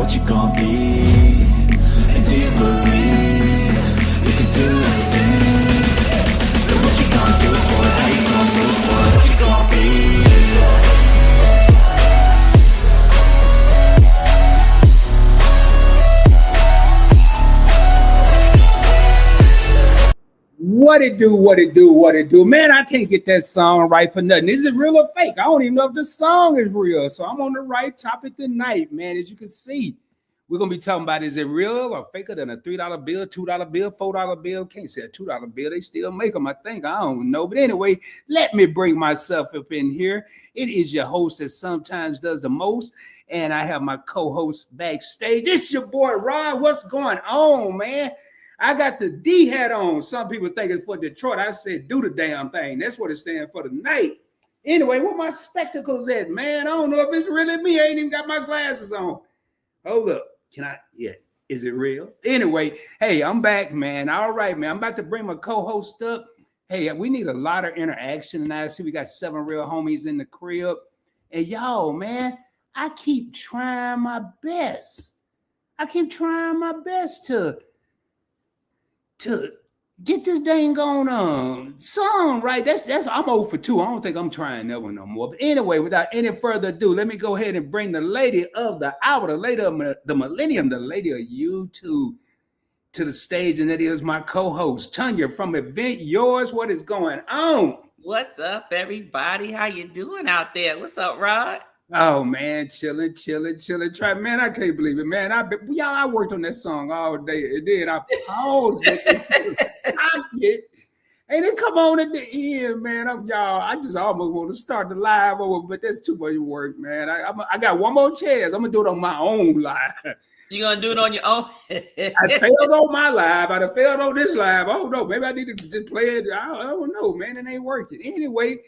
what you gonna be? And do you believe you can do anything? And what you gonna do for it? How you gonna move for it? What you gonna be? What it do, what it do, what it do. Man, I can't get that song right for nothing. Is it real or fake? I don't even know if the song is real. So I'm on the right topic tonight, man. As you can see, we're going to be talking about, is it real or faker than a $3 bill, $2 bill, $4 bill? Can't say a $2 bill. They still make them, I think. I don't know. But anyway, let me bring myself up in here. It is your host that sometimes does the most. And I have my co-host backstage. It's your boy, Rod. What's going on, man? I got the D hat on. Some people think it's for Detroit. I said, do the damn thing. That's what it stands for tonight. Anyway, where my spectacles at, man? I don't know if it's really me. I ain't even got my glasses on. Hold up. Can I? Yeah. Is it real? Anyway, hey, I'm back, man. All right, man. I'm about to bring my co-host up. Hey, we need a lot of interaction tonight. See, we got 7 real homies in the crib. And y'all, man, I keep trying my best. To get this dang on song right. That's I'm 0 for 2. I don't think I'm trying that one no more. But anyway, without any further ado, let me go ahead and bring the lady of the hour, the lady of the millennium, the lady of YouTube to the stage, and that is my co-host Tanya from Event Yours. What is going on? What's up, everybody? How you doing out there? What's up, Rod? Oh man, chilling. Try, man, I can't believe it, man. I worked on that song all day, and then I paused it. And then come on at the end, man. I just almost want to start the live over, but that's too much work, man. I got one more chance. I'm gonna do it on my own live. You gonna do it on your own? I failed on my live. I done failed on this live. I don't know. Maybe I need to just play it. I don't know, man. It ain't working. Anyway.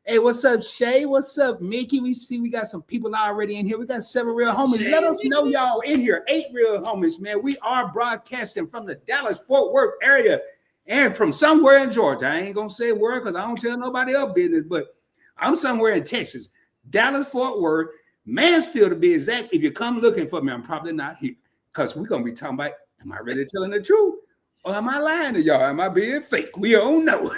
Hey, what's up, Shay? What's up, Mickey? We got some people already in here. We got 7 real homies. Shay. Let us know y'all in here. 8 real homies, man. We are broadcasting from the Dallas-Fort Worth area and from somewhere in Georgia. I ain't going to say where because I don't tell nobody else business, but I'm somewhere in Texas. Dallas-Fort Worth, Mansfield to be exact. If you come looking for me, I'm probably not here because we're going to be talking about, am I really telling the truth? Or am I lying to y'all? Am I being fake? We don't know.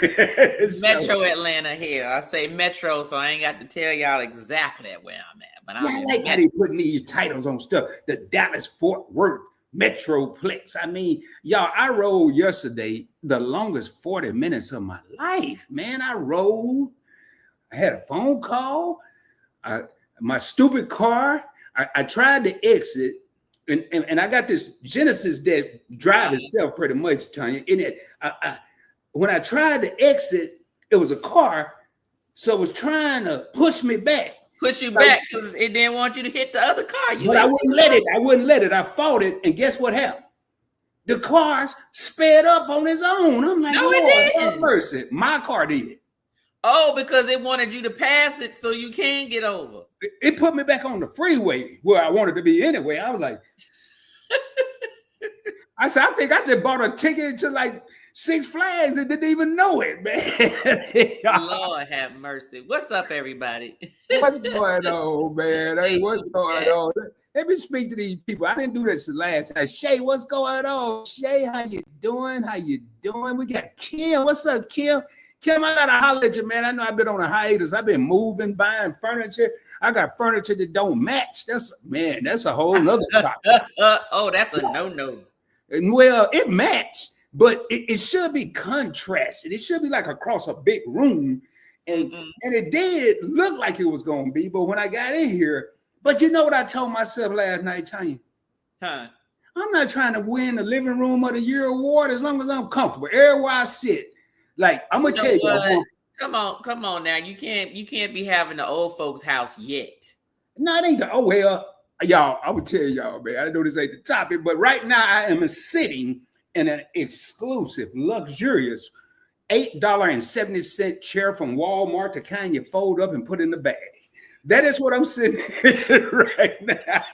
Metro Atlanta here. I say Metro, so I ain't got to tell y'all exactly where I'm at. But I like how they putting these titles on stuff. The Dallas-Fort Worth Metroplex. I mean, y'all, I rode yesterday the longest 40 minutes of my life, man. I rode. I had a phone call. My stupid car. I tried to exit. And I got this Genesis that drives itself pretty much, Tanya. In it, when I tried to exit, it was a car, so it was trying to push me back. Push you back because it didn't want you to hit the other car. But I wouldn't let it. I wouldn't let it. I fought it, and guess what happened? The cars sped up on its own. I'm like, no, it didn't. Mercy. My car did. Oh, because it wanted you to pass it so you can get over. It put me back on the freeway where I wanted to be anyway. I was like, I said, I think I just bought a ticket to like Six Flags and didn't even know it, man. Lord have mercy. What's up, everybody? What's going on, man? Hey, what's going on? Let me speak to these people. I didn't do this the last time. Shay, what's going on? Shay, how you doing? We got Kim. What's up, Kim? Kim, I gotta holler at you, man. I know I've been on a hiatus. I've been moving, buying furniture. I got furniture that don't match. That's a whole nother topic. Oh, that's a no-no. Well, it matched, but it should be contrasted. It should be like across a big room. And it did look like it was gonna be, but when I got in here, but you know what I told myself last night, Tanya? Huh? I'm not trying to win the living room of the year award as long as I'm comfortable. Everywhere I sit. Like, I'm gonna tell you. Come on now. You can't be having the old folks' house yet. No, it ain't y'all, I would tell y'all, man. I know this ain't the topic, but right now I am sitting in an exclusive, luxurious $8.70 chair from Walmart, the kind you fold up and put in the bag. That is what I'm sitting in right now.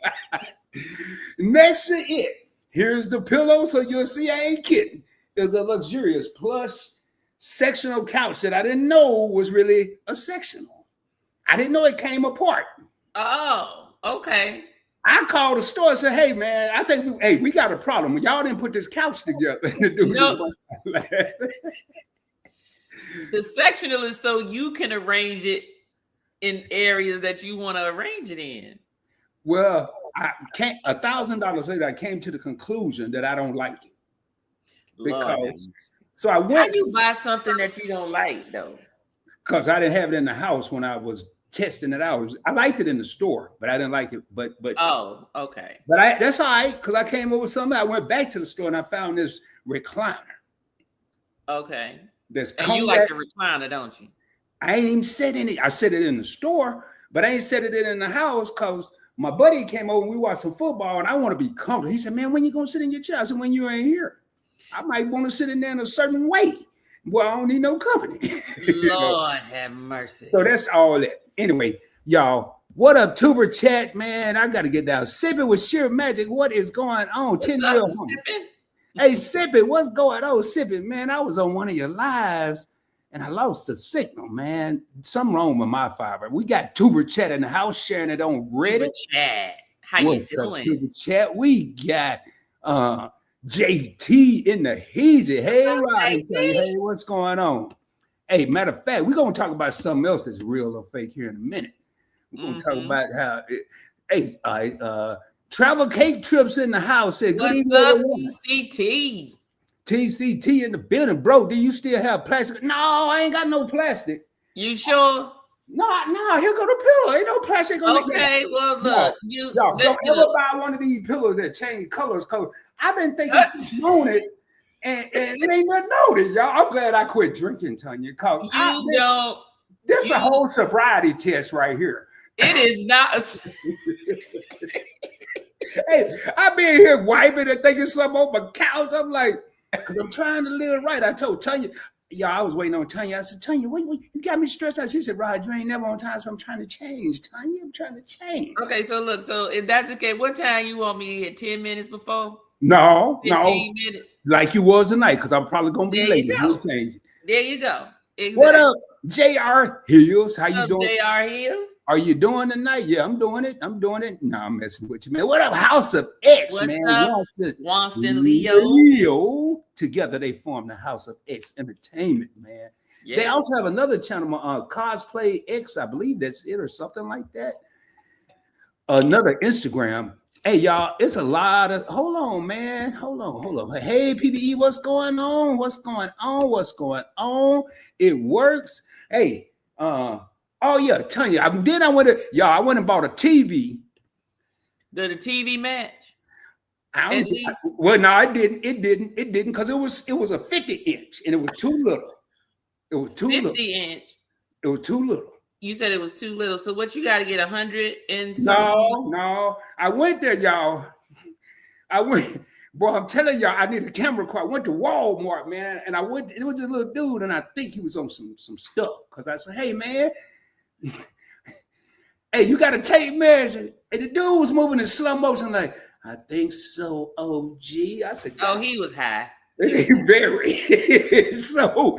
Next to it, here's the pillow, so you'll see I ain't kidding. There's a luxurious plush sectional couch that I didn't know was really a sectional. I didn't know it came apart. Oh, okay. I called the store and said, "Hey man, I think we got a problem. Y'all didn't put this couch together." And the dude just bust out laughing. The sectional is so you can arrange it in areas that you want to arrange it in. Well, I can't. $1,000 later, I came to the conclusion that I don't like it. Because so I How went. you buy something that you don't like though? Because I didn't have it in the house when I was testing it out. I liked it in the store, but I didn't like it. But oh, okay. But that's all right, because I came over with something. I went back to the store and I found this recliner. Okay. And you like the recliner, don't you? I ain't even said any. I said it in the store, but I ain't said it in the house because my buddy came over and we watched some football and I want to be comfortable. He said, "Man, when you gonna sit in your chair?" I said, "When you ain't here. I might want to sit in there in a certain way. Well, I don't need no company." Lord have mercy. So that's all that. Anyway, y'all, what up, Tuber Chat, man? I got to get down. Sipping with sheer magic. What is going on? What's 10 up, year Sippin'? Hey, Sipping, what's going on? Sipping, man, I was on one of your lives and I lost the signal, man. Something wrong with my fiber. We got Tuber Chat in the house sharing it on Reddit. Tuber Chat. How What's you up, doing? Tuber Chat? We got JT in the heezy. Hey, Rodney, hey, what's going on? Hey, matter of fact, we're going to talk about something else that's real or fake here in a minute. We're going to talk about how, Travel Cake Trips in the house. Said, good evening, everyone. TCT? TCT in the building. Bro, do you still have plastic? No, I ain't got no plastic. You sure? No, here go the pillow. Ain't no plastic on the Okay, well, look. Y'all don't ever buy one of these pillows that change colors. I've been thinking since on it, and it ain't nothing on it, y'all. I'm glad I quit drinking, Tanya. This is a whole sobriety test right here. It is not. Hey, I've been here wiping and thinking something on my couch. I'm like, because I'm trying to live right. I told Tanya, I was waiting on Tanya. I said, Tanya, what, you got me stressed out. She said, Rod, you ain't never on time, so I'm trying to change. Tanya, I'm trying to change. Okay, so look, so if that's okay, what time you want me here? 10 minutes before? No, 15 minutes. Like you was tonight, because I'm probably gonna be late. We'll change it. There you go. Exactly. What up, JR Hills? How you doing? JR Hill? Are you doing tonight? Yeah, I'm doing it. No, I'm messing with you, man. What up, House of X, What's man? Up? Wonston Leo. Together they form the House of X Entertainment, man. Yeah. They also have another channel, Cosplay X, I believe that's it or something like that. Another Instagram. Hey, y'all, it's a lot of, hold on, man. Hold on. Hey, PBE, what's going on? It works. Hey, oh yeah, Tanya. I went and bought a TV. Did the TV match? No, it didn't. It didn't because it was a 50-inch and it was too little. It was too 50-inch. It was too little. You said it was too little. So what you got to get 100 and No. I went there, y'all. Bro, I'm telling y'all, I need a camera car. I went to Walmart, man, and it was this little dude, and I think he was on some stuff. Because I said, hey, man, hey, you got a tape measure? And the dude was moving in slow motion, like, I think so, OG. I said, oh, he was high. Very. So,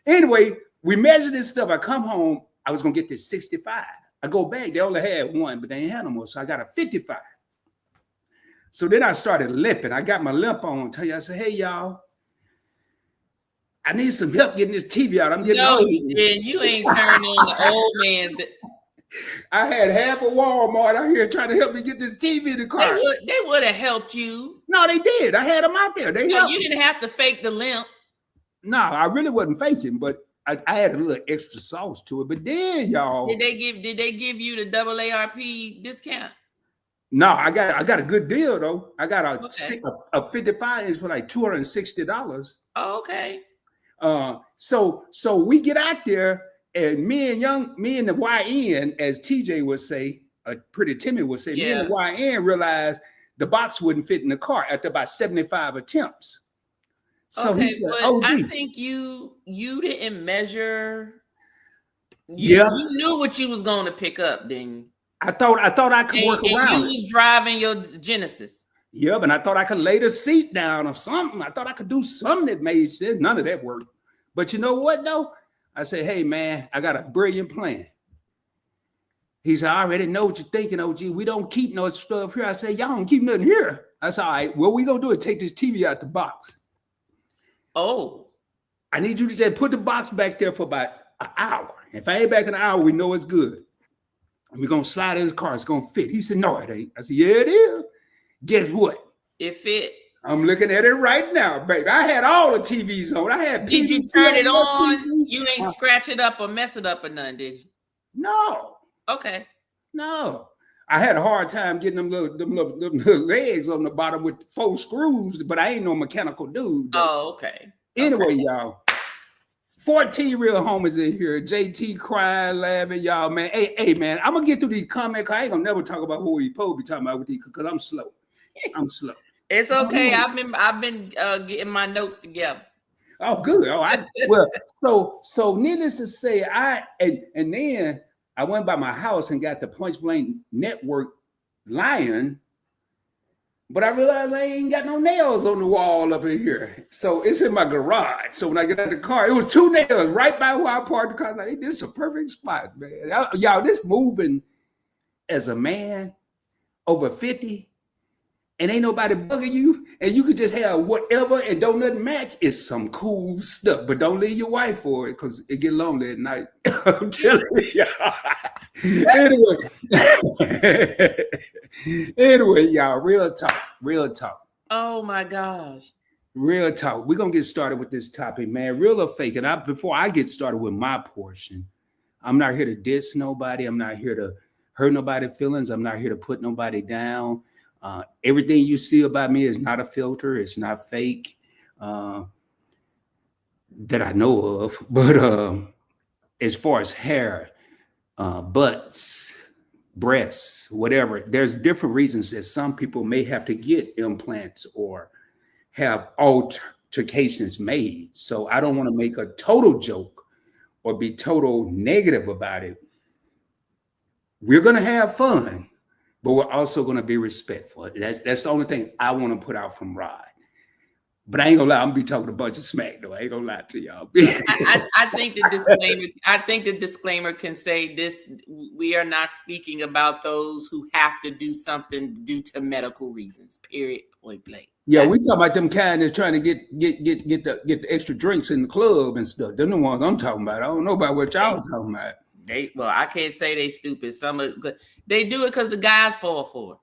anyway, we measured this stuff. I come home. I was going to get this 65. I go back. They only had one, but they ain't had no more. So I got a 55. So then I started limping. I got my limp on. Tell you, I said, hey, y'all, I need some help getting this TV out. I'm getting old. You ain't turning on the old man. I had half a Walmart out here trying to help me get this TV in the car. They would have helped you. No, they did. I had them out there. They helped. You didn't have to fake the limp. No, I really wasn't faking, but I had a little extra sauce to it. But then, y'all, did they give you the AARP discount? No, I got a good deal though. I got a 55-inch for like $260. Oh, okay. So we get out there, and me and the YN, as TJ would say, Pretty Timmy would say, me and the YN realized the box wouldn't fit in the car after about 75 attempts. So he said, "Oh, I think you didn't measure. You knew what you was going to pick up, didn't you? I thought I could work around. You was driving your Genesis. Yeah, but I thought I could lay the seat down or something. I thought I could do something that made sense. None of that worked. But you know what, though? I said, hey, man, I got a brilliant plan. He said, I already know what you're thinking, OG. We don't keep no stuff here. I said, y'all don't keep nothing here. I said, all right, what we gonna do is take this TV out the box. Oh. I need you to just put the box back there for about an hour. If I ain't back in an hour, we know it's good. And we're gonna slide in the car, it's gonna fit. He said, no, it ain't. I said, yeah, it is. Guess what? It fit. I'm looking at it right now, baby. I had all the TVs on. I had Did you PVC turn it on? on? You ain't scratch it up or mess it up or none, did you? No. Okay. No. I had a hard time getting them little legs on the bottom with 4 screws, but I ain't no mechanical dude. Oh, okay. Anyway, y'all, 14 real homies in here. JT crying, laughing, y'all, man. Hey, man, I'm gonna get through these comments. I ain't gonna never talk about what we supposed to be talking about with these because I'm slow. I'm slow. It's okay. I've been getting my notes together. Oh, good. So needless to say, and then I went by my house and got the Point Blank Network lion, but I realized I ain't got no nails on the wall up in here. So it's in my garage. So when I get out the car, it was 2 nails right by where I parked the car. Like, hey, this is a perfect spot, man. Y'all, this moving as a man over 50. And ain't nobody bugging you, and you could just have whatever and don't nothing match. It's some cool stuff, but don't leave your wife for it because it get lonely at night. I'm telling you. Anyway, y'all, real talk. Oh my gosh. Real talk. We're gonna get started with this topic, man. Real or fake. And before I get started with my portion, I'm not here to diss nobody. I'm not here to hurt nobody's feelings. I'm not here to put nobody down. Everything you see about me is not a filter. It's not fake that I know of. But as far as hair, butts, breasts, whatever, there's different reasons that some people may have to get implants or have altercations made. So I don't want to make a total joke or be total negative about it. We're going to have fun, but we're also going to be respectful. That's the only thing I want to put out from Rod. But I ain't gonna lie, I'm gonna be talking a bunch of smack though. I ain't gonna lie to y'all. I think the disclaimer. I think the disclaimer can say this: we are not speaking about those who have to do something due to medical reasons. Period. Point blank. Yeah, we talking about them kind that's trying to get the extra drinks in the club and stuff. They're the ones I'm talking about. I don't know about what y'all was talking about. I can't say they stupid. They do it because the guys fall for it.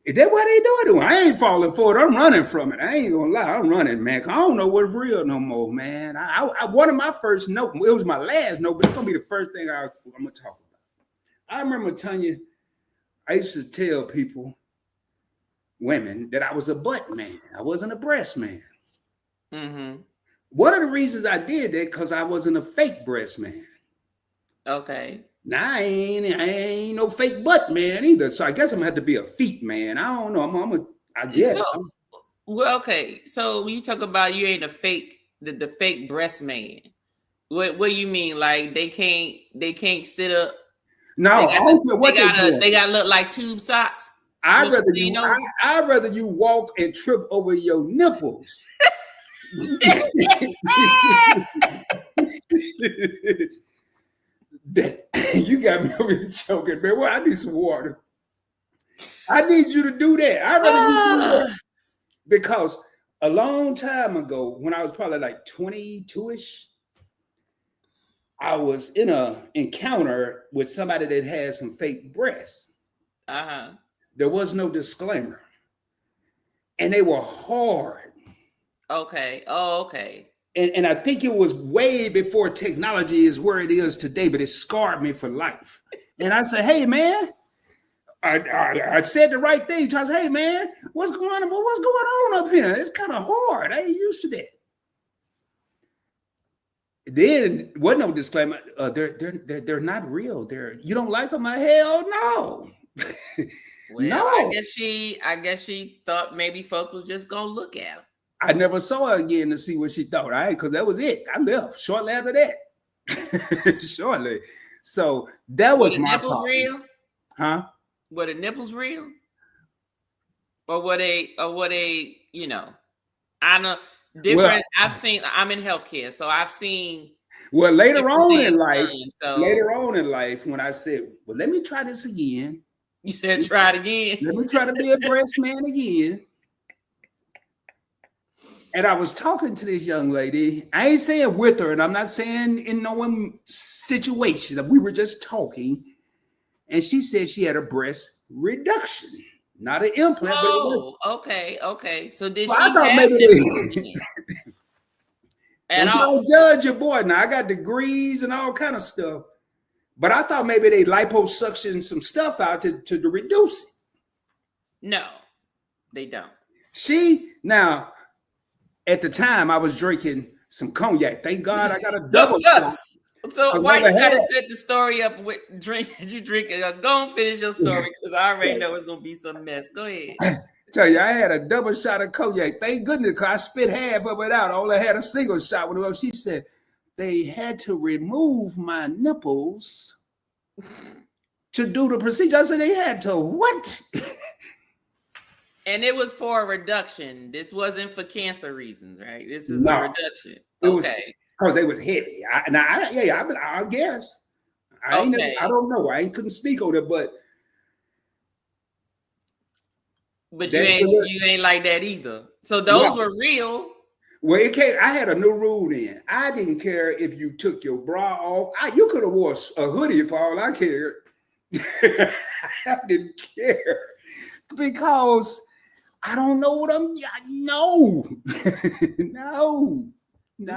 Is that what they doing? I ain't falling for it. I'm running from it. I ain't gonna lie. I'm running, man. I don't know what's real no more, man. I one of my first notes, it was my last note, but it's gonna be the first thing I'm gonna talk about. I remember Tanya, I used to tell people, women, that I was a butt man. I wasn't a breast man. Mm-hmm. One of the reasons I did that because I wasn't a fake breast man. Okay. Now I ain't no fake butt man either. So I guess I'm gonna have to be a feet man. I don't know. I guess. Well, okay. So when you talk about you ain't a fake, the fake breast man, what do you mean? Like they can't sit up? No, I don't care what they gotta look like tube socks. I'd rather you walk and trip over your nipples. You got me over here choking, man. Well, I need some water. I need you to do that. I'd rather you do that. Because a long time ago, when I was probably like 22-ish, I was in an encounter with somebody that had some fake breasts. Uh-huh. There was no disclaimer. And they were hard. Okay. Oh, okay. And I think it was way before technology is where it is today, but it scarred me for life. And I said, hey, man, I said the right thing. I said, hey, man, what's going on up here? It's kind of hard. I ain't used to that. Then wasn't no disclaimer. They're not real. You don't like them? Hell no. Well, no. I guess she thought maybe folk was just gonna look at them. I never saw her again to see what she thought. Because that was it. I left shortly after that. Shortly. So that was my nipples real? Huh? Were the nipples real? Or were they, you know, I know different. Well, I'm in healthcare, so I've seen Well, later Different on things in life, done, so when I said, well, let me try this again. you said try it again. Let me try to be a breast man again. And I was talking to this young lady. I ain't saying with her, and I'm not saying in no situation. We were just talking. And she said she had a breast reduction, not an implant. Oh, okay. So did Well, she I thought have maybe nipples at all? don't judge your boy. Now I got degrees and all kind of stuff, but I thought maybe they liposuction some stuff out to reduce it. No, they don't. Now at the time I was drinking some cognac. Thank God I got a double shot. So why you gotta set the story up with drink? You drink it. Go and finish your story because I already know it's gonna be some mess. Go ahead. Tell you, I had a double shot of cognac. Thank goodness, because I spit half of it out. I only had a single shot. When she said they had to remove my nipples to do the procedure. I said they had to what? And it was for a reduction. This wasn't for cancer reasons, right? This is a reduction. It was because they was heavy. I guess. I don't know. I couldn't speak on it, but you ain't like that either. So those were real. Well, it came. I had a new rule then. I didn't care if you took your bra off. You could have wore a hoodie for all I cared. I didn't care because I don't know what I'm. No.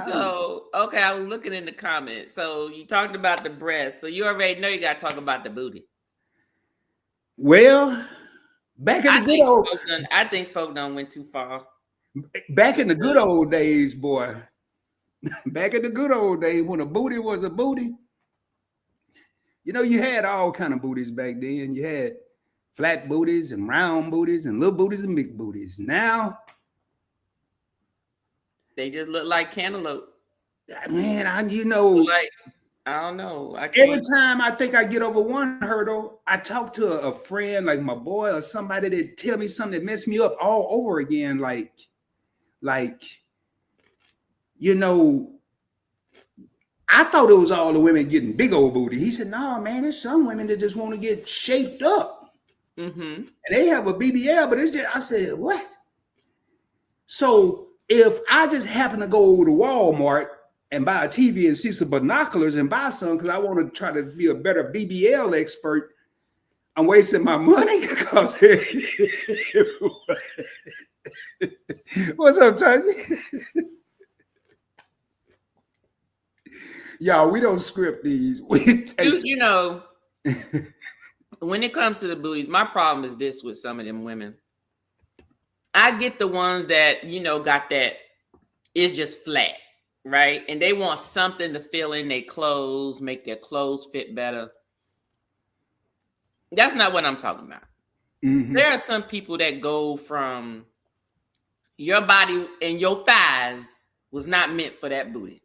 So okay, I was looking in the comments. So you talked about the breast. So you already know you got to talk about the booty. Well, back in the good old, I think folk done went too far. Back in the good old days, boy. Back in the good old days when a booty was a booty. You know, you had all kind of booties back then. You had flat booties and round booties and little booties and big booties. Now they just look like cantaloupe. Man, I don't know. Every time I think I get over one hurdle, I talk to a friend like my boy or somebody that tell me something that messed me up all over again. Like, you know, I thought it was all the women getting big old booty. He said, no, man, there's some women that just want to get shaped up. Mm-hmm. And they have a BBL, but it's just, I said, what? So if I just happen to go to Walmart and buy a TV and see some binoculars and buy some because I want to try to be a better BBL expert, I'm wasting my money because what's up, Tony? Y'all, we don't script these. You know, when it comes to the booties, my problem is this with some of them women. I get the ones that, you know, got that it's just flat, right? And they want something to fill in their clothes, make their clothes fit better. That's not what I'm talking about. Mm-hmm. There are some people that go from your body and your thighs was not meant for that booty.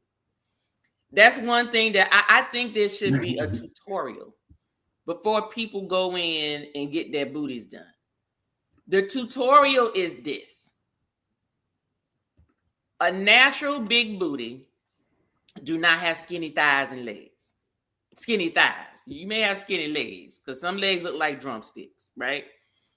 That's one thing that I think there should be a tutorial before people go in and get their booties done. The tutorial is this. A natural big booty do not have skinny thighs and legs. Skinny thighs. You may have skinny legs because some legs look like drumsticks, right?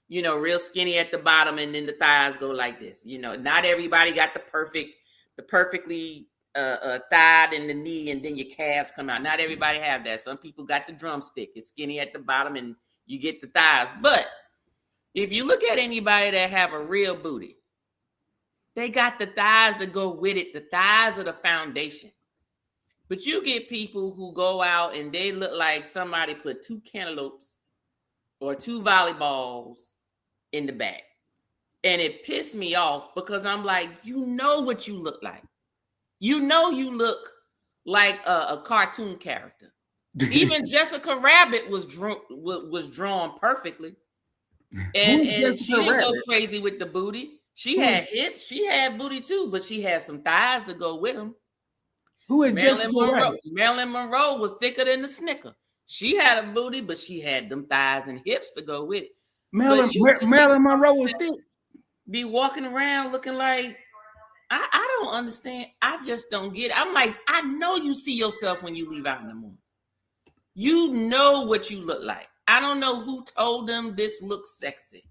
You know, real skinny at the bottom and then the thighs go like this. You know, not everybody got the perfectly thigh and the knee and then your calves come out. Not everybody have that. Some people got the drumstick. It's skinny at the bottom and you get the thighs. But if you look at anybody that have a real booty, they got the thighs to go with it. The thighs are the foundation. But you get people who go out and they look like somebody put 2 cantaloupes or 2 volleyballs in the back. And it pissed me off because I'm like, you know what you look like. You know you look like a cartoon character. Even Jessica Rabbit was drawn perfectly. And she didn't go crazy with the booty. She had hips. She had booty too, but she had some thighs to go with them. Who is Jessica Rabbit? Marilyn Monroe was thicker than the Snicker. She had a booty, but she had them thighs and hips to go with it. Marilyn Monroe was thick. Be walking around looking like I don't understand. I just don't get it. I'm like, I know you see yourself when you leave out in the morning. You know what you look like. I don't know who told them this looks sexy.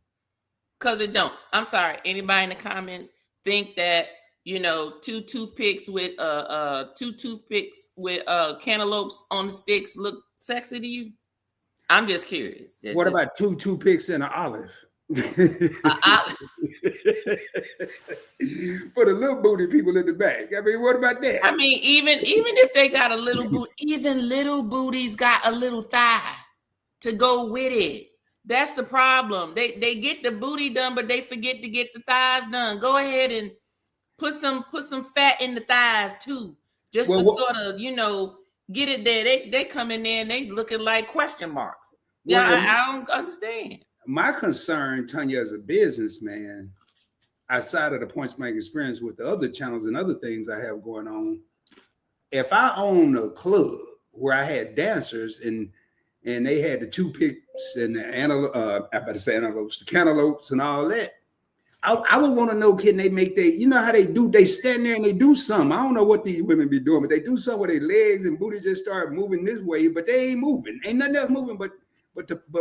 Because it don't. I'm sorry. Anybody in the comments think that, two toothpicks with cantaloupes on the sticks look sexy to you? I'm just curious. What about two toothpicks and an olive? For the little booty people in the back. I mean, what about that? I mean, even if they got a little booty, even little booties got a little thigh to go with it. That's the problem. They get the booty done, but they forget to get the thighs done. Go ahead and put some fat in the thighs too, just to sort of get it there. They come in there and they looking like question marks. Yeah, I don't understand. My concern, Tanya, as a businessman, outside of the Points Blank experience with the other channels and other things I have going on, if I own a club where I had dancers and they had the toothpicks and the antelopes, the cantaloupes and all that, I would want to know, can they make how they do? They stand there and they do something. I don't know what these women be doing, but they do something with their legs and booty just start moving this way, but they ain't moving. Ain't nothing else moving, but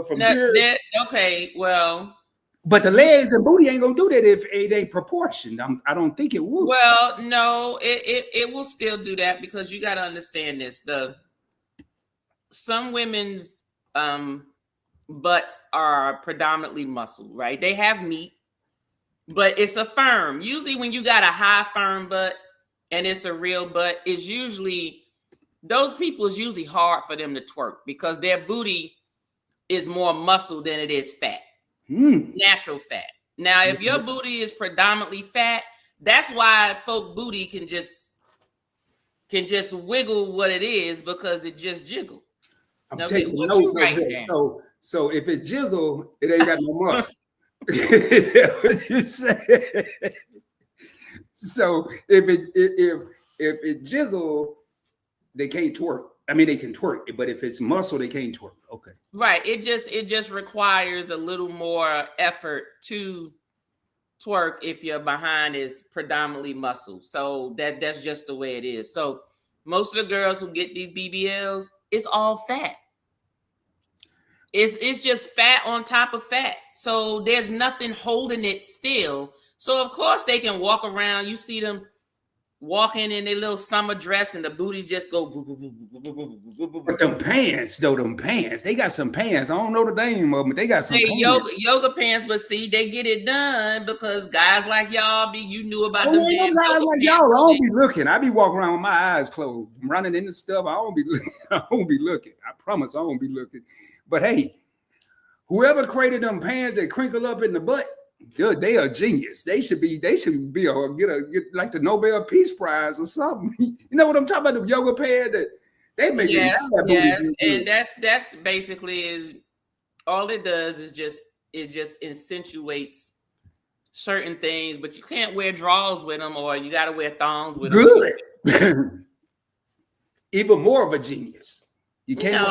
from here. Okay, well. But the legs and booty ain't gonna do that if it ain't proportioned. I don't think it would. Well, no, it will still do that because you got to understand this. Some women's butts are predominantly muscle, right? They have meat, but it's a firm. Usually, when you got a high firm butt and it's a real butt, it's usually those people is usually hard for them to twerk because their booty is more muscle than it is fat. Natural fat. Now, if your booty is predominantly fat, that's why folk booty can just wiggle what it is because it just jiggle. I'm taking notes of this. So if it jiggle, it ain't got no muscle. What you say? So if it jiggle, they can't twerk. I mean, they can twerk, but if it's muscle, they can't twerk. Okay. Right. It just requires a little more effort to twerk if your behind is predominantly muscle. So that's just the way it is. So most of the girls who get these BBLs, it's all fat. It's just fat on top of fat. So there's nothing holding it still. So of course they can walk around. You see them walking in their little summer dress and the booty just go. But them pants, they got some pants. I don't know the name of them, but they got some pants. Yoga pants, but see, they get it done because guys like y'all you knew about them. Guys like y'all, I don't be looking. I be walking around with my eyes closed, running into stuff. I don't be looking. I promise I don't be looking. But hey, whoever created them pants that crinkle up in the butt, good, they are genius. They should be get like the Nobel Peace Prize or something. You know what I'm talking about? The yoga pad that they make. Yes, and that's basically is all it does is just accentuates certain things, but you can't wear drawers with them, or you got to wear thongs with them. Good. Even more of a genius. You can't.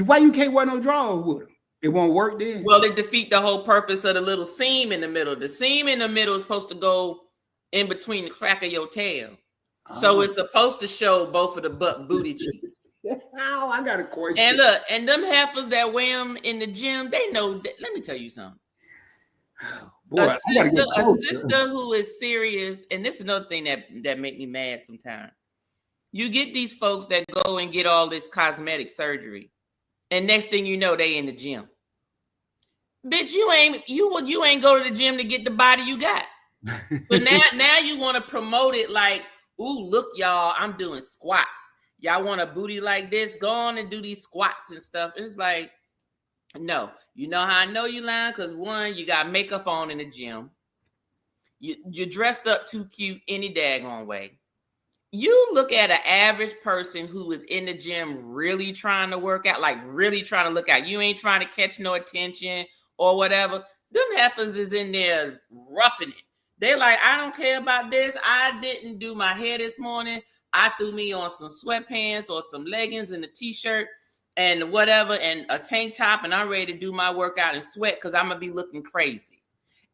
Why you can't wear no drawers with them? It won't work then. Well, it defeat the whole purpose of the little seam in the middle. The seam in the middle is supposed to go in between the crack of your tail. So it's supposed to show both of the booty cheeks. Oh, I got a question. And look, and them heifers that wear them in the gym, they know that. Let me tell you something. Boy, a sister who is serious, and this is another thing that make me mad sometimes. You get these folks that go and get all this cosmetic surgery. And next thing you know, they in the gym. Bitch, you ain't go to the gym to get the body you got. But now you want to promote it like, ooh, look, y'all, I'm doing squats. Y'all want a booty like this? Go on and do these squats and stuff. It's like, no. You know how I know you lying? Because one, you got makeup on in the gym. You're dressed up too cute any daggone way. You look at an average person who is in the gym really trying to work out, like really trying to look out. You ain't trying to catch no attention or whatever. Them heifers is in there roughing it. They're like, I don't care about this. I didn't do my hair this morning. I threw me on some sweatpants or some leggings and a t-shirt and whatever and a tank top, and I'm ready to do my workout and sweat because I'm going to be looking crazy.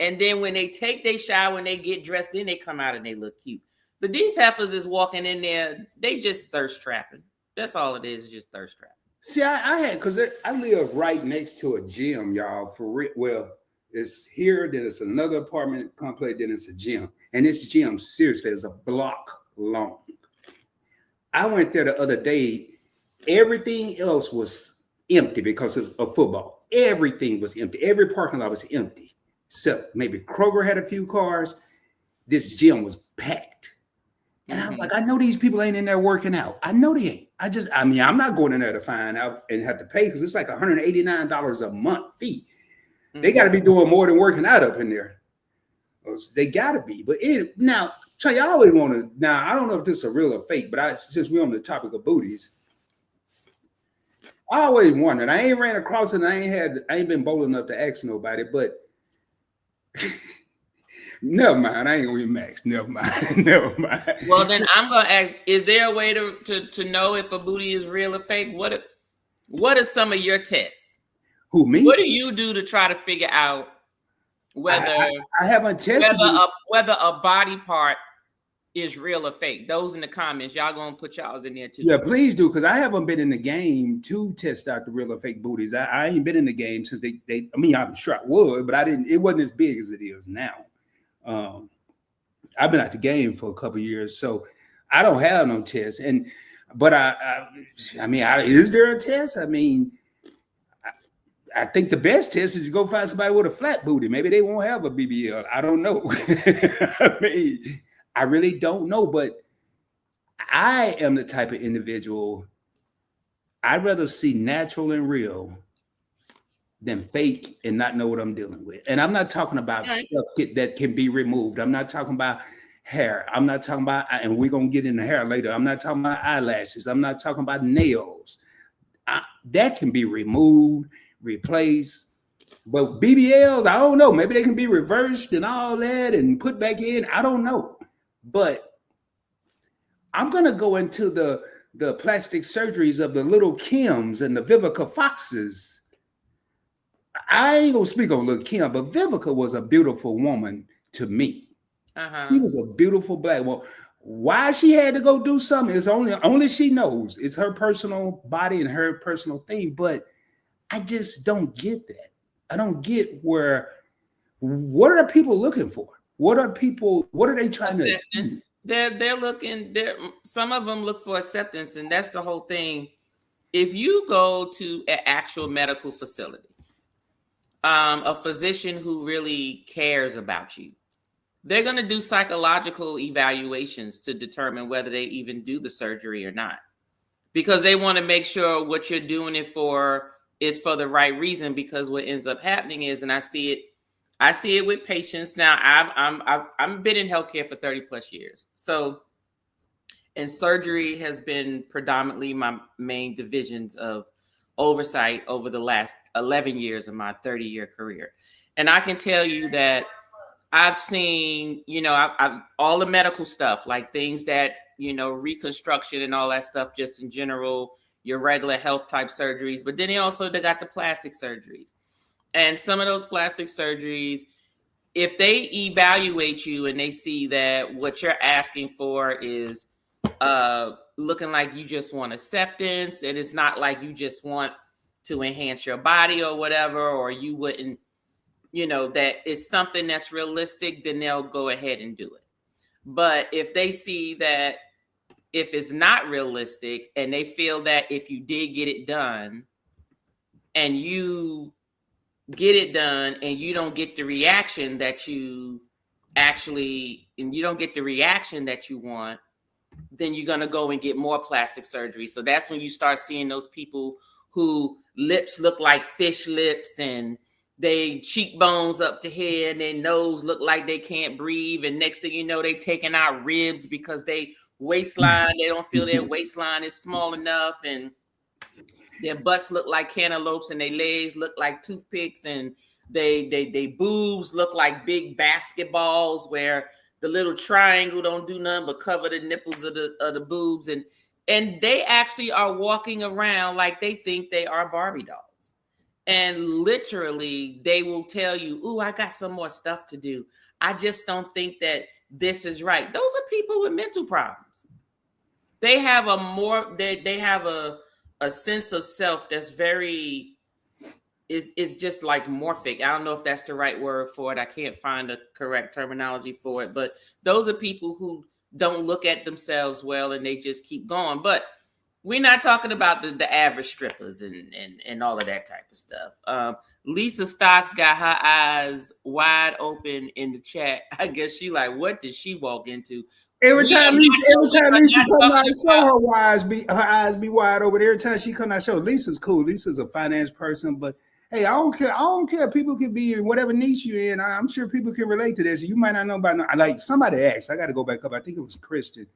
And then when they take their shower and they get dressed, then they come out and they look cute. But these heifers is walking in there, they just thirst trapping. That's all it is, just thirst trapping. See, I had, because I live right next to a gym, y'all, for real. Well, it's here, then it's another apartment complex, then it's a gym. And this gym, seriously, is a block long. I went there the other day. Everything else was empty because of football. Everything was empty. Every parking lot was empty. Except maybe Kroger had a few cars. This gym was packed. And I was like, I know these people ain't in there working out. I know they ain't. I'm not going in there to find out and have to pay because it's like $189 a month fee. They got to be doing more than working out up in there. They got to be. But now, I always want to. Now, I don't know if this is a real or fake, but since we're on the topic of booties, I always wondered. I ain't ran across it. And I ain't been bold enough to ask nobody. But never mind. I ain't gonna be Max. Never mind. Never mind. Well, then I'm gonna ask: is there a way to know if a booty is real or fake? What are some of your tests? Who, me? What do you do to try to figure out whether I haven't tested whether a body part is real or fake? Those in the comments, y'all gonna put y'all's in there too. Yeah, please do, because I haven't been in the game to test out the real or fake booties. I ain't been in the game since they. I mean, I'm sure I would, but I didn't. It wasn't as big as it is now. I've been out the game for a couple of years, so I don't have no test. But I mean, is there a test? I mean, I think the best test is to go find somebody with a flat booty. Maybe they won't have a BBL. I don't know. I mean, I really don't know. But I am the type of individual, I'd rather see natural and real than fake and not know what I'm dealing with. And I'm not talking about stuff that can be removed. I'm not talking about hair. I'm not talking about, and we're going to get into hair later. I'm not talking about eyelashes. I'm not talking about nails. That can be removed, replaced. But BBLs, I don't know. Maybe they can be reversed and all that and put back in. I don't know. But I'm going to go into the plastic surgeries of the Little Kims and the Vivica Foxes. I ain't going to speak on Little Kim, but Vivica was a beautiful woman to me. She was a beautiful black woman. Why she had to go do something is only she knows. It's her personal body and her personal thing. But I just don't get that. I don't get what are the people looking for? What are they trying to do? They're looking, some of them look for acceptance, and that's the whole thing. If you go to an actual medical facility, a physician who really cares about you, they're going to do psychological evaluations to determine whether they even do the surgery or not, because they want to make sure what you're doing it for is for the right reason. Because what ends up happening is, and I see it with patients now. I've been in healthcare for 30 plus years. So, and surgery has been predominantly my main divisions of oversight over the last 11 years of my 30-year career. And I can tell you that I've seen, I've all the medical stuff, like things that, reconstruction and all that stuff, just in general, your regular health type surgeries. But then they got the plastic surgeries. And some of those plastic surgeries, if they evaluate you and they see that what you're asking for is looking like you just want acceptance, and it's not like you just want to enhance your body or whatever, or you wouldn't, that is something that's realistic, then they'll go ahead and do it. But if they see that if it's not realistic and they feel that if you did get it done and you get it done and you don't get the reaction that you want, then you're going to go and get more plastic surgery. So that's when you start seeing those people who lips look like fish lips and they cheekbones up to here and their nose look like they can't breathe. And next thing you know, they taking out ribs because they don't feel their waistline is small enough, and their butts look like cantaloupes and their legs look like toothpicks, and they boobs look like big basketballs where the little triangle don't do nothing but cover the nipples of the boobs. And they actually are walking around like they think they are Barbie dolls. And literally, they will tell you, "Ooh, I got some more stuff to do. I just don't think that this is right." Those are people with mental problems. They have they have a sense of self that's very is just like morphic. I don't know if that's the right word for it. I can't find the correct terminology for it, but those are people who don't look at themselves well and they just keep going. But we're not talking about the average strippers and all of that type of stuff. Lisa Stocks got her eyes wide open in the chat. I guess she like, what did she walk into? Every time Lisa come out the show, her eyes be wide open. Every time she come out the show, Lisa's cool. Lisa's a finance person, but hey, I don't care. I don't care. People can be in whatever niche you're in. I'm sure people can relate to this. You might not know about. Like somebody asked. I got to go back up. I think it was Christian.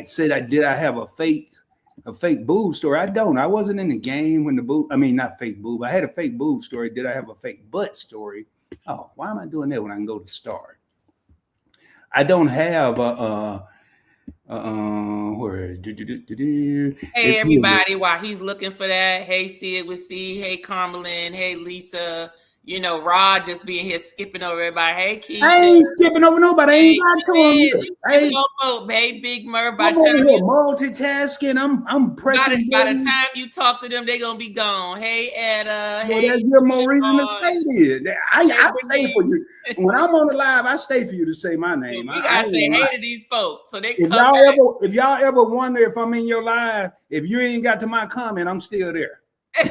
Said, did I have a fake boob story? I don't. I wasn't in the game when the boob. I mean, not fake boob. I had a fake boob story. Did I have a fake butt story? Oh, why am I doing that when I can go to Star? I don't have where hey everybody, while he's looking for that, hey See It With C, hey Carmelyn, hey Lisa, you know, Rod just being here skipping over everybody. Hey Keisha. I ain't skipping over nobody. I ain't got to him. Hey Big Murph. I'm over here multitasking. I'm pressing. By the time you talk to them, they're gonna be gone. Hey Etta. Well, hey, that give more reason to stay there. I stay for you. When I'm on the live, I stay for you to say my name. You gotta say hey to these folks. So they if y'all ever wonder if I'm in your live, if you ain't got to my comment, I'm still there. Hey,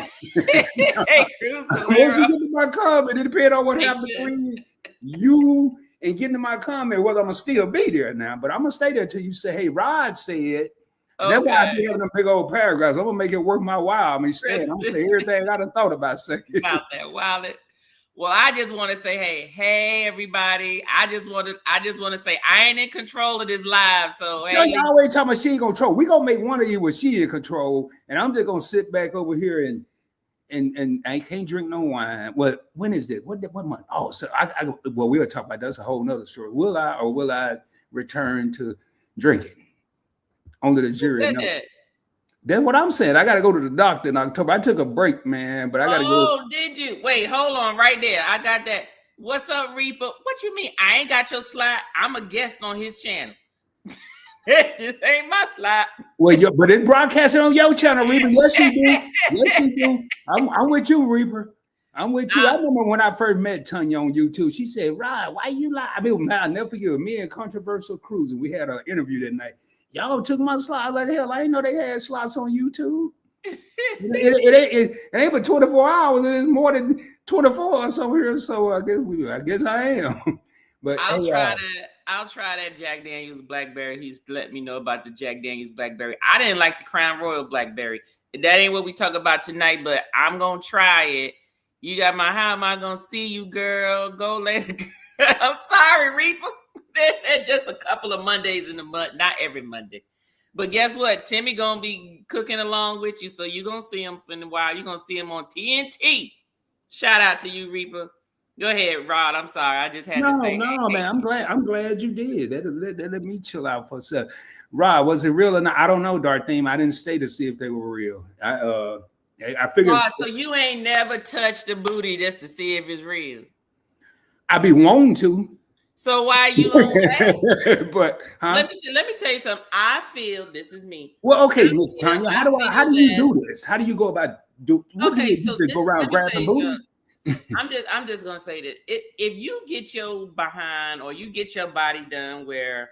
Cruz, once you get to my comment, it depends on what happened between you and getting to my comment, whether I'm gonna still be there now. But I'm gonna stay there till you say, "Hey, Rod said." Okay. That's why I be having them big old paragraphs. I'm gonna make it worth my while. I mean, I'm gonna say everything I done thought about saying. About that wallet. Well, I just want to say, hey, everybody. I just want to say I ain't in control of this live. So hey, you always talking about she ain't control. We gonna make one of you with she in control, and I'm just gonna sit back over here and I can't drink no wine. Well, when is this? What month? Oh, so well, we'll talk about that. That's a whole nother story. Will I return to drinking? Only the jury knows. That's what I'm saying. I got to go to the doctor in October. I took a break, man, but I got to go. Oh, did you? Wait, hold on right there. I got that. What's up, Reaper? What you mean? I ain't got your slide. I'm a guest on his channel. This ain't my slide. Well, but it's broadcasting on your channel, Reaper. Yes, you do. Yes, you do. I'm with you, Reaper. I'm with you. I remember when I first met Tanya on YouTube. She said, "Rod, why you lie?" I mean, man, I'll never forget. Me and Controversial Cruising, we had an interview that night. Y'all took my slot. Like, hell, I didn't know they had slots on YouTube. it ain't but 24 hours. It is more than 24 or so here. So I guess I am. But I'll try that Jack Daniels Blackberry. He's let me know about the Jack Daniels Blackberry. I didn't like the Crown Royal Blackberry. That ain't what we talk about tonight, but I'm gonna try it. You got my how am I gonna see you, girl? Go later. I'm sorry, Reaper. Just a couple of Mondays in the month, not every Monday. But guess what? Timmy gonna be cooking along with you, so you're gonna see him in a while. You're gonna see him on TNT. Shout out to you, Reaper. Go ahead, Rod. I'm sorry. I just had to say. No, man. I'm glad you did. That let me chill out for a second. Rod, was it real or not? I don't know, Dartheme. I didn't stay to see if they were real. I figured. Rod, so you ain't never touched the booty just to see if it's real? I be wanting to. So why you on that? But let me tell you something. I feel this is me. Well, okay, Miss Tanya, how do you do this? How do you go about what do you do to go around grabbing booties? I'm just gonna say that if you get your behind or you get your body done where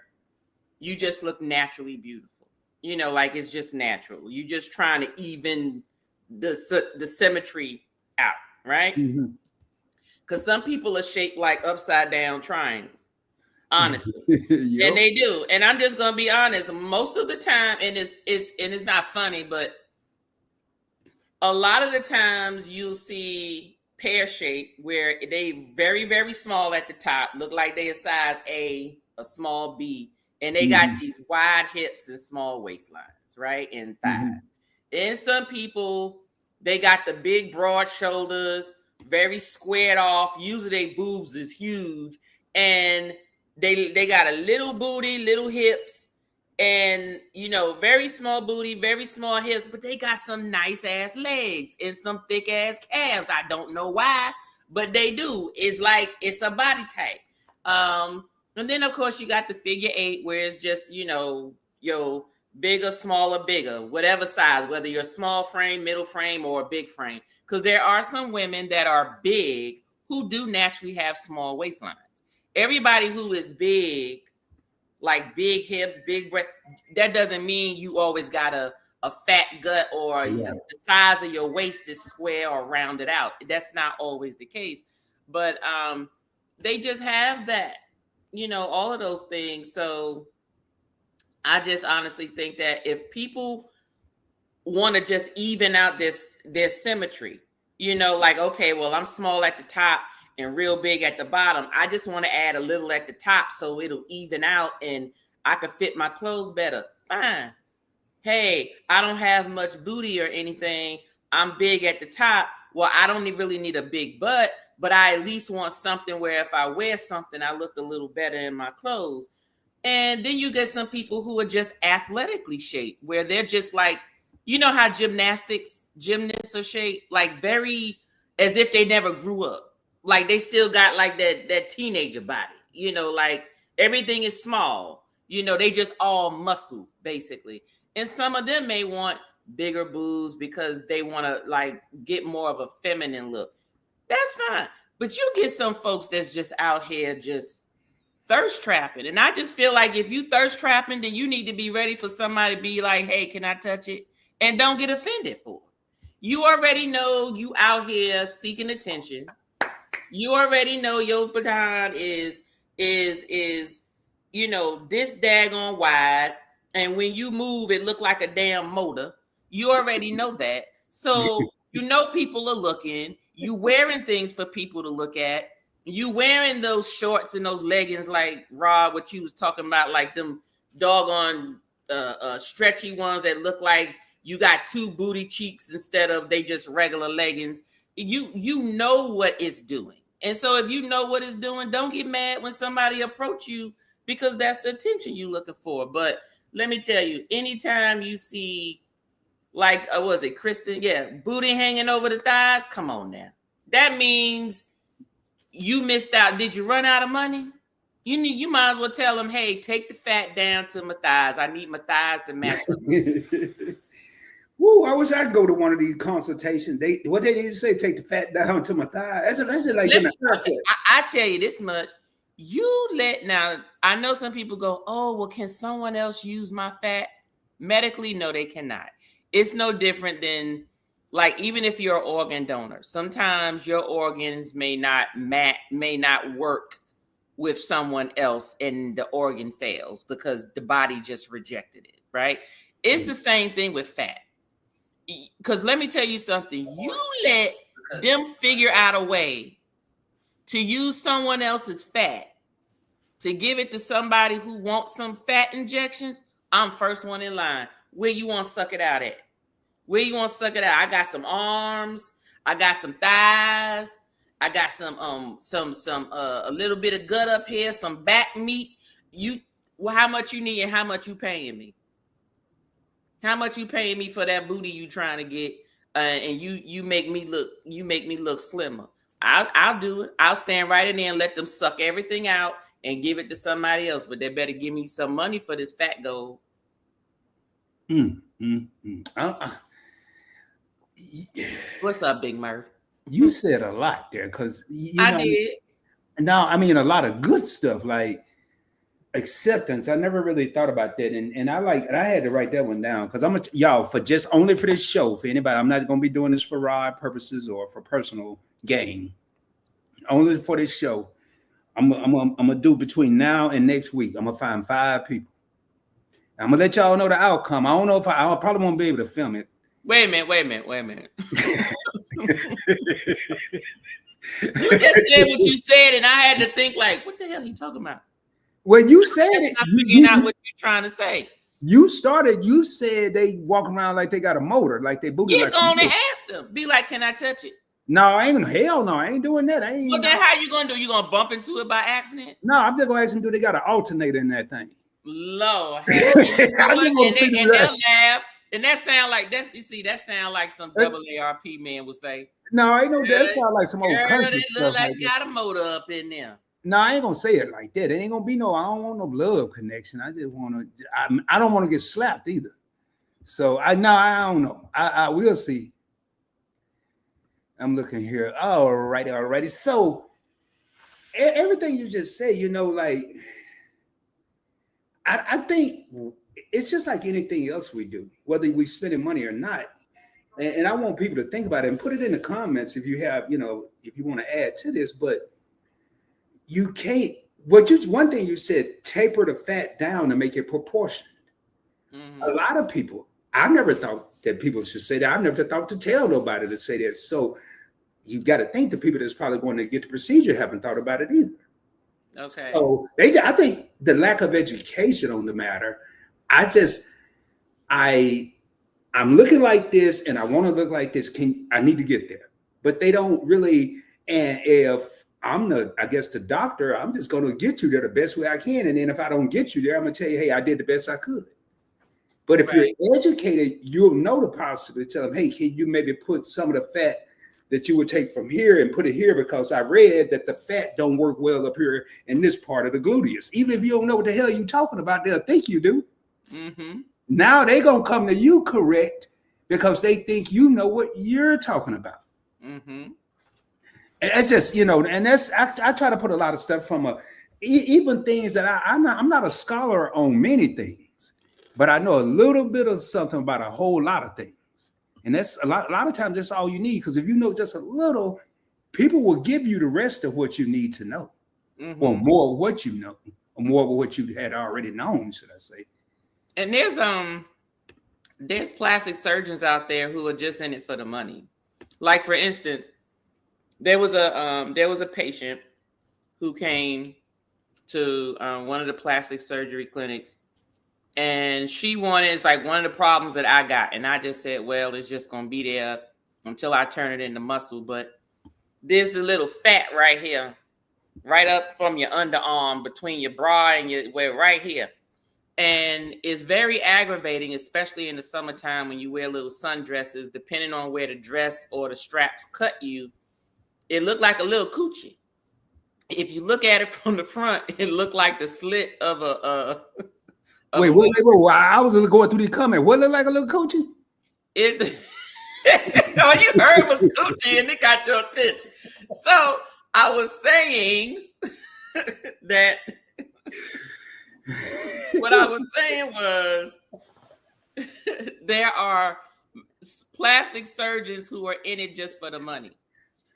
you just look naturally beautiful, you know, like it's just natural. You just trying to even the symmetry out, right? Mm-hmm. Because some people are shaped like upside down triangles, honestly. Yep. And they do. And I'm just gonna be honest, most of the time, and it's not funny, but a lot of the times you'll see pear shape where they very, very small at the top, look like they a size A, a small B, and they got these wide hips and small waistlines, right? And thighs. And some people, they got the big broad shoulders, very squared off. Usually their boobs is huge, and they got a little booty, little hips, And very small booty, very small hips, but they got some nice ass legs and some thick ass calves. I don't know why, but they do. It's like it's a body type. And then of course you got the figure 8, where it's just your bigger, smaller, bigger, whatever size, whether you're small frame, middle frame, or a big frame. Because there are some women that are big who do naturally have small waistlines. Everybody who is big, like big hips, big breast, that doesn't mean you always got a fat gut or the size of your waist is square or rounded out. That's not always the case. But they just have that, all of those things. So I just honestly think that if people want to just even out their symmetry, like, okay, well, I'm small at the top and real big at the bottom. I just want to add a little at the top so it'll even out and I could fit my clothes better. Fine. Hey, I don't have much booty or anything. I'm big at the top. Well, I don't really need a big butt, but I at least want something where if I wear something, I look a little better in my clothes. And then you get some people who are just athletically shaped, where they're just like, how gymnasts are shaped, like very as if they never grew up. Like they still got like that teenager body, like everything is small, they just all muscle basically. And some of them may want bigger boobs because they want to like get more of a feminine look. That's fine. But you get some folks that's just out here just thirst trapping. And I just feel like if you thirst trapping, then you need to be ready for somebody to be like, hey, can I touch it? And don't get offended for it. You already know you out here seeking attention. You already know your baton is this daggone wide, and when you move, it look like a damn motor. You already know that, so people are looking. You wearing things for people to look at. You wearing those shorts and those leggings, like Rob, what you was talking about, like them doggone stretchy ones that look like you got 2 booty cheeks instead of they just regular leggings. You know what it's doing. And so if you know what it's doing, don't get mad when somebody approach you because that's the attention you're looking for. But let me tell you, anytime you see like, was it Kristen? Yeah, booty hanging over the thighs. Come on now. That means you missed out. Did you run out of money? You might as well tell them, hey, take the fat down to my thighs. I need my thighs to match. Woo, I wish I'd go to one of these consultations. What they need to say, take the fat down to my thigh. That's like in a haircut. I tell you this much. Now, I know some people go, oh, well, can someone else use my fat? Medically, no, they cannot. It's no different than, like, even if you're an organ donor, sometimes your organs may not work with someone else and the organ fails because the body just rejected it, right? It's the same thing with fat. Because let me tell you something, you let them figure out a way to use someone else's fat to give it to somebody who wants some fat injections. I'm first one in line. Where you want to suck it out at? Where you want to suck it out? I got some arms, I got some thighs, I got some a little bit of gut up here, some back meat. How much you need and how much you paying me? How much you paying me for that booty you trying to get? And you make me look slimmer. I'll do it. I'll stand right in there and let them suck everything out and give it to somebody else. But they better give me some money for this fat gold. What's up, Big Murph? You said a lot there because I did. Now, I mean, a lot of good stuff like acceptance. I never really thought about that, and I had to write that one down because y'all for this show, for anybody. I'm not going to be doing this for ride purposes or for personal gain. Only for this show. I'm gonna do between now and next week. I'm gonna find 5 people. I'm gonna let y'all know the outcome. I don't know if I probably won't be able to film it. Wait a minute. You just said what you said, and I had to think like, what the hell are you talking about? Well, you said it. I'm figuring out what you're trying to say. You said they walk around like they got a motor, like they booty. Get on and ask them. Be like, can I touch it? No, I ain't. Hell no, I ain't doing that. Well, then how you gonna do? You gonna bump into it by accident? No, I'm just gonna ask them, do they got an alternator in that thing? Lord, I just want to see the and they'll reaction. laugh, and that sound like that's you see that sound like some AARP man would say. No, I know that Girl, sound like some old Girl, country they look stuff. like Like that. got a motor up in there. No, I ain't gonna say it like that. It ain't gonna be no. I don't want no love connection. I just want to. I don't want to get slapped either. So I don't know. I will see. I'm looking here. Alrighty. So everything you just said, like I think it's just like anything else we do, whether we spending money or not. And I want people to think about it and put it in the comments if you have, if you want to add to this. But you can't. One thing you said, taper the fat down to make it proportionate. Mm-hmm. A lot of people, I never thought that people should say that. I've never thought to tell nobody to say that. So you got to think the people that's probably going to get the procedure haven't thought about it either. Okay. So I think the lack of education on the matter, I'm looking like this and I want to look like this. I need to get there, but they don't really. And if I'm the doctor, I'm just going to get you there the best way I can. And then if I don't get you there, I'm going to tell you, hey, I did the best I could. But if you're educated, you'll know the possibility to tell them, hey, can you maybe put some of the fat that you would take from here and put it here, because I read that the fat don't work well up here in this part of the gluteus. Even if you don't know what the hell you're talking about, they'll think you do. Mm-hmm. Now they're going to come to you correct because they think you know what you're talking about. Mm-hmm. It's just, and that's, I try to put a lot of stuff from even things that I'm not a scholar on many things, but I know a little bit of something about a whole lot of things. And that's a lot of times that's all you need. Because if you know just a little, people will give you the rest of what you need to know, or more of what you know, or more of what you had already known, should I say. And there's plastic surgeons out there who are just in it for the money. Like, for instance, there was a patient who came to one of the plastic surgery clinics, and she wanted, it's like one of the problems that I got, and I just said, well, it's just gonna be there until I turn it into muscle. But there's a little fat right here, right up from your underarm between your bra and right here. And it's very aggravating, especially in the summertime when you wear little sundresses, depending on where the dress or the straps cut you. It looked like a little coochie. If you look at it from the front, it looked like the slit of a. Wait. I was going through the comment. What looked like a little coochie? All you heard was coochie, and it got your attention. So I was saying that. What I was saying was there are plastic surgeons who are in it just for the money.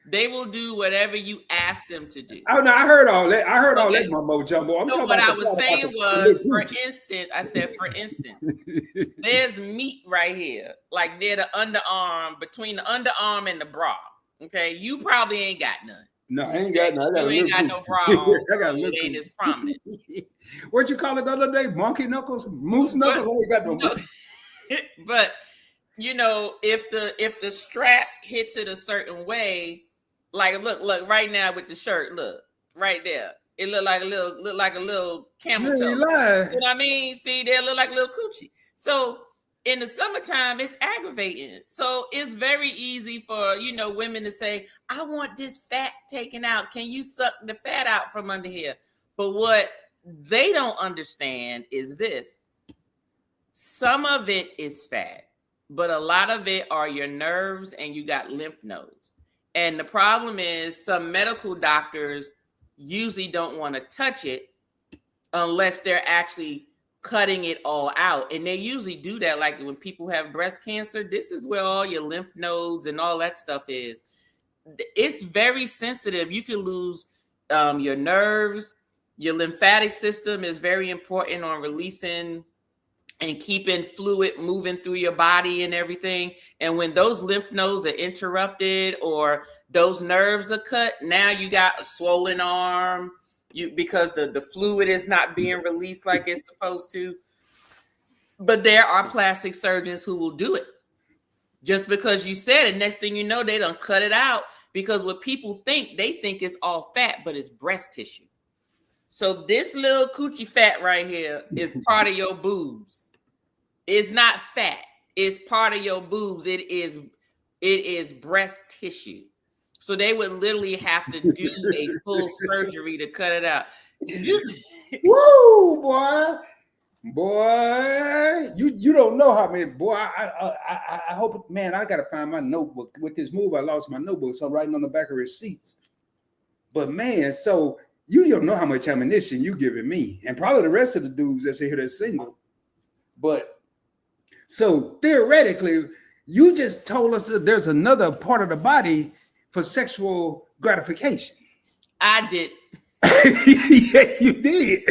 They will do whatever you ask them to do. Oh no, I heard all that. I heard all that mumbo jumbo. I'm talking what about I was saying was, for instance, there's meat right here, like near the underarm, between the underarm and the bra. Okay, you probably ain't got none. No, I ain't got none. You ain't got no bra on. I got it ain't as prominent. What you call it the other day? Monkey knuckles, moose knuckles. I ain't got no moose. But if the strap hits it a certain way, like look right now with the shirt, look right there. It look like a little camel toe. You know what I mean? See, they look like a little coochie. So in the summertime, it's aggravating. So it's very easy for women to say, I want this fat taken out. Can you suck the fat out from under here? But what they don't understand is this. Some of it is fat, but a lot of it are your nerves, and you got lymph nodes. And the problem is some medical doctors usually don't want to touch it unless they're actually cutting it all out. And they usually do that. Like when people have breast cancer, this is where all your lymph nodes and all that stuff is. It's very sensitive. You can lose your nerves. Your lymphatic system is very important on releasing and keeping fluid moving through your body and everything. And when those lymph nodes are interrupted or those nerves are cut, now you got a swollen arm because the fluid is not being released like it's supposed to. But there are plastic surgeons who will do it. Just because you said it, next thing you know, they done cut it out, because what people think, they think it's all fat, but it's breast tissue. So this little coochie fat right here is part of your boobs. It's not fat. It's part of your boobs. It is breast tissue. So they would literally have to do a full surgery to cut it out. Woo, boy. Boy, you don't know how many. Boy, I hope, man, I gotta find my notebook. With this move, I lost my notebook, so I'm writing on the back of receipts. But man, so you don't know how much ammunition you giving me, and probably the rest of the dudes that's here that's single. But so theoretically, you just told us that there's another part of the body for sexual gratification. I did. Yeah, you did.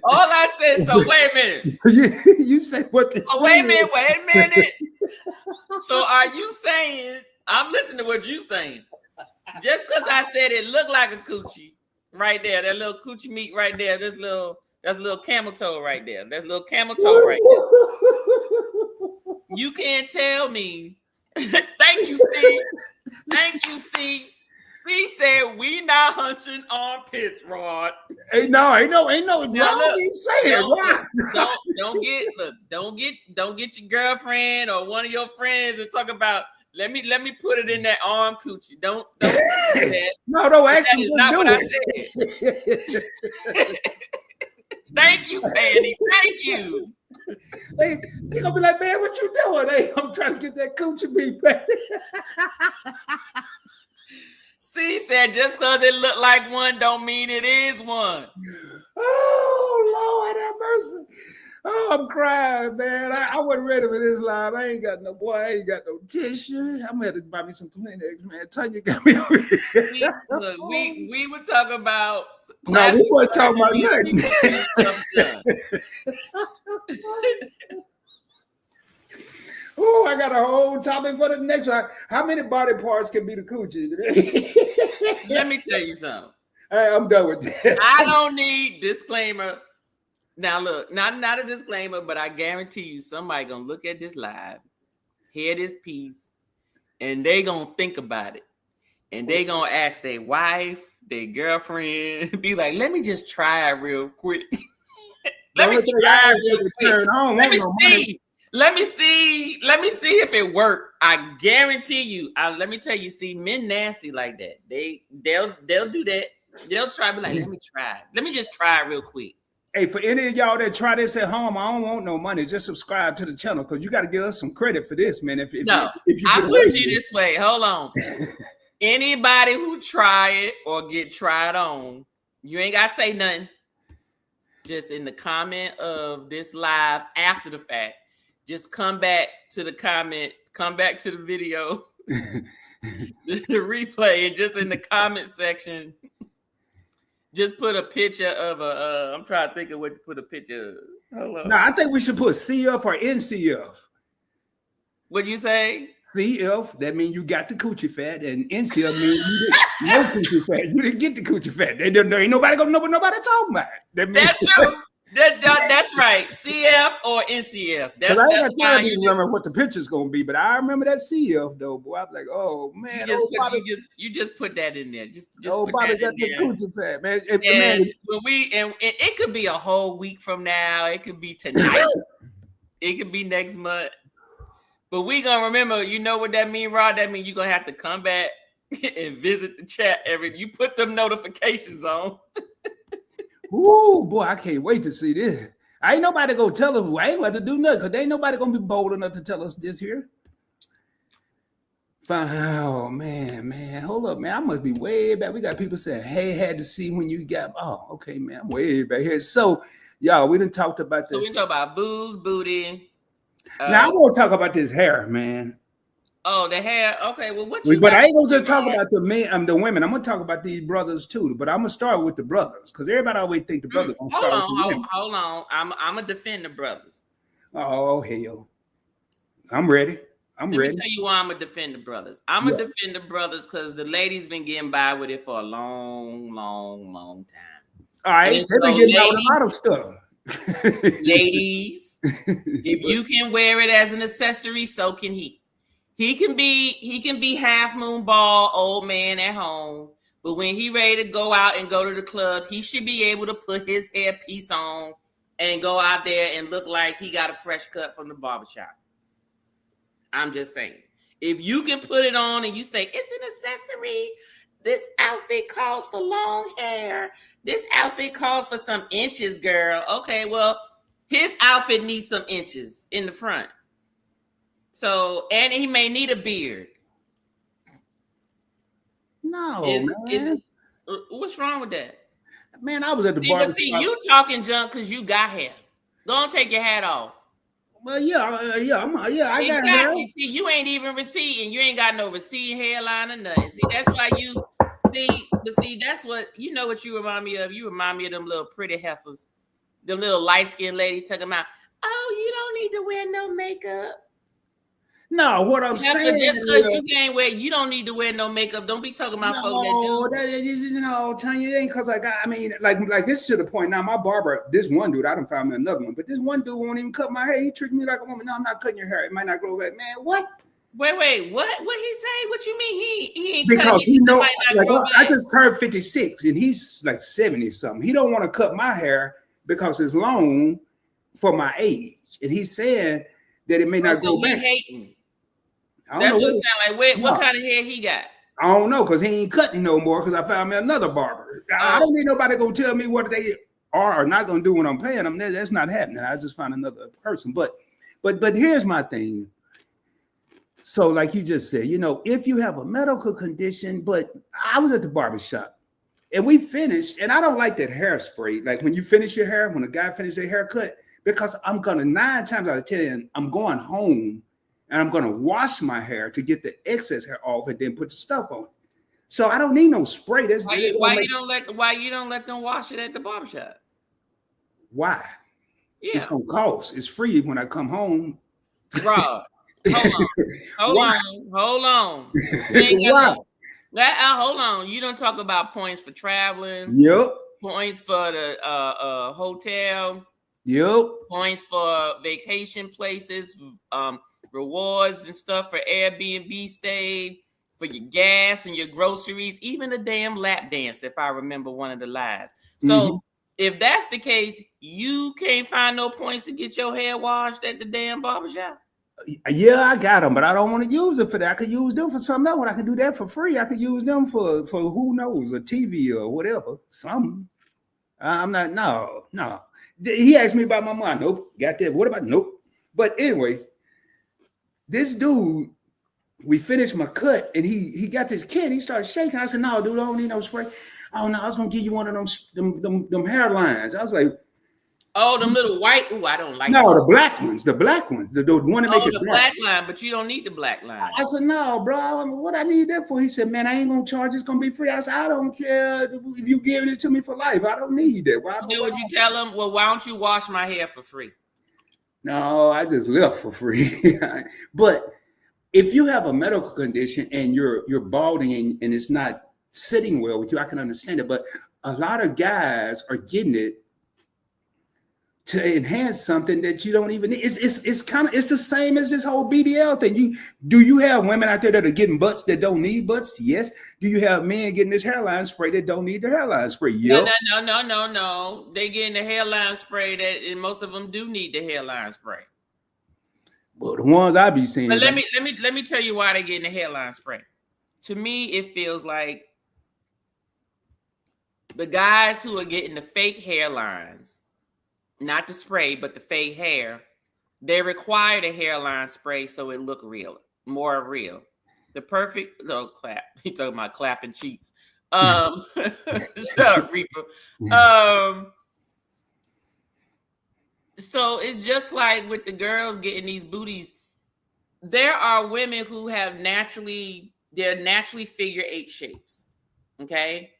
All I said, so wait a minute. You said what? Wait a minute. So are you saying, I'm listening to what you're saying. Just because I said it looked like a coochie right there, that little coochie meat right there, that's little camel toe right there. That's little camel toe right there. You can't tell me. Thank you, Steve. Thank you, Steve. Steve said we not hunching armpits, Rod. Ain't no. Now, Why you saying why? Don't get your girlfriend or one of your friends and talk about. Let me put it in that arm coochie. Don't do that. No, don't actually That is not do what I it. said. Thank you, Fanny. Thank you. They gonna be like, man, what you doing? Hey, I'm trying to get that coochie meat back. C said just because it looked like one don't mean it is one. Oh, Lord have mercy. Oh, I'm crying, man. I wasn't ready for this live. I ain't got no tissue. I'm gonna have to buy me some Kleenex, man. Tanya got me over here. We were talking about. No, we weren't talking about nothing. Oh, I got a whole topic for the next one. How many body parts can be the coochie? Let me tell you something. Hey, I'm done with that. I don't need disclaimer. Now look, not a disclaimer, but I guarantee you somebody gonna look at this live, hear this piece, and they gonna think about it. And they gonna ask their wife, their girlfriend, be like, let me just try it real quick. Let me see if it worked. I guarantee you. Let me tell you. See, men nasty like that. They'll do that. They'll try. Be like, let me try. Let me just try it real quick. Hey, for any of y'all that try this at home, I don't want no money. Just subscribe to the channel because you got to give us some credit for this, man. If you I put you this way. Hold on. Anybody who try it or get tried on, you ain't got to say nothing. Just in the comment of this live after the fact, just come back to the comment, come back to the video, the replay, and just in the comment section, just put a picture of I'm trying to think of what to put a picture of. Hold on. No, I think we should put CF or NCF. What'd you say? CF, that means you got the coochie fat, and NCF means you didn't no coochie fat. You didn't get the coochie fat. Ain't nobody gonna know what nobody talking about. That's true. That's right. CF or NCF. I ain't got time to remember what the picture's gonna be, but I remember that CF though. Boy, I'm like, oh man, you just put that in there. Just old Bobby got the coochie fat, man. It could be a whole week from now. It could be tonight. It could be next month. But we gonna remember. You know what that mean, Rod? That mean you gonna have to come back and visit the chat you put them notifications on. Ooh, boy, I can't wait to see this. Ain't nobody gonna tell them. I ain't going to do nothing because ain't nobody gonna be bold enough to tell us this here. Fine. Oh man, hold up, man. I must be way back. We got people saying, "Hey, had to see when you got." Oh, okay, man. I'm way back here. So, y'all, we done talked about this. So we talk about boobs, booty. Now I want to talk about this hair, man. Oh, the hair. Okay, well, but I ain't gonna just talk about the men, the women. I'm gonna talk about these brothers too. But I'm gonna start with the brothers because everybody always think the brothers gonna start with the women. Hold on. I'm gonna defend the brothers. Oh hell, I'm ready. Let me tell you why I'm gonna defend the brothers. I'm gonna defend the brothers because the ladies been getting by with it for a long time. All right, they've been getting by with a lot of stuff. Ladies, if you can wear it as an accessory, so can he. He can be half moon ball, old man at home, But when he ready to go out and go to the club, he should be able to put his hairpiece on and go out there and look like he got a fresh cut from the barbershop. I'm just saying. If you can put it on and you say, it's an accessory, this outfit calls for long hair, this outfit calls for some inches, girl. Okay, well, his outfit needs some inches in the front. So, and he may need a beard. No, man. What's wrong with that? Man, I was at the barbershop. See, you talking junk because you got hair. Go and take your hat off. Well, I got hair. See, you ain't even receding. You ain't got no receding hairline or nothing. See, that's why you see, that's what you know what you remind me of. You remind me of them little pretty heifers, them little light-skinned ladies talking about, oh, you don't need to wear no makeup. No, what I'm saying just because you can't wear, you don't need to wear no makeup. Don't be talking about folks that do. Tanya, it ain't because like this to the point now. My barber, this one dude, I done found me another one, but this one dude won't even cut my hair. He treated me like a woman. No, I'm not cutting your hair. It might not grow back. Man, what? Wait, what? What he say? What you mean? He ain't because he know. Like, I back. just turned 56 and he's like 70 something. He don't want to cut my hair because it's long for my age, and he's saying that it may not grow back. Hating. That's what it sound like. What kind of hair he got? I don't know, because he ain't cutting no more because I found me another barber. I don't need nobody gonna tell me what they are or not gonna do when I'm paying them. That's not happening. I just found another person. But here's my thing. So like you just said, if you have a medical condition, but I was at the barbershop and we finished, and I don't like that hairspray. Like when you finish your hair, when a guy finishes their haircut, because I'm gonna 9 times out of 10, I'm going home and I'm going to wash my hair to get the excess hair off and then put the stuff on. So I don't need no spray. Why you don't let them wash it at the barbershop? Why? Yeah. It's going to cost. It's free when I come home. Bro, hold on. Why? Hold on. You don't talk about points for traveling. Yep. Points for the hotel. Yep. Points for vacation places. Rewards and stuff for Airbnb stay, for your gas and your groceries, even a damn lap dance, if I remember one of the lives. So if that's the case, you can't find no points to get your hair washed at the damn barbershop? Yeah, I got them, but I don't want to use it for that. I could use them for something else. When I can do that for free, I could use them for who knows, a TV or whatever, something. I'm not, no. He asked me about my mom. Nope, got that. What about, nope. But anyway, this dude, we finished my cut and he got this kid. He started shaking. I said, no, dude, I don't need no spray. Oh, no, I was going to give you one of them hairlines. I was like, oh, them little white. Ooh, I don't like no, them. the black ones. The one that make it the black line, but you don't need the black line. I said, no, bro, what I need that for? He said, man, I ain't going to charge. It's going to be free. I said, I don't care if you giving it to me for life. I don't need that. Why would you tell him, well, why don't you wash my hair for free? No, I just left for free. But if you have a medical condition and you're balding and it's not sitting well with you, I can understand it. But a lot of guys are getting it to enhance something that you don't even need. It's the same as this whole BBL thing. Do you have women out there that are getting butts that don't need butts? Yes. Do you have men getting this hairline spray that don't need the hairline spray? Yep. No. They getting the hairline spray and most of them do need the hairline spray. Well, the ones I be seeing. But let me tell you why they're getting the hairline spray. To me, it feels like the guys who are getting the fake hairlines, not the spray, but the fake hair, they require the hairline spray so it look real, more real. The perfect clap. He talking about clapping cheeks. Shut up, Reaper. So it's just like with the girls getting these booties. There are women who have naturally figure 8 shapes. Okay,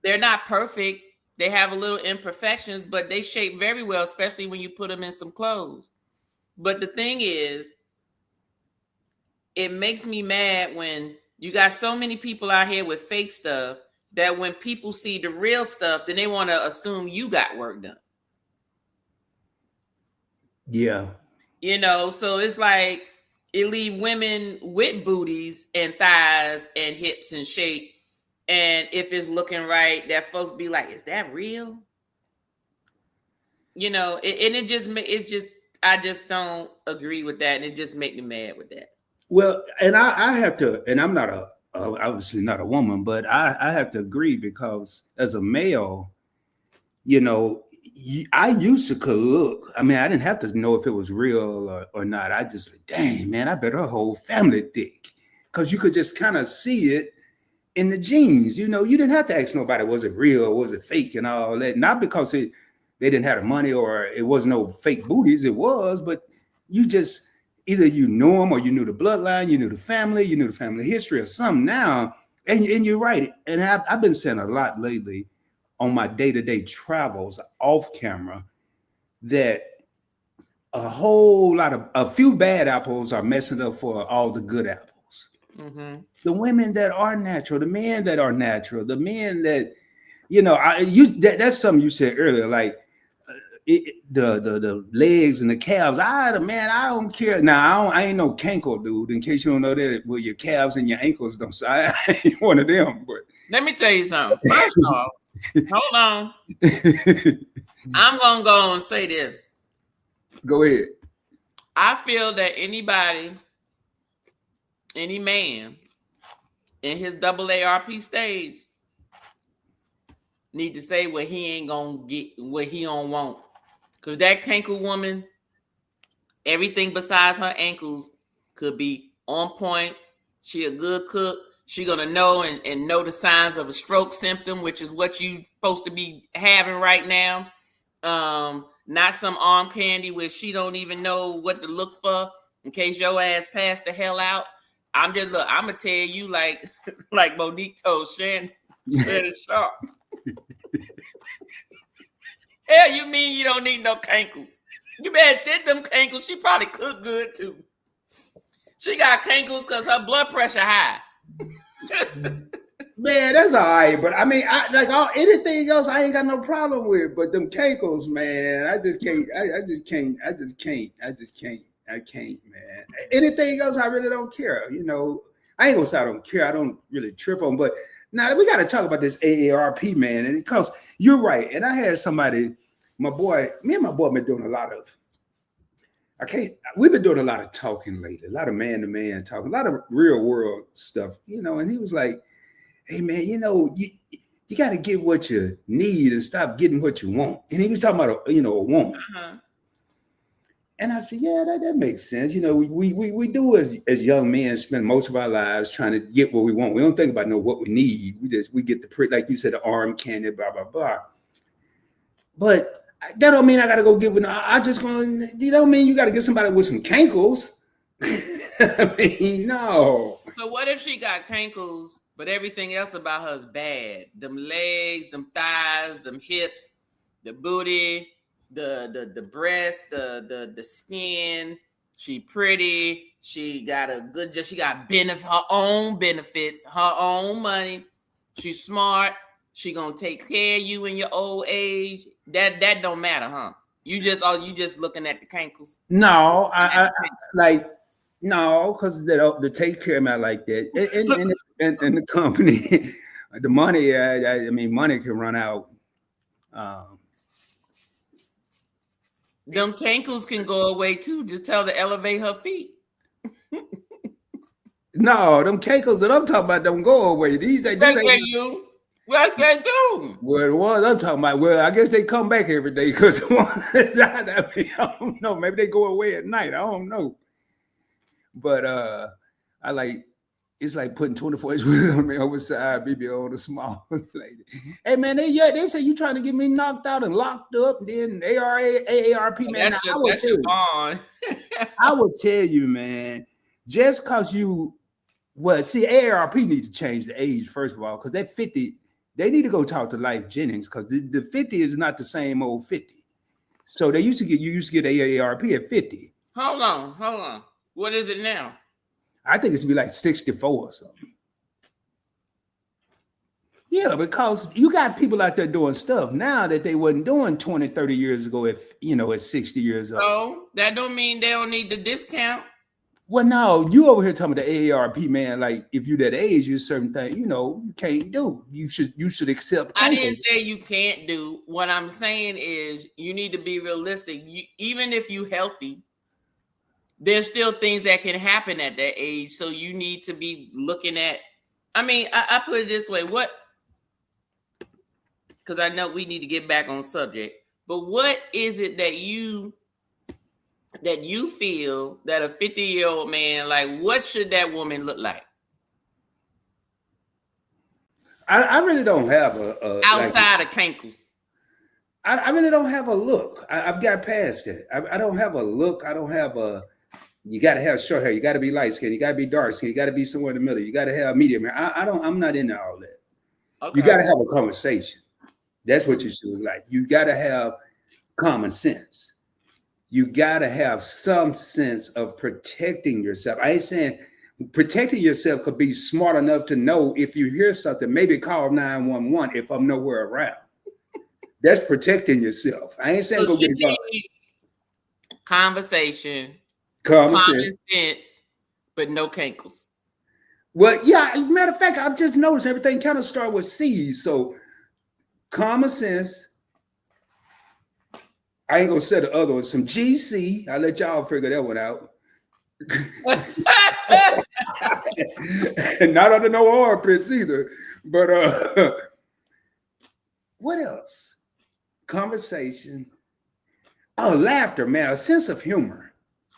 They're not perfect. They have a little imperfections, but they shape very well, especially when you put them in some clothes. But the thing is, it makes me mad when you got so many people out here with fake stuff that when people see the real stuff, then they want to assume you got work done. Yeah. So it's like it leave women with booties and thighs and hips and shape. And if it's looking right, that folks be like, "Is that real?" You know, I just don't agree with that, and it just make me mad with that. Well, and I have to, and I'm not obviously not a woman, but I have to agree because as a male, you know, I used to could look. I mean, I didn't have to know if it was real or not. I just, dang, man, I bet her whole family thick. Because you could just kind of see it in the genes. You know, you didn't have to ask nobody, was it real or was it fake and all that. Not because they didn't have the money or it was no fake booties. It was, but you just, either you knew them or you knew the bloodline, you knew the family history or something now. And you're right. And I've been saying a lot lately on my day-to-day travels off camera that a few bad apples are messing up for all the good apples. Mm-hmm. The women that are natural, the men that are natural, the men that, you know, that's something you said earlier, like the legs and the calves. I don't care. Now I ain't no cankle dude. In case you don't know that, well, your calves and your ankles don't. So I ain't one of them. But let me tell you something. First off, hold on. I'm gonna go and say this. Go ahead. I feel that any man in his AARP stage need to say what he ain't gonna get, what he don't want. Cause that cankle woman, everything besides her ankles could be on point. She a good cook. She gonna know and know the signs of a stroke symptom, which is what you supposed to be having right now. Not some arm candy where she don't even know what to look for in case your ass passed the hell out. I'm gonna tell you like Monique told Shannon Sharp. Hell, you mean you don't need no cankles? You better did them cankles. She probably cooked good too. She got cankles because her blood pressure high. Man, that's all right. But I mean, anything else, I ain't got no problem with. But them cankles, man, I can't, man. Anything else, I really don't care. You know, I ain't gonna say I don't care. I don't really trip on. But now we got to talk about this AARP, man, and because you're right. And I had somebody, me and my boy been doing a lot of. We've been doing a lot of talking lately, a lot of man-to-man talking, a lot of real world stuff, you know. And he was like, "Hey, man, you know, you got to get what you need and stop getting what you want." And he was talking about a woman. Uh-huh. And I said, yeah, that makes sense. You know, we do as young men spend most of our lives trying to get what we want. We don't think about what we need. We get like you said, the arm candy, blah, blah, blah. But that don't mean I got to go get with, you don't mean you got to get somebody with some cankles. I mean, no. So what if she got cankles, but everything else about her is bad? Them legs, them thighs, them hips, the booty, the breast, the skin. She pretty. She got she got her own benefits, her own money. She's smart. She gonna take care of you in your old age. That don't matter, huh? You just looking at the cankles. No, no, because they take care of me like that. And the company, the money. I mean, money can run out. Them cankles can go away too. Just tell her to elevate her feet. No, them cankles that I'm talking about don't go away. These ain't you. What they do? Well, the ones I'm talking about, well, I guess they come back every day because the ones I don't know. Maybe they go away at night. I don't know. But it's like putting 24 inch wheels on me oversized BBO on a small lady. Hey man, they say you trying to get me knocked out and locked up, and then AARP, man. I will tell you, man, just cause AARP need to change the age, first of all, because that 50, they need to go talk to Life Jennings, because the 50 is not the same old 50. So you used to get AARP at 50. Hold on. What is it now? I think it's be like 64 or something. Yeah, because you got people out there doing stuff now that they wasn't doing 20, 30 years ago at 60 years old. So that don't mean they don't need the discount. Well, no, you over here talking about the AARP, man. Like, if you that age, you certain thing, you can't do. You should accept. I didn't say you can't do. What I'm saying is you need to be realistic. Even if you healthy, there's still things that can happen at that age. So you need to be looking at. I mean, I put it this way: because I know we need to get back on subject. But what is it that you feel that a 50-year-old man, like, what should that woman look like? I really don't have a outside of cankles. I really don't have a look. I've got past that. I don't have a look. I don't have a. You got to have short hair. You got to be light skin. You got to be dark skin. You got to be somewhere in the middle. You got to have medium hair. I'm not into all that. Okay. You got to have a conversation. That's what you should look like. You got to have common sense. You got to have some sense of protecting yourself. I ain't saying protecting yourself could be smart enough to know if you hear something, maybe call 911 if I'm nowhere around. That's protecting yourself. I ain't saying go get it. Conversation, common sense, but no cankles. Well, yeah, matter of fact, I've just noticed everything kind of start with C's. So common sense. I ain't gonna say the other one. Some GC. I'll let y'all figure that one out. Not under no armpits either. But what else? Conversation. Oh, laughter, man. A sense of humor.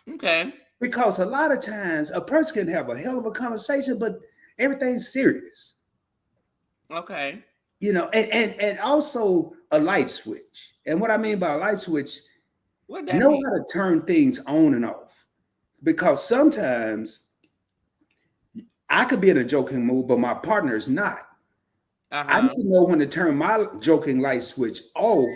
Okay. Because a lot of times a person can have a hell of a conversation, but everything's serious. Okay. And also a light switch. And what I mean by a light switch, know how to turn things on and off. Because sometimes I could be in a joking mood, but my partner is not. I need to know when to turn my joking light switch off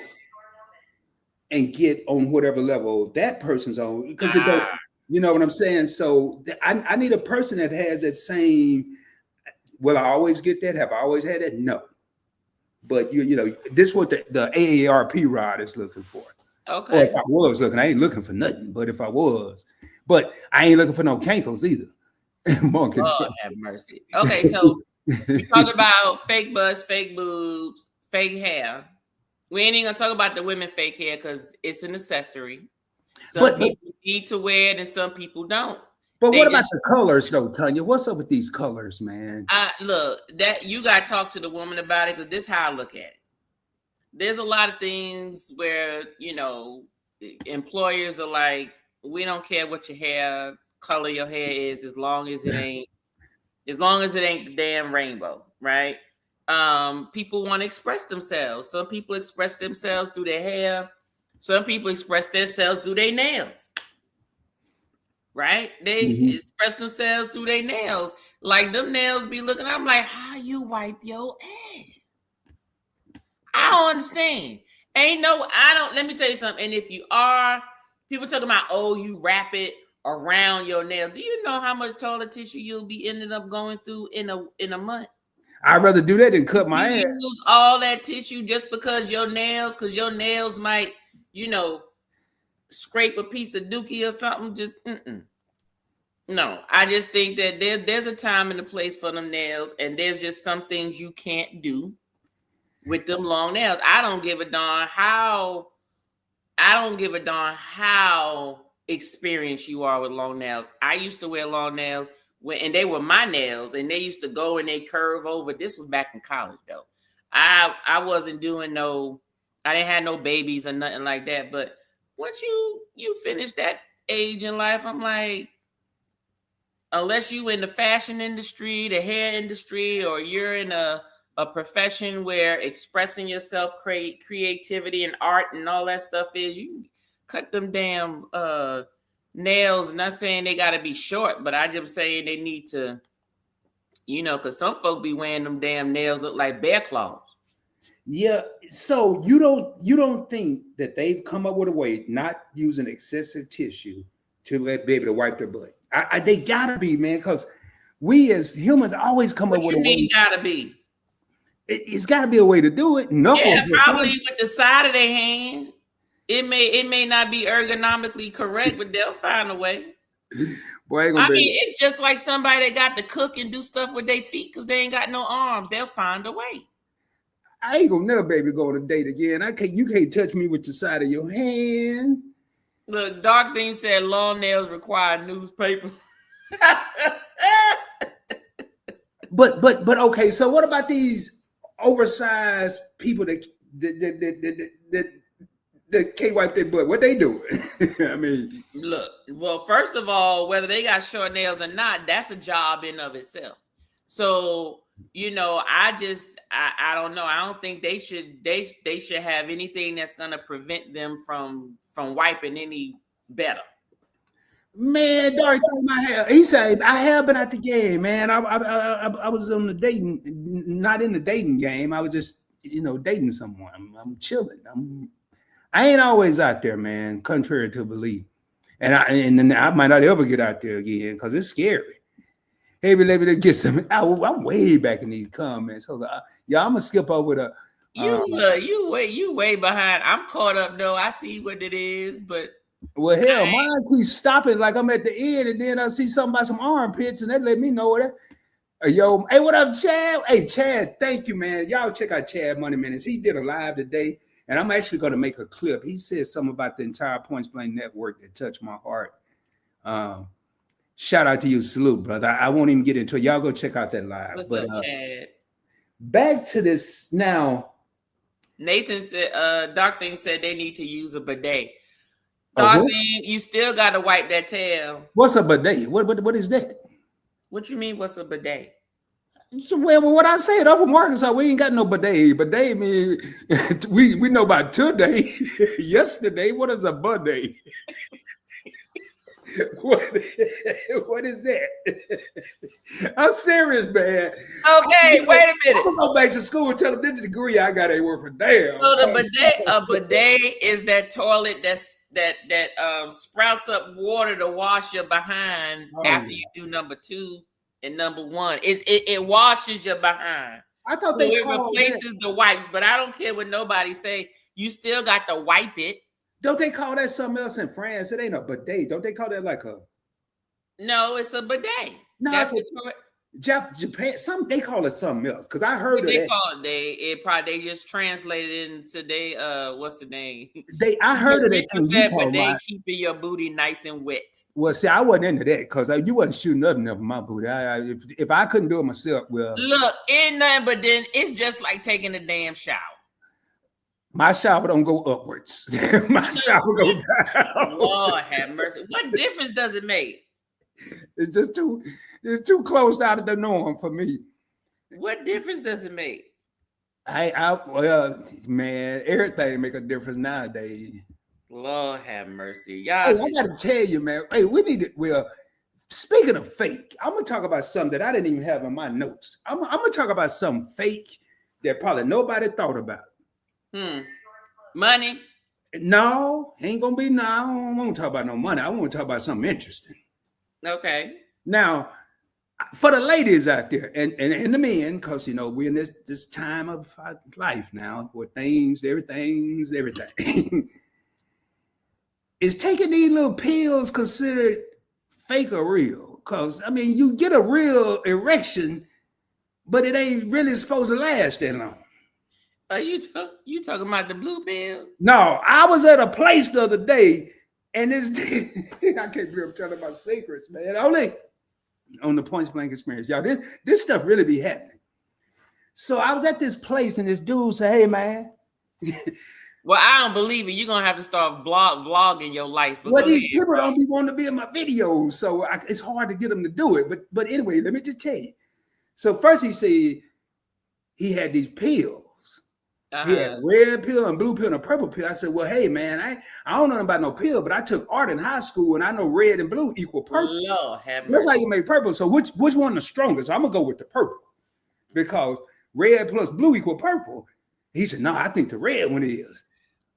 and get on whatever level that person's on. Because it don't, you know what I'm saying? So I need a person that has that same, will I always get that? Have I always had that? No. But this is what the AARP rod is looking for. Okay. Or if I was looking, I ain't looking for nothing. But if I was, but I ain't looking for no cankles either. Lord have mercy. Okay, so we talked about fake butts, fake boobs, fake hair. We ain't even gonna talk about the women fake hair because it's an accessory. Some people need to wear it and some people don't. But what about the colors though, Tanya? What's up with these colors, man? Look, that you gotta talk to the woman about it because this is how I look at it. There's a lot of things where employers are like, we don't care what your hair color your hair is as long as it ain't the damn rainbow, right? People want to express themselves. Some people express themselves through their hair. Some people express themselves through their nails. Right? They express themselves through their nails. Like them nails be looking, I'm like, how you wipe your ass? I don't understand. Let me tell you something. And if you are, people talking about, you wrap it around your nail. Do you know how much toilet tissue you'll be ending up going through in a month? I'd rather do that than cut my ass. You lose all that tissue just because your nails might, scrape a piece of dookie or something. Just no. I just think that there's a time and a place for them nails, and there's just some things you can't do with them long nails. I don't give a darn how experienced you are with long nails. I used to wear long nails and they were my nails, and they used to go and they curve over. This was back in college though. I wasn't doing I didn't have no babies or nothing like that. But once you finish that age in life, I'm like, unless you in the fashion industry, the hair industry, or you're in a profession where expressing yourself, creativity and art and all that stuff is, you cut them damn nails. Not saying they got to be short, but I just saying they need to, because some folk be wearing them damn nails look like bear claws. Yeah. So you don't think that they've come up with a way not using excessive tissue to be able to wipe their butt? They gotta be, man, because we as humans always come up with a way. Gotta be. It's got to be a way to do it. Knuckles, probably with the side of their hand. It may not be ergonomically correct, but they'll find a way. Boy, ain't gonna I be. mean, it's just like somebody that got to cook and do stuff with their feet because they ain't got no arms. They'll find a way. I ain't gonna never, baby, go on a date again. You can't touch me with the side of your hand. The dark thing said long nails require newspaper. But okay. So what about these oversized people that can't wipe their butt? What they doing? I mean, look. Well, first of all, whether they got short nails or not, that's a job in of itself. So I don't know. I don't think they should have anything that's gonna prevent them from wiping any better. Man, Dark my hair. He said, I have been at the game, man. I was on the dating, not in the dating game. I was just, dating someone. I'm chilling. I ain't always out there, man, contrary to belief. And I might not ever get out there again because it's scary. Hey, but let me get some. I'm way back in these comments. Hold on. Yeah, I'm gonna skip over the. You way behind. I'm caught up though. I see what it is, but. Well, hell, mine keeps stopping like I'm at the end, and then I see something about some armpits, and they let me know that. Yo, hey, what up, Chad? Hey, Chad, thank you, man. Y'all check out Chad Money Minutes. He did a live today, and I'm actually going to make a clip. He said something about the entire Points Blank Network that touched my heart. Shout out to you. Salute, brother. I won't even get into it. Y'all go check out that live. What's up, Chad? Back to this now. Nathan said, Doc Thing said they need to use a bidet. Doc Thing, you still got to wipe that tail. What's a bidet? What is that? What you mean, what's a bidet? Well, what I said, up from Arkansas, we ain't got no bidet. Bidet mean we know about today. Yesterday, what is a bidet? What is that? I'm serious, man. Okay, wait a minute. I'm gonna go back to school and tell them this degree I got ain't worth a damn. So a bidet is that toilet that sprouts up water to wash your behind after you do number 2 and number 1. It washes your behind. I thought it replaces the wipes, but I don't care what nobody say. You still got to wipe it. Don't they call that something else in France? It ain't a bidet. Don't they call that like a? No, it's a bidet. No, that's Japan. They call it something else because I heard they call it. They just translated it into what's the name? I heard of it. Bidet keeping your booty nice and wet. Well, see, I wasn't into that because you wasn't shooting nothing up my booty. If I couldn't do it myself, well, look, ain't nothing. But then it's just like taking a damn shower. My shower don't go upwards. My shower go down. Lord have mercy. What difference does it make? It's just too close out of the norm for me. What difference does it make? Well, man, everything make a difference nowadays. Lord have mercy. Y'all. Hey, I gotta tell you, man. Hey, we need to. Well, speaking of fake, I'm gonna talk about something that I didn't even have in my notes. I'm gonna talk about something fake that probably nobody thought about. Money? No, ain't gonna be. No, I don't want to talk about no money. I want to talk about something interesting. Okay. Now, for the ladies out there and the men, because we're in this time of life now where everything's everything. Is taking these little pills considered fake or real? Because you get a real erection, but it ain't really supposed to last that long. Are you talking about the blue pill? No, I was at a place the other day, and this I can't believe I'm telling my secrets, man. Only on the Points Blank experience, y'all. This stuff really be happening. So I was at this place, and this dude said, "Hey, man." Well, I don't believe it. You're gonna have to start vlogging your life. Well, these people don't be wanting to be in my videos, so it's hard to get them to do it. But anyway, let me just tell you. So first he said he had these pills. He had a red pill and blue pill and a purple pill. I said, well, hey, man, I don't know about no pill, but I took art in high school, and I know red and blue equal purple. Lord have mercy. That's how you make purple. So which one the strongest? I'm going to go with the purple because red plus blue equal purple. He said, no, I think the red one is.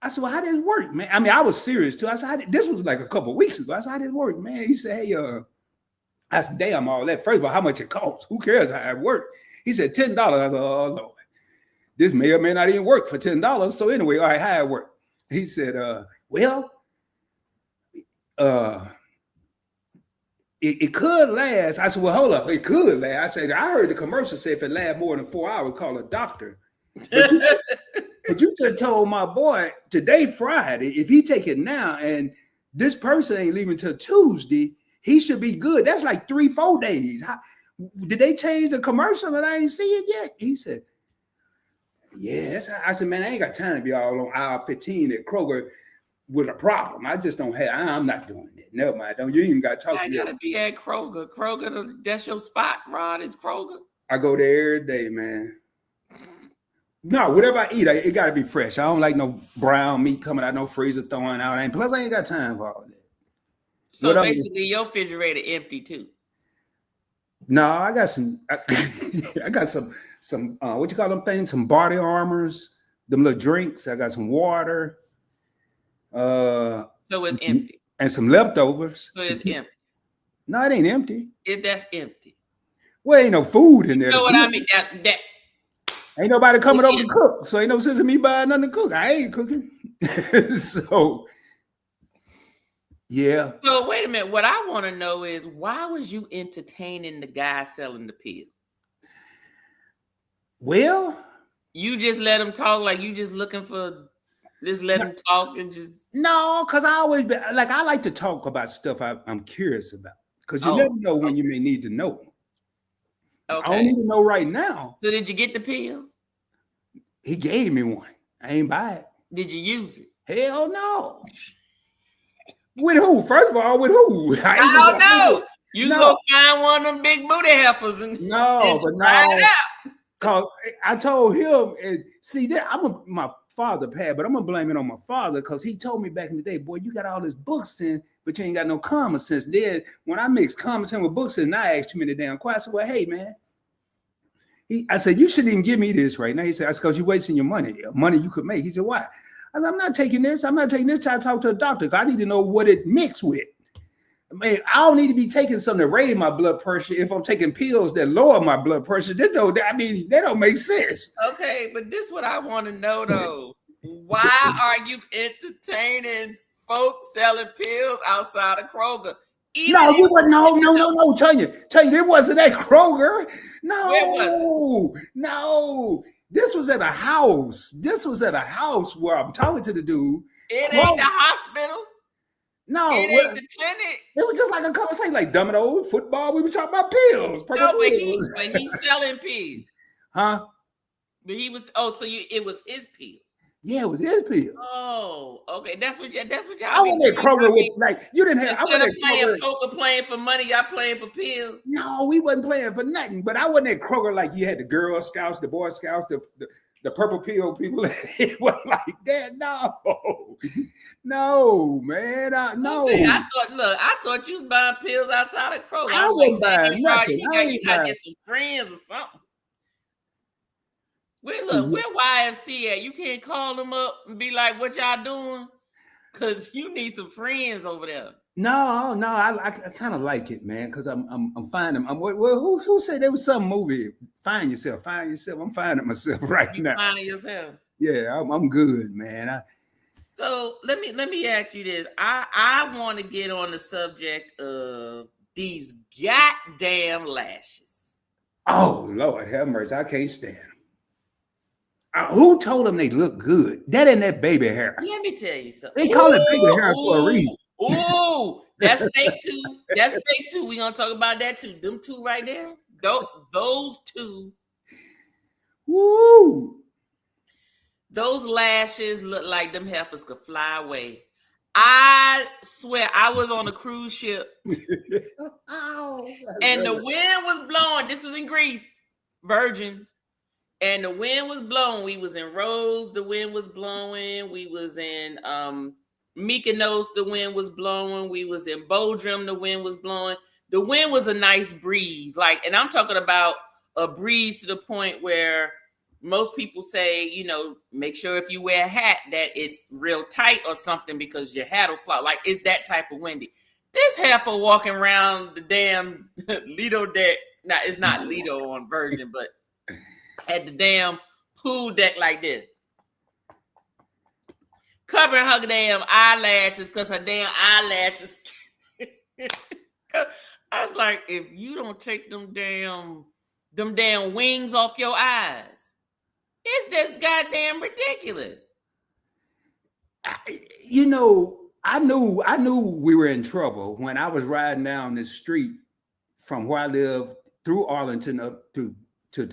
I said, well, how did it work, man? I was serious, too. I said, this was like a couple of weeks ago. I said, how did it work, man? He said, hey, I said, damn, all that. First of all, how much it costs? Who cares how it worked? He said, $10. I said, oh, Lord. This may or may not even work for $10. So anyway, all right, how it worked? He said, it could last. I said, well, hold up, it could last. I said, I heard the commercial say if it lasts more than 4 hours, call a doctor. But you just told my boy today, Friday, if he take it now and this person ain't leaving till Tuesday, he should be good. That's like 3-4 days. Did they change the commercial and I ain't see it yet? He said, yes. I said, man, I ain't got time to be all on aisle 15 at Kroger with a problem. I just don't have, I'm not doing it. Never mind. Don't you even got to talk to me. I gotta be at Kroger. Kroger, that's your spot, Rod, is Kroger. I go there every day, man. No, whatever I eat, it got to be fresh. I don't like no brown meat coming out, no freezer throwing out. And plus, I ain't got time for all that. So basically, your refrigerator empty too. No, I got some. I got some. What you call them things? Some body armors. Them little drinks. I got some water. So it's empty. And some leftovers. So it's empty. No, it ain't empty. That's empty. Well, ain't no food in there. You know what I mean? That ain't nobody coming over to cook. So ain't no sense of me buying nothing to cook. I ain't cooking. So yeah. So wait a minute. What I want to know is why was you entertaining the guy selling the pill? Well, you just let him talk, like you just looking for. Just let him talk and just no, because I always be like I like to talk about stuff I'm curious about because you never know when you may need to know. Okay. I don't need to know right now. So did you get the pill? He gave me one. I ain't buy it. Did you use it? Hell no. With who? First of all, with who? I don't know. You go find one of them big booty heifers and try it out. Cause I told him, and see that my father pad, but I'm gonna blame it on my father because he told me back in the day, boy, you got all this book sense, but you ain't got no common sense. Then when I mix common sense with book sense, and I asked too many damn questions. I said, well, hey man, I said you shouldn't even give me this right now. He said, that's because you're wasting your money you could make. He said, why? I said, I'm not taking this. I'm not taking this till I talk to a doctor. I need to know what it mixed with. Man, I don't need to be taking something to raise my blood pressure if I'm taking pills that lower my blood pressure. That don't make sense. Okay, but this is what I want to know though. Why are you entertaining folks selling pills outside of Kroger? No, Tanya, it wasn't at Kroger. No. This was at a house. Where I'm talking to the dude. It ain't the hospital. No, it ain't the clinic. It was just like a conversation, like domino, football. We were talking about pills. No, but he's selling pills. Huh? But he was. It was his pills. Yeah, it was his pills. Oh, okay. That's what y'all. I wasn't at Kroger with like you didn't have. Instead of playing poker, playing for money, y'all playing for pills. No, we wasn't playing for nothing. But I wasn't at Kroger like you had the Girl Scouts, the Boy Scouts, the purple pill people. It wasn't like that. No, man. No. Okay, I thought you was buying pills outside of Kroger. I wasn't buying nothing. You gotta get some friends or something. Where YFC at? You can't call them up and be like, what y'all doing? Because you need some friends over there. No, I kind of like it, man, because I'm finding them. Who said there was some movie? Find yourself. I'm finding myself right now. Finding yourself. Yeah, I'm good, man. So let me ask you this. I want to get on the subject of these goddamn lashes. Oh Lord, have mercy! I can't stand them. Who told them they look good? That ain't that baby hair. Let me tell you something. They call it baby hair for a reason. Oh, that's fake too. That's fake too. We gonna talk about that too. Them two right there. Those two. Woo. Those lashes look like them heifers could fly away. I swear I was on a cruise ship. And the wind was blowing. This was in Greece, Virgin. And the wind was blowing. We was in Rhodes, the wind was blowing. We was in Mykonos, the wind was blowing. We was in Bodrum, the wind was blowing. The wind was a nice breeze. And I'm talking about a breeze to the point where most people say, make sure if you wear a hat that it's real tight or something because your hat will fly. Like it's that type of windy. This heifer walking around the damn Lido deck. Now it's not Lido on Virgin, but at the damn pool deck like this. Covering her damn eyelashes because her damn eyelashes. I was like, if you don't take them damn wings off your eyes, it's just goddamn ridiculous. You know, I knew we were in trouble when I was riding down this street from where I live through Arlington up to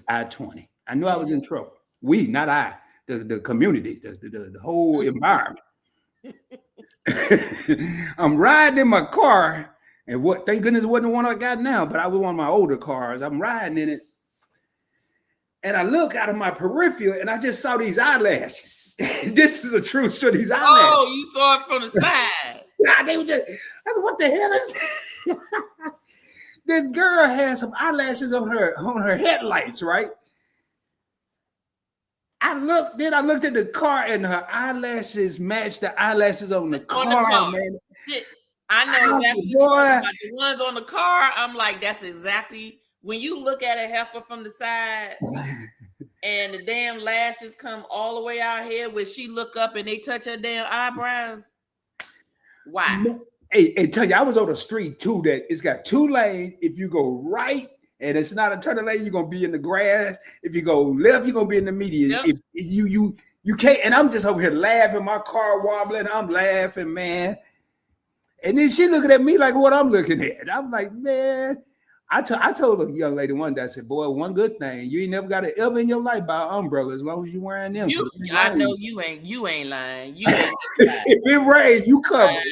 I-20. I knew I was in trouble. We, not I, the community, the whole environment. I'm riding in my car, and thank goodness it wasn't the one I got now, but I was one of my older cars. I'm riding in it, and I look out of my peripheral, and I just saw these eyelashes. This is a true story. These eyelashes. Oh, you saw it from the side. Yeah, they were just. I said, "What the hell is this?" This girl had some eyelashes on her headlights, right? I looked at the car, and her eyelashes matched the eyelashes on the car, man. I know exactly. Boy. The ones on the car, I'm like, that's exactly when you look at a heifer from the side, and the damn lashes come all the way out here. When she look up and they touch her damn eyebrows, why? Hey, tell you, I was on a street too that it's got 2 lanes. If you go right and it's not a turn lane, you're gonna be in the grass. If you go left, you're gonna be in the median. Yep. If you can't, and I'm just over here laughing, my car wobbling, I'm laughing, man. And then she looking at me like what I'm looking at. I'm like, man. I told a young lady one day, I said, boy, one good thing, you ain't never got to ever in your life buy an umbrella as long as you wearing them. I know you ain't lying. You ain't lying. If it rains, you covered.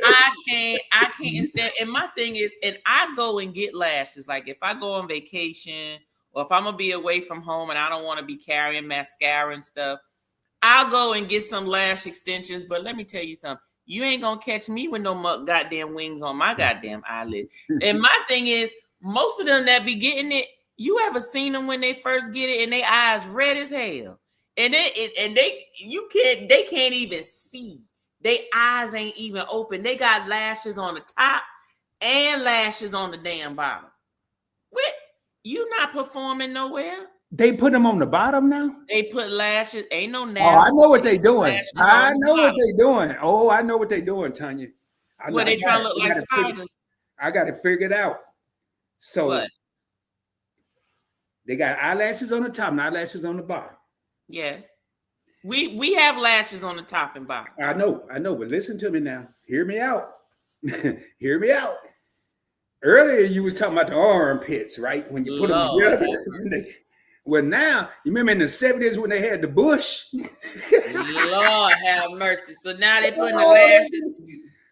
I can't stand. And my thing is, and I go and get lashes. Like if I go on vacation or if I'm gonna be away from home and I don't want to be carrying mascara and stuff, I'll go and get some lash extensions. But let me tell you something. You ain't gonna catch me with no goddamn wings on my goddamn eyelid. And my thing is, most of them that be getting it, you ever seen them when they first get it and their eyes red as hell, and they can't even see. Their eyes ain't even open. They got lashes on the top and lashes on the damn bottom. What? You not performing nowhere? They put them on the bottom now? They put lashes. Ain't no nail. Oh, I know what they doing. I know what they doing. Oh, I know what they doing, Tanya. What they trying to look like spiders? I got it figured out. So what? They got eyelashes on the top and eyelashes on the bottom. Yes. We have lashes on the top and bottom. I know, but listen to me now. Hear me out. Hear me out. Earlier you was talking about the armpits, right? When you put them together. Well, now, you remember in the 70s when they had the bush? Lord have mercy. So now they putting the lashes.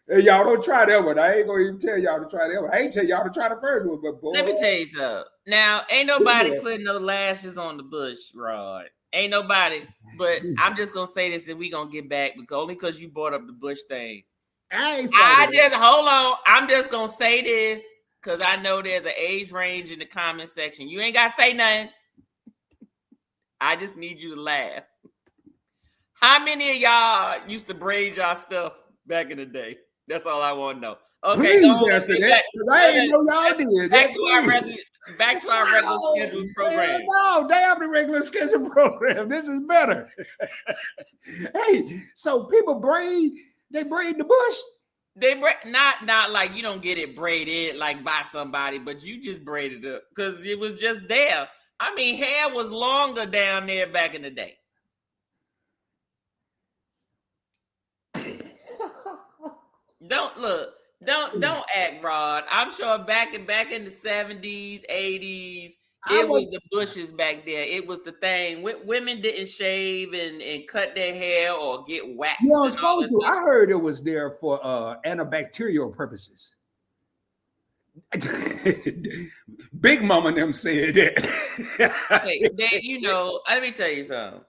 Hey, y'all don't try that one. I ain't going to even tell y'all to try that one. I ain't tell y'all to try the first one, but boy. Let me tell you something. Now, ain't nobody putting no lashes on the bush, Rod. Ain't nobody. But I'm just going to say this and we going to get back only because you brought up the bush thing. Hold on. I'm just going to say this because I know there's an age range in the comment section. You ain't got to say nothing. I just need you to laugh. How many of y'all used to braid y'all stuff back in the day? That's all I want to know. Okay, please answer that because I didn't know y'all did. Back to our regular scheduled program. No, damn the regular scheduled program. This is better. Hey, so people braid the bush. They braid not like you don't get it braided like by somebody, but you just braided it up because it was just there. I mean, hair was longer down there back in the day. Don't act, Rod. I'm sure back in the 70s, 80s, it was the bushes back there. It was the thing. Women didn't shave and cut their hair or get waxed. You know, supposed to. I heard it was there for antibacterial purposes. Big Mama and them said that. Okay, let me tell you something.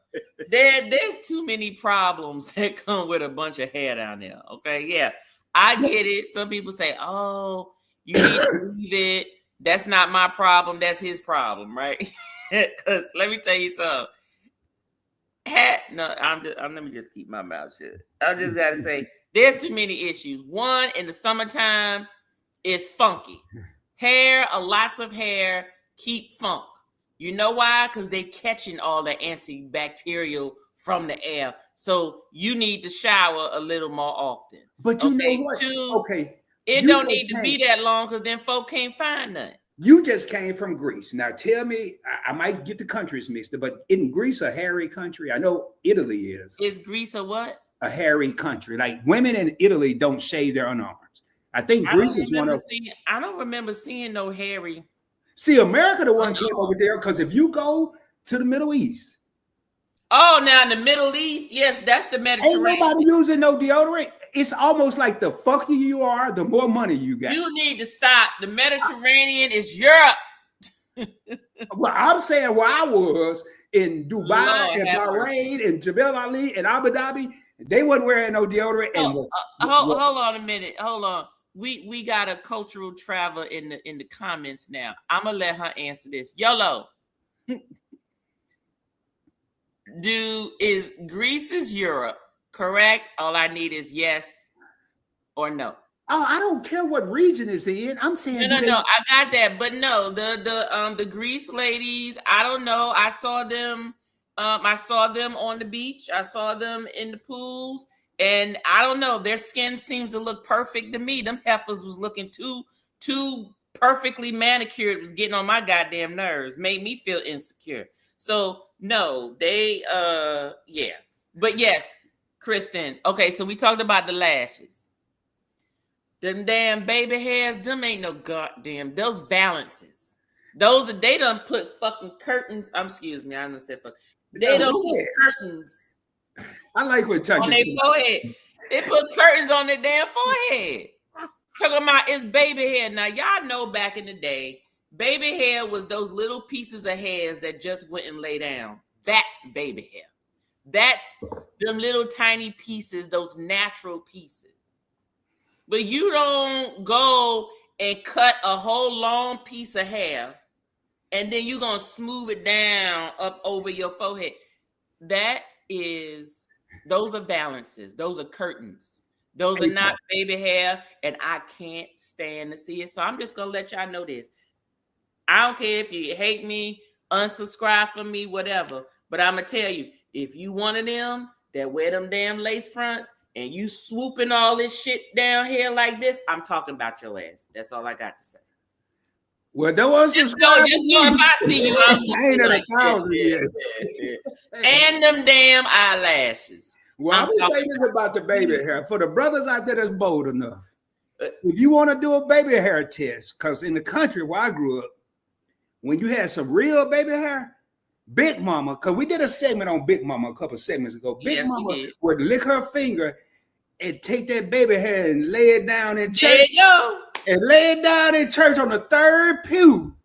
There's too many problems that come with a bunch of hair down there. Okay, yeah, I get it. Some people say, "Oh, you need to leave it." That's not my problem. That's his problem, right? Because let me tell you something. Let me just keep my mouth shut. I just gotta say, there's too many issues. One, in the summertime, it's funky. Lots of hair keep funk. You know why? Because they catching all the antibacterial from the air. So you need to shower a little more often. But you know what? It You don't just need to be that long because then folk can't find nothing. You just came from Greece. Now tell me, I might get the countries mixed up, but isn't Greece a hairy country? I know Italy is. Is Greece a what? A hairy country. Like women in Italy don't shave their underarms. I think I Greece is one of. I don't remember seeing no hairy. See, America the one came over there because if you go to the Middle East. Oh, now in the Middle East, yes, that's the Mediterranean. Ain't nobody using no deodorant. It's almost like the funkier you are, the more money you got. You need to stop. The Mediterranean is Europe. Well, I'm saying where I was in Dubai and Bahrain and Jebel Ali and Abu Dhabi, they wasn't wearing no deodorant. Hold on a minute. Hold on. We got a cultural traveler in the comments now. I'm gonna let her answer this. YOLO. Is Greece is Europe, correct? All I need is yes or no. Oh, I don't care what region it's in. I'm saying no. I got that, but no, the Greece ladies. I don't know. I saw them. I saw them on the beach. I saw them in the pools, and I don't know. Their skin seems to look perfect to me. Them heifers was looking too perfectly manicured. It was getting on my goddamn nerves. Made me feel insecure. So no, they yeah. But yes, Kristen. Okay, so we talked about the lashes. Them damn baby hairs, them ain't no goddamn, those balances. Those they done put fucking curtains. Excuse me, I done said fuck. They done put curtains. I like what Chuck on their forehead. They put curtains on their damn forehead. Talking about it's baby hair. Now y'all know back in the day, baby hair was those little pieces of hairs that just went and lay down. That's baby hair. That's them little tiny pieces, those natural pieces. But you don't go and cut a whole long piece of hair and then you're going to smooth it down up over your forehead. Those are balances. Those are curtains. Those are not baby hair, and I can't stand to see it. So I'm just going to let y'all know this. I don't care if you hate me, unsubscribe from me, whatever. But I'm going to tell you, if you one of them that wear them damn lace fronts, and you swooping all this shit down here like this, I'm talking about your ass. That's all I got to say. Well, don't want to subscribe. Just know if I see you, I ain't at 1,000 yet. And them damn eyelashes. Well, I'm gonna say this about the baby hair. For the brothers out there that's bold enough, if you want to do a baby hair test, because in the country where I grew up, when you had some real baby hair, Big Mama, because we did a segment on Big Mama a couple of segments ago. Big Mama would lick her finger and take that baby hair and lay it down in church. There you go. And lay it down in church on the third pew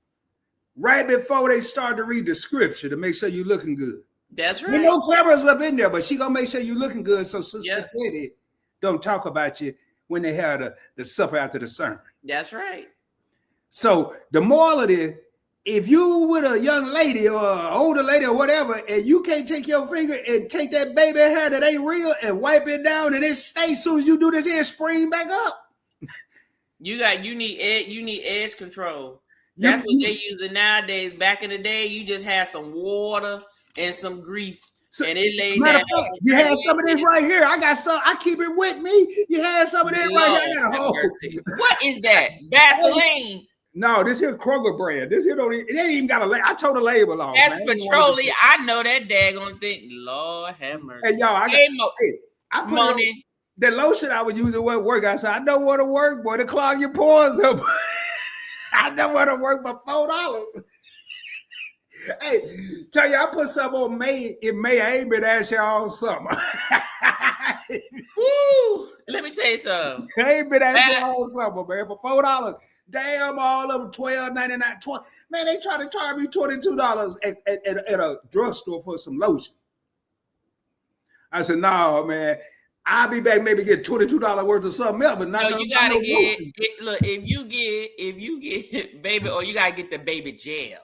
right before they start to read the scripture to make sure you're looking good. That's right. There's no cameras up in there, but she gonna make sure you're looking good so Sister Betty don't talk about you when they have the supper after the sermon. That's right. So the moral of this, if you with a young lady or an older lady or whatever, and you can't take your finger and take that baby hair that ain't real and wipe it down and it stays, soon as you do this, it spring back up. You need edge control. That's what they using nowadays. Back in the day, you just had some water and some grease, and it laid down. You had some of this right here. I got some. I keep it with me. You had some of this right here. I got a whole. What is that? Vaseline. No, this here Kroger brand. This here it ain't even got a label. I told the label on. That's petroleum. I know that daggone thing. Lord have mercy. Hey, y'all, I put money. The lotion I would use it wouldn't work. I said, I don't want to work, boy, to clog your pores up. I don't want to work for $4. Hey, tell you, I put something on May. In May, I ain't been asking y'all all summer. Woo! Let me tell you something. I ain't been asking y'all all summer, man, for $4. Damn, all of them $12.99. Man, they try to charge me $22 at a drugstore for some lotion. I said, no, man. I'll be back, maybe get $22 worth of something else, but not no, you gotta get look, if you get baby, or you gotta get the baby gel.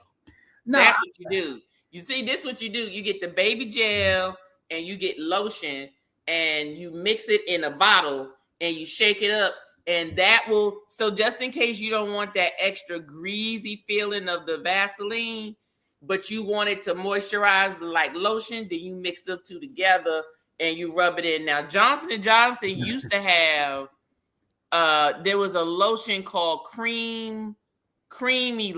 No, that's what you do. You see, this is what you do. You get the baby gel and you get lotion and you mix it in a bottle and you shake it up, and that will, so just in case you don't want that extra greasy feeling of the Vaseline, but you want it to moisturize like lotion, then you mix them two together and you rub it in. Now, Johnson & Johnson used to have there was a lotion called creamy baby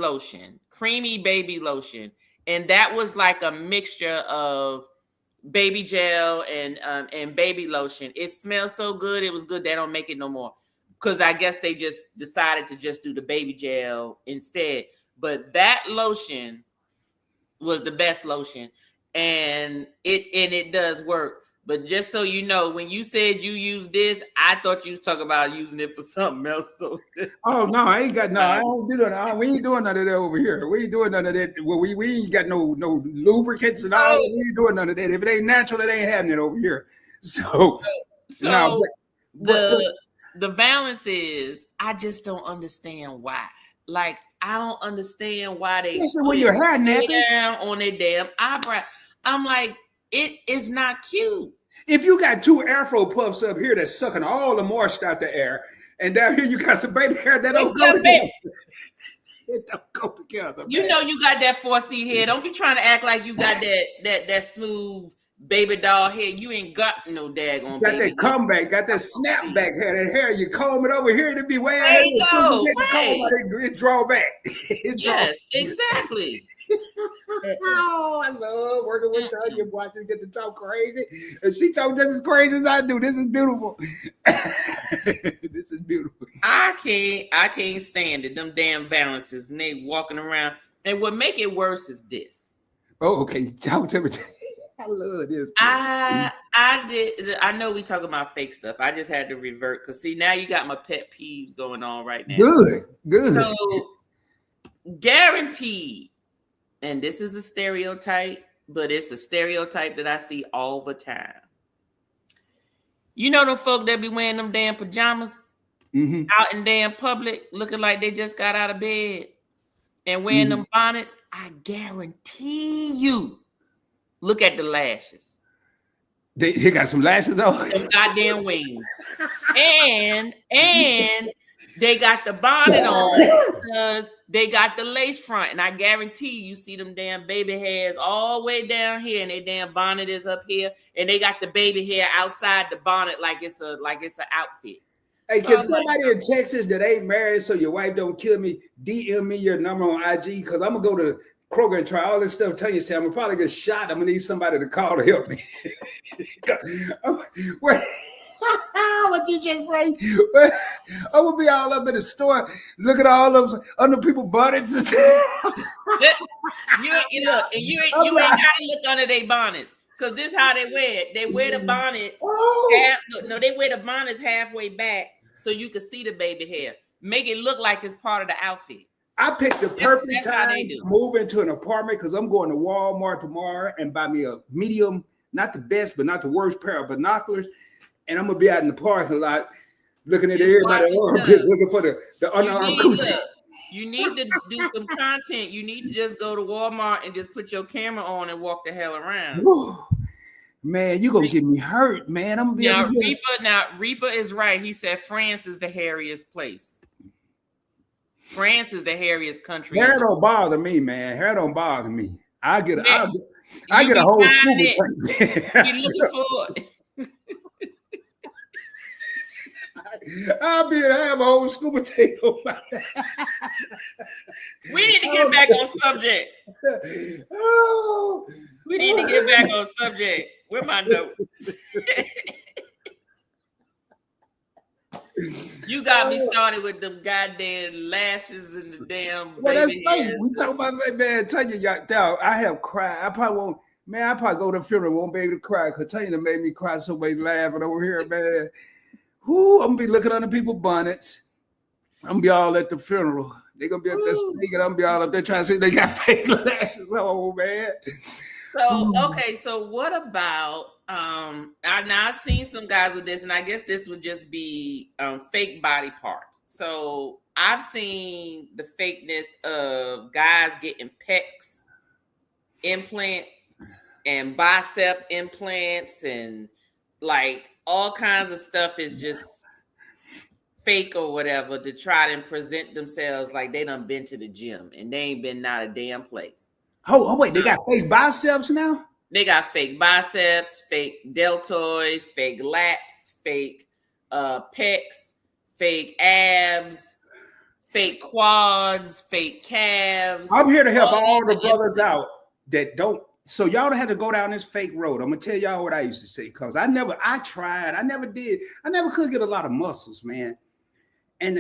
lotion, and that was like a mixture of baby gel and baby lotion. It smells so good. It was good. They don't make it no more because I guess they just decided to just do the baby gel instead. But that lotion was the best lotion, and it does work. But just so you know, when you said you use this, I thought you was talking about using it for something else. So Oh no, I ain't got no. I don't do that. We ain't doing none of that over here. We ain't doing none of that. Well, we ain't got no lubricants and all. We ain't doing none of that. If it ain't natural, it ain't happening over here. So no, the balance is, I just don't understand why. Like, I don't understand why they when your hair nappy down on their damn eyebrow. I'm like, it is not cute. If you got two afro puffs up here that's sucking all the moisture out the air, and down here you got some baby hair that don't go together. It don't go together. You know you got that 4C hair. Don't be trying to act like you got that smooth baby doll hair. You ain't got no daggone. Got that comeback, got that snapback hair. That hair you comb it over here, it'd be way there you go. It draw back. Yes, exactly. Oh, I love working with Tanya. Watching get to talk crazy, and she talk just as crazy as I do. This is beautiful. This is beautiful. I can't stand it. Them damn balances, and they walking around. And what make it worse is this. Oh, okay. Talk to me. I love this. I know we talking about fake stuff. I just had to revert because see, now you got my pet peeves going on right now. Good. So guaranteed, and this is a stereotype, but it's a stereotype that I see all the time. You know them folk that be wearing them damn pajamas out in damn public, looking like they just got out of bed and wearing them bonnets. I guarantee you. Look at the lashes. They got some lashes on. Some goddamn wings. And they got the bonnet on because they got the lace front. And I guarantee you see them damn baby hairs all the way down here, and their damn bonnet is up here, and they got the baby hair outside the bonnet like it's an outfit. Hey, can somebody in Texas that ain't married so your wife don't kill me, DM me your number on IG? Because I'm gonna go to Kroger and try all this stuff. Tell you, Sam, I'm gonna probably get shot. I'm gonna need somebody to call to help me. What you just say? I'm gonna be all up in the store, look at all those other people bonnets. And you ain't gotta look under their bonnets because this is how they wear it. They wear the bonnets. They wear the bonnets halfway back so you can see the baby hair. Make it look like it's part of the outfit. I picked the perfect time to move into an apartment because I'm going to Walmart tomorrow and buy me a medium, not the best, but not the worst pair of binoculars. And I'm going to be out in the parking lot looking at everybody looking for the unarmed coochie. You need to do some content. You need to just go to Walmart and just put your camera on and walk the hell around. Woo. Man, you're going to get me hurt, man. I'm going to be Reaper is right. He said France is the hairiest place. France is the hairiest country. Hair don't bother me, man. Hair don't bother me. I get a whole scuba tank. You looking for it? I have a whole scuba tank on my We need to get back on subject. We need to get back on subject. Where my notes? You got me started with them goddamn lashes and the damn. Well, that's right. We talk about that, man. Tell you, I have cried. I probably won't. Man, I probably go to the funeral, won't be able to cry because Tanya made me cry so much laughing over here, man. Whoo, I'm gonna be looking under people's bonnets. I'm gonna be all at the funeral. They're gonna be up there sneaking. I'm gonna be all up there trying to see if they got fake lashes on, man. So okay, so what about I've seen some guys with this, and I guess this would just be fake body parts. So I've seen the fakeness of guys getting pecs implants and bicep implants and like all kinds of stuff is just fake or whatever to try to present themselves like they done been to the gym and they ain't been out a damn place. Oh wait, they got fake biceps now? They got fake biceps, fake deltoids, fake lats, fake pecs, fake abs, fake quads, fake calves. I'm here to help all the these brothers out that don't. So y'all don't have to go down this fake road. I'm gonna tell y'all what I used to say, because I tried, I never could get a lot of muscles, man. And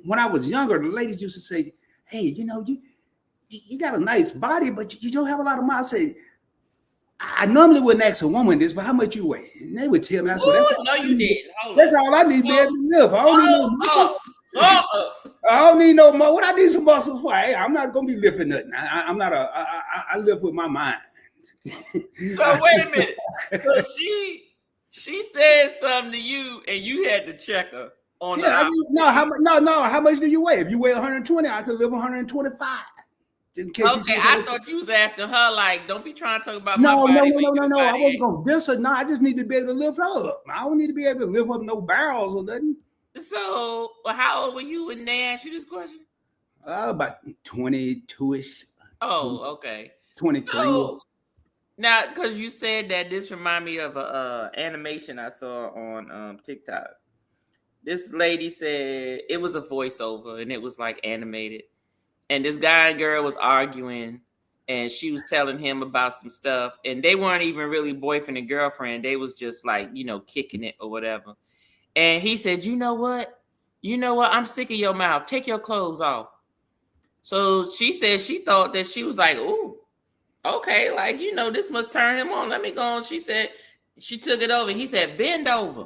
when I was younger, the ladies used to say, "Hey, you know, you got a nice body, but you don't have a lot of muscle." I say, I normally wouldn't ask a woman this, but how much you weigh? And they would tell me. That's what. That's all I need to be able to live. I don't need no muscles. I don't need no more. What I need some muscles for? Hey, I'm not gonna be lifting nothing. I'm not I live with my mind. So wait a minute. So she said something to you, and you had to check her on. Yeah, how much do you weigh? If you weigh 120, I could live 125. Just in case. Okay, I thought you was asking her like, don't be trying to talk about no. my body. No. I wasn't gonna diss her. No, I just need to be able to lift her up. I don't need to be able to lift up no barrels or nothing. So, how old were you when they asked you this question? About 22-ish. Oh, okay. 23. So, now, because you said that, this remind me of a animation I saw on TikTok. This lady said it was a voiceover, and it was like animated. And this guy and girl was arguing, and she was telling him about some stuff, and they weren't even really boyfriend and girlfriend. They was just like, you know, kicking it or whatever. And he said, you know what? I'm sick of your mouth. Take your clothes off. So she said she thought that she was like, ooh, okay, like, you know, this must turn him on. Let me go on. She said she took it over. He said, bend over.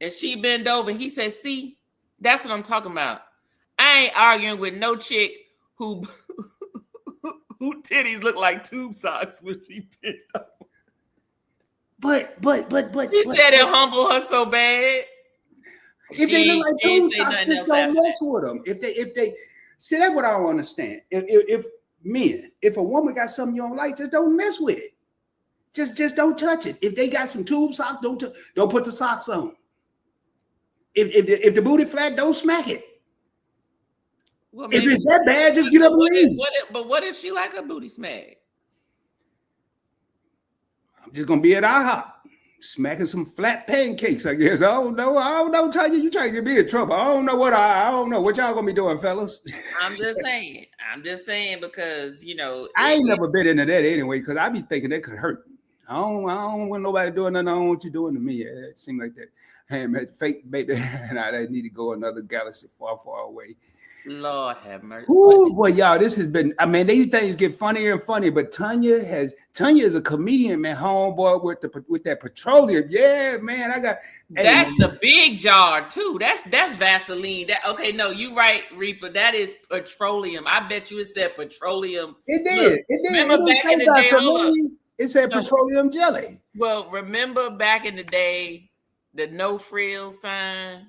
And she bent over. And he said, see, that's what I'm talking about. I ain't arguing with no chick who titties look like tube socks when she bent over. But He said it humbled her so bad. If they look like tube socks, just don't mess with them. If they see, that's what I don't understand. If a woman got something you don't like, just don't mess with it. Just don't touch it. If they got some tube socks, don't put the socks on. If the booty flat, don't smack it. Well, if it's that bad, just get up and leave. But what if she like a booty smack? I'm just gonna be at IHOP, smacking some flat pancakes, I guess. I don't know, Tanya. You trying to get me in trouble. I don't know what y'all gonna be doing, fellas. I'm just saying because, you know, I ain't never been into that anyway, because I be thinking that could hurt. I don't want nobody doing nothing. I don't want you doing to me. It seems like that. Hey man, fake baby, and I need to go another galaxy far, far away. Lord have mercy. Ooh, boy, y'all, this has been, I mean, these things get funnier and funnier, but Tanya is a comedian, man, homeboy with that petroleum. Yeah, man, that's the big jar too. That's Vaseline. Okay, no, you right, Reaper. That is petroleum. I bet you it said petroleum. It did. Look, it did. Remember it back in the day, it said petroleum jelly. Well, remember back in the day, the no frills sign?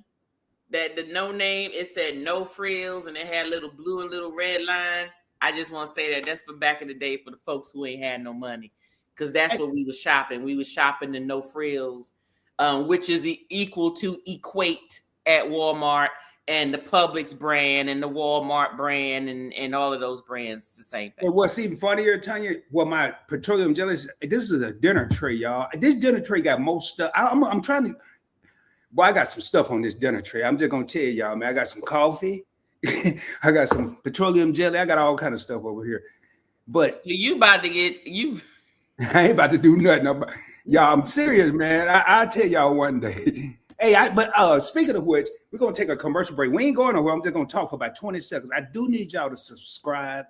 That the no name, it said no frills, and it had little blue and little red line. I just want to say that's for back in the day for the folks who ain't had no money, because that's what we was shopping. We was shopping the no frills, which is equal to Equate at Walmart, and the Publix brand and the Walmart brand and all of those brands. It's the same thing. And what's even funnier, Tanya? Well, my petroleum jelly. This is a dinner tray, y'all. This dinner tray got most stuff. I'm trying to. Boy, I got some stuff on this dinner tray. I'm just gonna tell y'all, man. I got some coffee. I got some petroleum jelly. I got all kind of stuff over here. But so you about to get you? I ain't about to do nothing. Y'all, I'm serious, man. I'll tell y'all one day. Hey, but speaking of which, we're gonna take a commercial break. We ain't going nowhere. I'm just gonna talk for about 20 seconds. I do need y'all to subscribe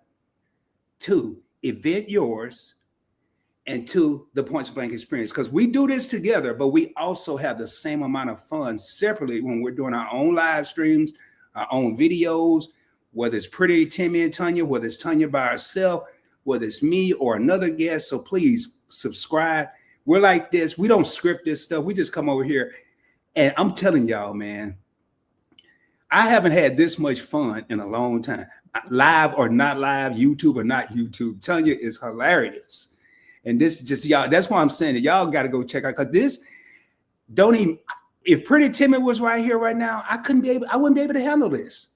to Event Yours and to the Points Blank Experience, because we do this together, but we also have the same amount of fun separately when we're doing our own live streams, our own videos, whether it's Pretty Timmy and Tanya, whether it's Tanya by herself, whether it's me or another guest. So please subscribe. We're like this. We don't script this stuff. We just come over here. And I'm telling y'all, man, I haven't had this much fun in a long time. Live or not live, YouTube or not YouTube, Tanya is hilarious. And this is just y'all. That's why I'm saying that y'all got to go check out, because this don't even. If Pretty Timmy was right here right now, I wouldn't be able to handle this.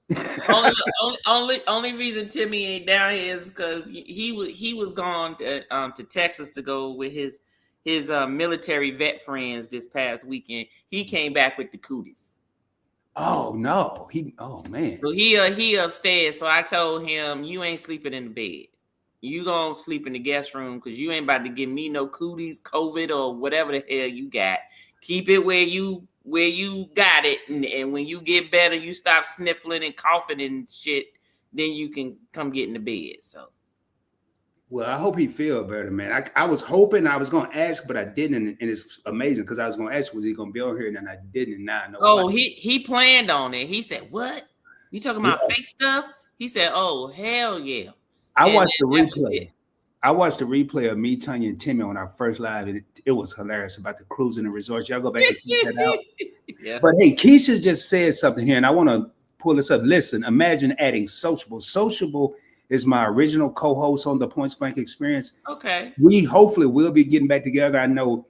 only reason Timmy ain't down here is because he was gone to Texas to go with his military vet friends this past weekend. He came back with the cooties. Oh no, oh man. So he upstairs. So I told him, you ain't sleeping in the bed. You gonna sleep in the guest room because you ain't about to give me no cooties, COVID, or whatever the hell you got. Keep it where you got it, and when you get better, you stop sniffling and coughing and shit. Then you can come get in the bed. So, well, I hope he feel better, man. I was hoping I was gonna ask, but I didn't, and it's amazing because I was gonna ask, was he gonna be on here, and then I didn't. And now I know. Oh, he planned on it. He said, "What? You talking about fake stuff?" He said, "Oh, hell yeah." I watched the replay. I watched the replay of me, Tanya, and Timmy on our first live, and it was hilarious about the cruise and the resorts. Y'all go back and check that out. Yeah. But hey, Keisha just said something here, and I want to pull this up. Listen, imagine adding Sociable. Sociable is my original co-host on the Points Blank Experience. Okay. We hopefully will be getting back together. I know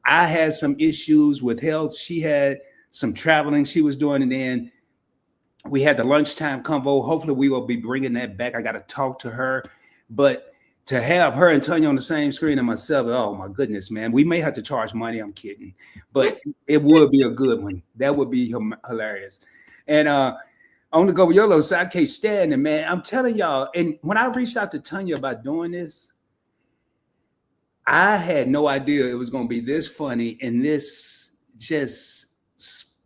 I had some issues with health. She had some traveling she was doing, and then we had the lunchtime convo. Hopefully we will be bringing that back. I got to talk to her, but to have her and Tanya on the same screen and myself, oh my goodness, man. We may have to charge money. I'm kidding, but it would be a good one. That would be hilarious. And on the Go YOLO side, I can't stand it, man. I'm telling y'all. And when I reached out to Tanya about doing this, I had no idea it was going to be this funny and this just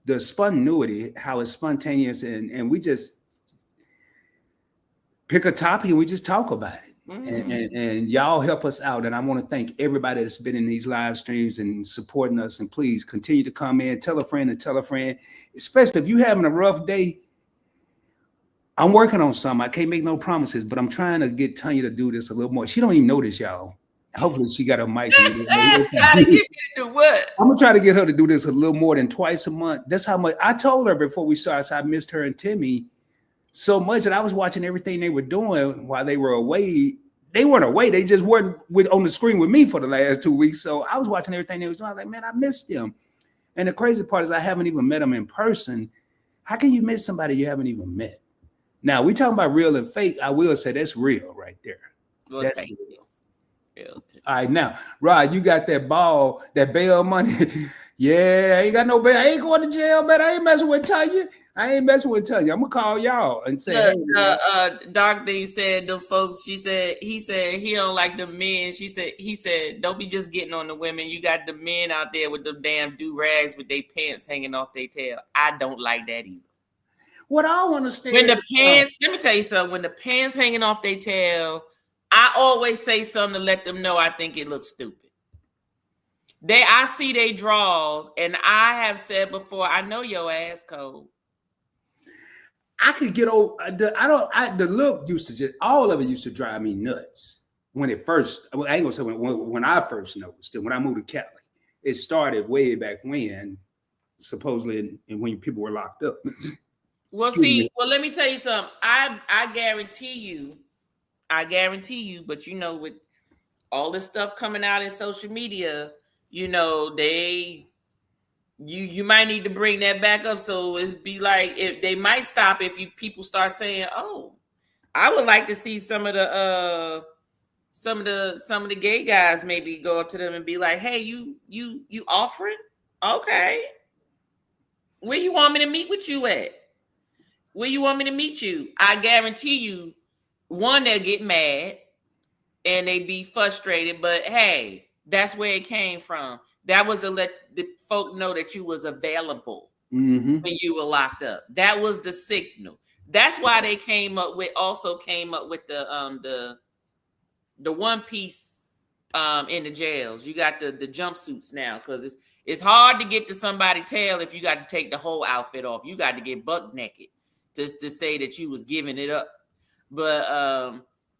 the spontaneity, how it's spontaneous, and we just pick a topic and we just talk about it. And y'all help us out. And I want to thank everybody that's been in these live streams and supporting us. And please continue to come in, tell a friend and tell a friend, especially if you're having a rough day. I'm working on something. I can't make no promises, but I'm trying to get Tanya to do this a little more. She don't even know this, y'all. Hopefully she got a mic. Trying to get me to do what? I'm gonna try to get her to do this a little more than twice a month. That's how much I told her before we started. So I missed her and Timmy so much that I was watching everything they were doing while they were away. They weren't away. They just weren't on the screen with me for the last 2 weeks. So I was watching everything they was doing. I was like, man, I missed them. And the crazy part is I haven't even met them in person. How can you miss somebody you haven't even met? Now, we talking about real and fake. I will say that's real right there. Well, that's thank you. All right, now, Rod, you got that ball, that bail money. Yeah, I ain't got no bail. I ain't going to jail, man. I ain't messing with Tanya. I'm gonna call y'all and say, hey, Doc thing said the folks. He said he don't like the men. He said don't be just getting on the women. You got the men out there with the damn do rags with their pants hanging off their tail. I don't like that either. What I want to say when the pants, let me tell you something. When the pants hanging off their tail, I always say something to let them know I think it looks stupid. I see they draws, and I have said before, I know your ass cold. I could get over. The look used to just all of it used to drive me nuts when it first. I ain't gonna say when I first noticed it. When I moved to Cali, it started way back when, supposedly, and when people were locked up. Well, let me tell you something. I guarantee you. But you know, with all this stuff coming out in social media, you know, you might need to bring that back up. So it's be like if they might stop if people start saying, "Oh, I would like to see some of the gay guys maybe go up to them and be like, hey, you offering? Okay, where you want me to meet with you at? Where you want me to meet you?" I guarantee you, one, they'll get mad and they be frustrated. But hey, that's where it came from. That was to let the folk know that you was available when you were locked up. That was the signal. That's why they came up with the one piece in the jails. You got the jumpsuits now because it's hard to get to somebody's tail if you got to take the whole outfit off. You got to get buck naked just to say that you was giving it up.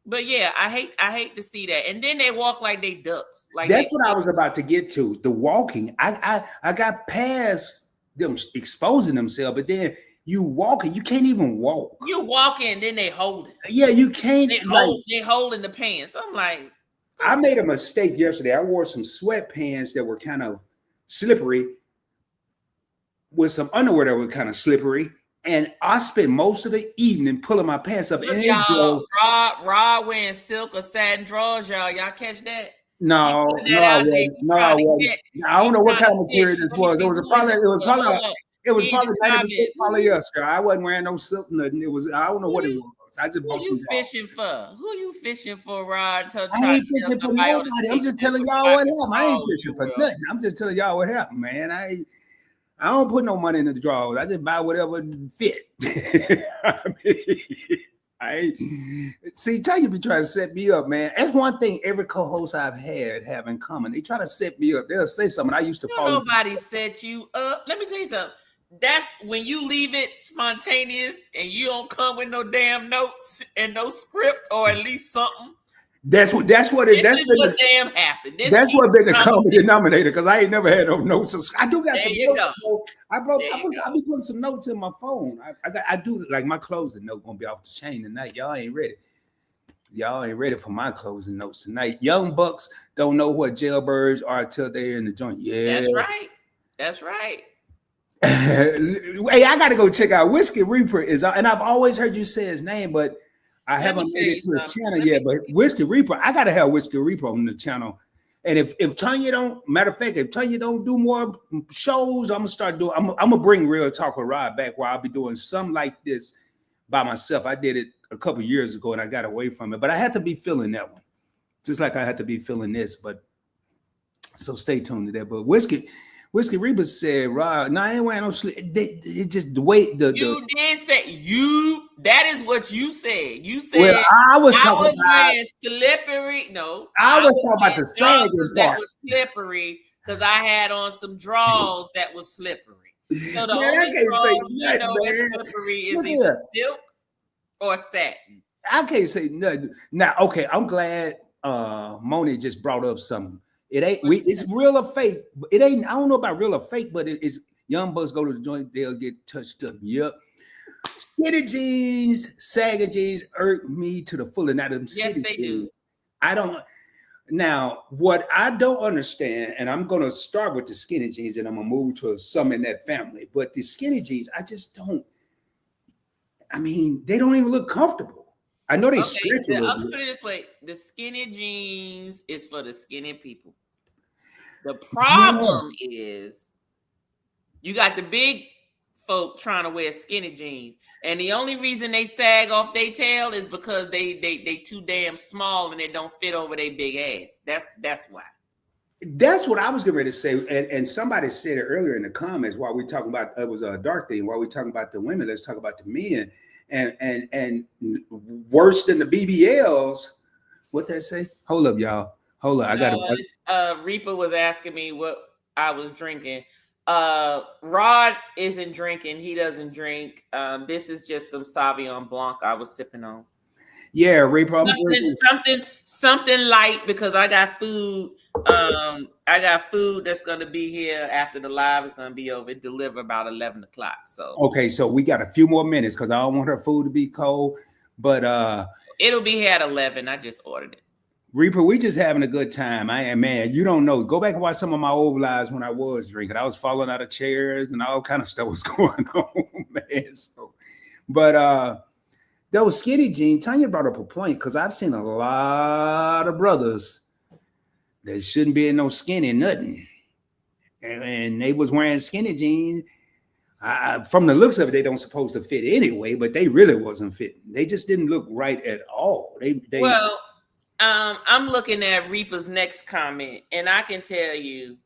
But yeah, I hate to see that. And then they walk like they ducks. Like that's what I was about to get to. The walking. I got past them exposing themselves, but then you walking, you can't even walk. You walking, then they holding. Yeah, you can't. They holding the pants. I'm like, I made a mistake yesterday. I wore some sweatpants that were kind of slippery with some underwear that were kind of slippery. And I spent most of the evening pulling my pants up. And y'all, Rod wearing silk or satin drawers, y'all. Y'all catch that? No, I wasn't. I don't know what kind of material this was. It was probably It was In the probably 90% comments, polyester. I wasn't wearing no silk, nothing. It was, I don't know who what it you was. I just who bought you some drawers. fishing for? Who you fishing for, Rod? To I try to ain't tell fishing for somebody on the nobody. I'm stage just that telling what y'all what type of happened. I ain't drawers fishing you for wear. nothing. I'm just telling y'all what happened, man. I don't put no money in the drawers. I just buy whatever fit. I mean, I see. Tanya be trying to set me up, man. That's one thing every co-host I've had have in common. They try to set me up. They'll say something. I used to Don't fall into. nobody set you up. Let me tell you something. That's when you leave it spontaneous and you don't come with no damn notes and no script or at least something. That's what This is been what damn happened. that's what been the common denominator because I ain't never had no notes. I do got There some you notes. go. So I be putting some notes in my phone. I do like my closing note gonna be off the chain tonight. Y'all ain't ready. Y'all ain't ready for my closing notes tonight. Young bucks don't know what jailbirds are till they're in the joint. Yeah, That's right. That's right. Hey, I gotta go check out Whiskey Reaper is, and I've always heard you say his name, but I haven't made it to his channel yet. But Whiskey Reaper, I gotta have Whiskey Reaper on the channel. And if Tanya don't, matter of fact, if Tanya don't do more shows, I'm gonna start doing. I'm gonna bring Real Talk with Rod back, where I'll be doing something like this by myself. I did it a couple years ago, and I got away from it. But I had to be feeling that one, just like I had to be feeling this. But so stay tuned to that. But Whiskey Reaper said, Rod, no, I ain't wearing no sleep. It just the way You did say you. That is what you said. You said well, I was talking about wearing slippery. No, I was talking about the sagging joggers part. that was slippery because I had on some drawers that was slippery. So the Man, I only can't say drawers you nothing, know man. is slippery is Look either here. silk or satin. I can't say nothing. Now, okay, I'm glad Moni just brought up something. It ain't it's real or fake. It ain't, I don't know about real or fake, but it's young bucks go to the joint, they'll get touched up. Yep. Skinny jeans, sagging jeans irk me to the full. Now them Yes, skinny they jeans, do. I don't. Now, what I don't understand, and I'm gonna start with the skinny jeans, and I'm gonna move to some in that family. But the skinny jeans, I just don't. I mean, they don't even look comfortable. I know they stretch a little I'll bit. put it this way: the skinny jeans is for the skinny people. The problem is you got the big folk trying to wear skinny jeans, and the only reason they sag off their tail is because they too damn small and they don't fit over their big ass. That's why. That's what I was getting ready to say. And somebody said it earlier in the comments while we talking about it was a dark thing. While we talking about the women, let's talk about the men. And worse than the BBLs. What they say? Hold up, y'all. Hold up. I got Reaper was asking me what I was drinking. Rod isn't drinking. He doesn't drink. This is just some Sauvignon Blanc I was sipping on. Yeah, Reaper. Something light because I got food. I got food that's gonna be here after the live is gonna be over. It deliver about 11 o'clock. So okay, so we got a few more minutes because I don't want her food to be cold. But it'll be here at 11. I just ordered it. Reaper, we just having a good time. I am, man. You don't know. Go back and watch some of my old lives when I was drinking. I was falling out of chairs and all kind of stuff was going on, man. So, but those skinny jeans, Tanya brought up a point because I've seen a lot of brothers that shouldn't be in no skinny nothing, and they was wearing skinny jeans. From the looks of it, they don't supposed to fit anyway, but they really wasn't fitting. They just didn't look right at all. I'm looking at Reaper's next comment, and I can tell you,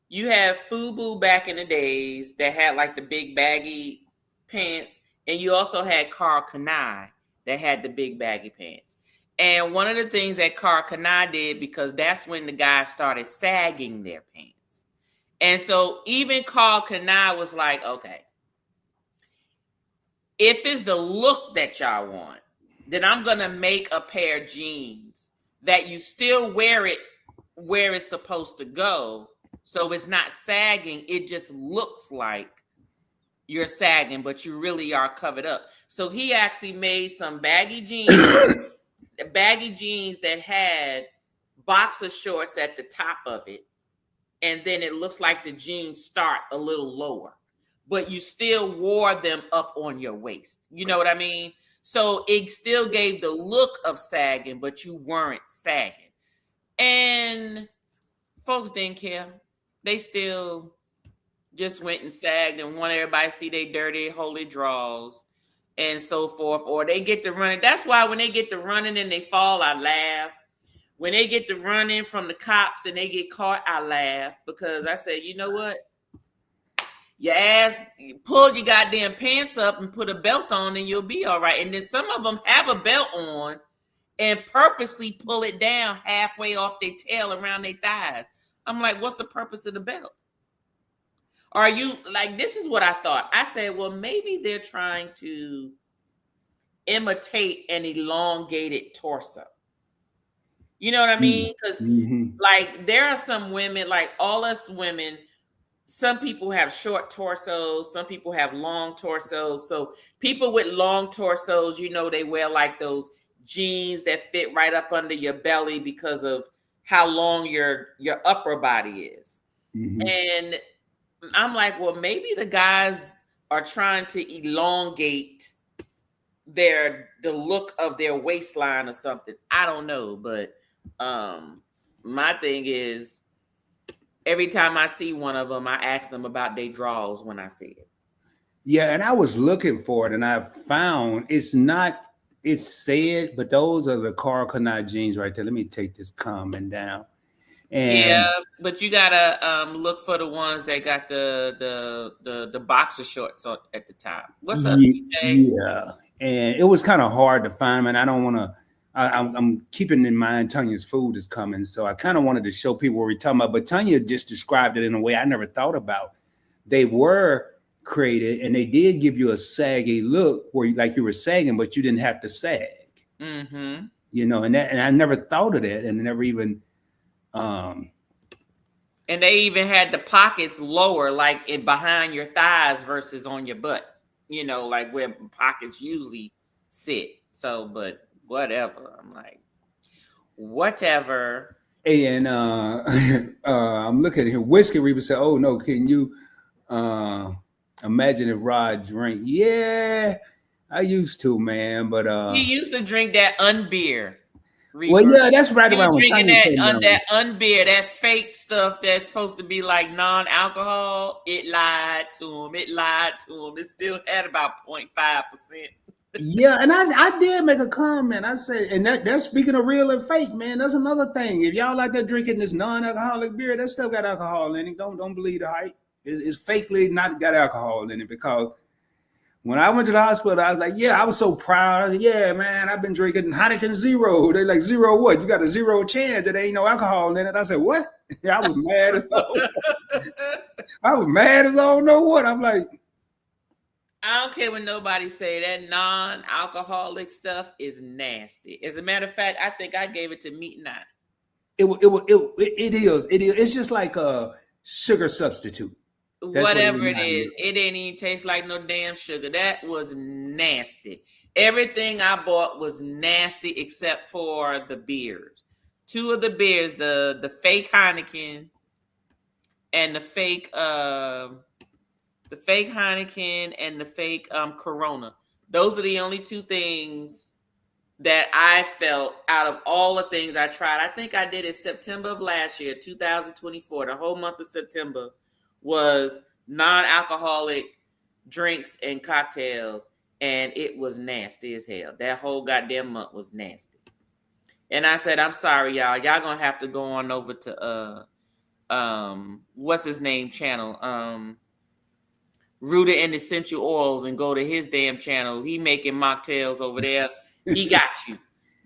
you have FUBU back in the days that had like the big baggy pants, and you also had Karl Kani that had the big baggy pants. And one of the things that Karl Kani did, because that's when the guys started sagging their pants. And so even Karl Kani was like, okay, if it's the look that y'all want, then I'm going to make a pair of jeans that you still wear it where it's supposed to go. So it's not sagging. It just looks like you're sagging, but you really are covered up. So he actually made some baggy jeans that had boxer shorts at the top of it. And then it looks like the jeans start a little lower, but you still wore them up on your waist. You know what I mean? So it still gave the look of sagging, but you weren't sagging. And folks didn't care. They still just went and sagged and want everybody to see they dirty, holy draws and so forth, or they get to running. That's why when they get to running and they fall, I laugh. When they get to running from the cops and they get caught, I laugh because I say, you know what? Your ass, pull your goddamn pants up and put a belt on and you'll be all right. And then some of them have a belt on and purposely pull it down halfway off their tail around their thighs. I'm like, what's the purpose of the belt? Are you like, this is what I thought. I said, well, maybe they're trying to imitate an elongated torso. You know what I mean? Because like there are some women, like all us women, some people have short torsos, some people have long torsos. So people with long torsos, you know, they wear like those jeans that fit right up under your belly because of how long your upper body is. And I'm like, well, maybe the guys are trying to elongate the look of their waistline or something. I don't know, but my thing is every time I see one of them, I ask them about their draws when I see it. Yeah, and I was looking for it, and I found it's said, but those are the Karl Kani jeans right there. Let me take this comment down. And yeah, but you gotta look for the ones that got the boxer shorts at the top. What's up, TJ? Yeah, and it was kind of hard to find, man. I don't want to. I'm keeping in mind Tanya's food is coming, so I kind of wanted to show people what we're talking about. But Tanya just described it in a way I never thought about. They were created, and they did give you a saggy look, where like you were sagging, but you didn't have to sag. You know, and I never thought of that, and never even. And they even had the pockets lower, like behind your thighs versus on your butt, you know, like where pockets usually sit. So, but whatever. I'm like, whatever. And I'm looking here. Whiskey Reaper said, oh no, can you imagine if Rod drank? Yeah, I used to, man. But he used to drink that unbeer. Well, yeah, that's right around when drinking that unbeer, that fake stuff that's supposed to be like non-alcohol. It lied to him. It still had about 0.5%. Yeah, and I did make a comment. I said, and that's speaking of real and fake, man. That's another thing. If y'all like that drinking this non-alcoholic beer, that stuff got alcohol in it. Don't believe the hype. It's fakely not got alcohol in it, because when I went to the hospital, I was like, yeah, I was so proud. Said, yeah, man, I've been drinking Heineken Zero. They like, zero what? You got a 0 chance that there ain't no alcohol in it. I said, what? I was mad as I don't know what. I'm like, I don't care what nobody say. That non-alcoholic stuff is nasty. As a matter of fact, I think I gave it to Meat Nine. It is. It's just like a sugar substitute. Whatever it is, it didn't even taste like no damn sugar. That was nasty. Everything I bought was nasty except for the beers. 2 of the beers, the fake Heineken and the fake Heineken and the fake Corona. Those are the only 2 things that I felt out of all the things I tried. I think I did it September of last year, 2024. The whole month of September was non-alcoholic drinks and cocktails, and it was nasty as hell. That whole goddamn month was nasty. And I said, I'm sorry, y'all. Y'all gonna have to go on over to what's his name channel? Rooted in Essential Oils, and go to his damn channel. He making mocktails over there. He got you.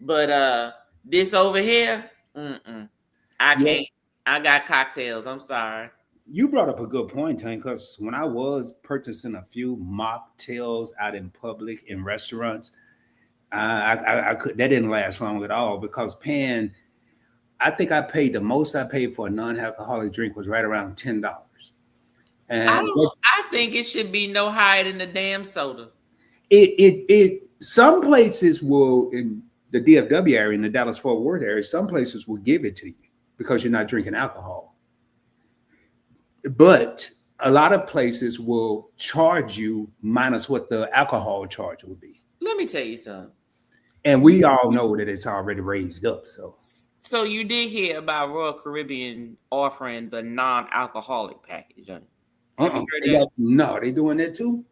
But this over here, I can't. I got cocktails. I'm sorry. You brought up a good point, Tony, because when I was purchasing a few mocktails out in public in restaurants, I could, that didn't last long at all, because I think I paid the most I paid for a non-alcoholic drink was right around $10. And I think it should be no higher than the damn soda. Some places will, in the DFW area, in the Dallas-Fort Worth area, some places will give it to you because you're not drinking alcohol. But a lot of places will charge you minus what the alcohol charge will be. Let me tell you something. And we all know that it's already raised up. So you did hear about Royal Caribbean offering the non-alcoholic package, don't you? Have you heard They that? no, they doing that too.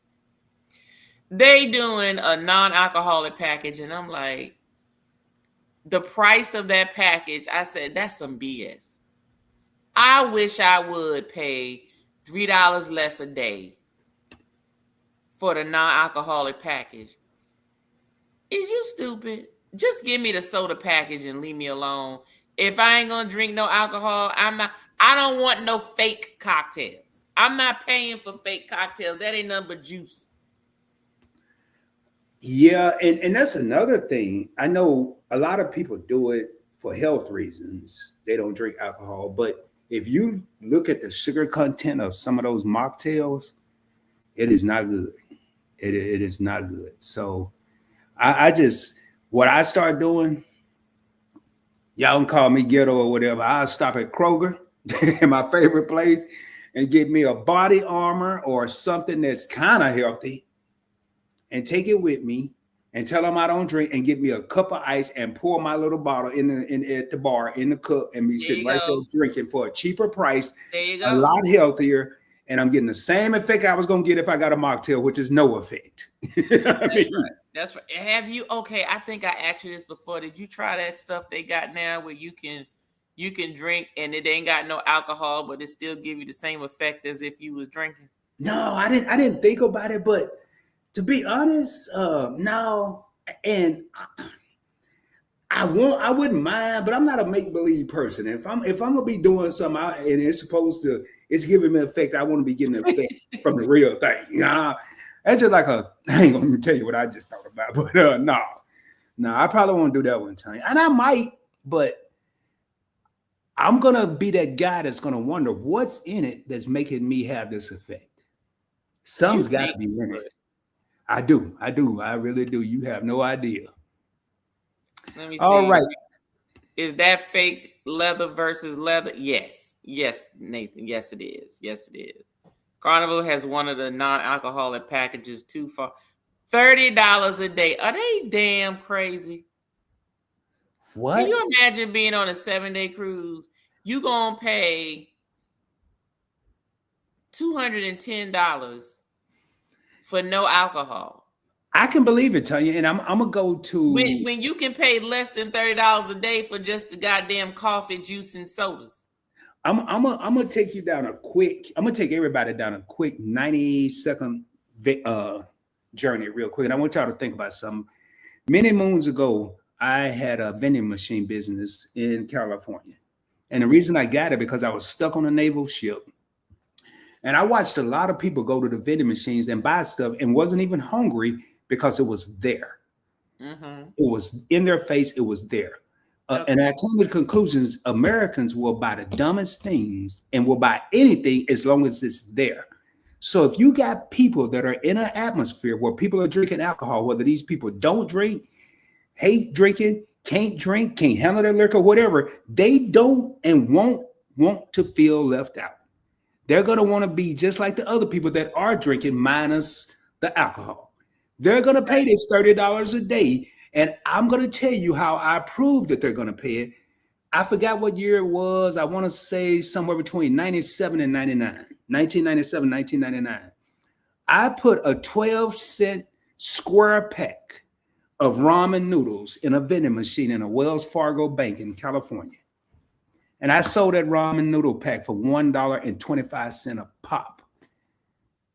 They doing a non-alcoholic package, and I'm like, the price of that package, I said, that's some BS. I wish I would pay $3 less a day for the non-alcoholic package. Is you stupid? Just give me the soda package and leave me alone. If I ain't gonna drink no alcohol, I don't want no fake cocktails. I'm not paying for fake cocktails. That ain't nothing but juice. Yeah, and that's another thing. I know a lot of people do it for health reasons. They don't drink alcohol, but if you look at the sugar content of some of those mocktails, it is not good. It is not good. So I just what I start doing, y'all can call me ghetto or whatever. I'll stop at Kroger, my favorite place, and get me a body armor or something that's kind of healthy and take it with me and tell them I don't drink and get me a cup of ice and pour my little bottle in at the bar in the cup and be sitting right there drinking for a cheaper price, There you go. a lot healthier. And I'm getting the same effect I was going to get if I got a mocktail, which is no effect. That's right. Have you? Okay, I think I asked you this before. Did you try that stuff they got now where you can drink and it ain't got no alcohol, but it still give you the same effect as if you was drinking? No, I didn't think about it, but to be honest, no. And I wouldn't mind, but I'm not a make believe person. If I'm gonna be doing something and it's giving me effect, I want to be getting the effect from the real thing. That's just like I ain't gonna tell you what I just thought about, but no, I probably won't do that one time, and I might, but I'm gonna be that guy that's gonna wonder what's in it that's making me have this effect. Some's got to be in it. I do. I really do. You have no idea. Let me see. All right. Is that fake leather versus leather? Yes, Nathan. Yes, it is. Carnival has one of the non-alcoholic packages too far. $30 a day. Are they damn crazy? What? Can you imagine being on a 7-day cruise? You gonna pay $210 for no alcohol. I can believe it, Tanya, and I'm gonna go to when you can pay less than $30 a day for just the goddamn coffee, juice, and sodas. I'm gonna take you down I'm gonna take everybody down a quick 90-second journey real quick. And I want y'all to think about something. Many moons ago, I had a vending machine business in California. And the reason I got it because I was stuck on a naval ship. And I watched a lot of people go to the vending machines and buy stuff and wasn't even hungry because it was there. Mm-hmm. It was in their face. It was there. And I came to the conclusions, Americans will buy the dumbest things and will buy anything as long as it's there. So if you got people that are in an atmosphere where people are drinking alcohol, whether these people don't drink, hate drinking, can't drink, can't handle their liquor, whatever, they don't and won't want to feel left out. They're going to want to be just like the other people that are drinking minus the alcohol. They're going to pay this $30 a day. And I'm going to tell you how I prove that they're going to pay it. I forgot what year it was. I want to say somewhere between 97 and 99, 1997, 1999. I put a 12-cent square pack of ramen noodles in a vending machine in a Wells Fargo bank in California. And I sold that ramen noodle pack for $1.25 a pop.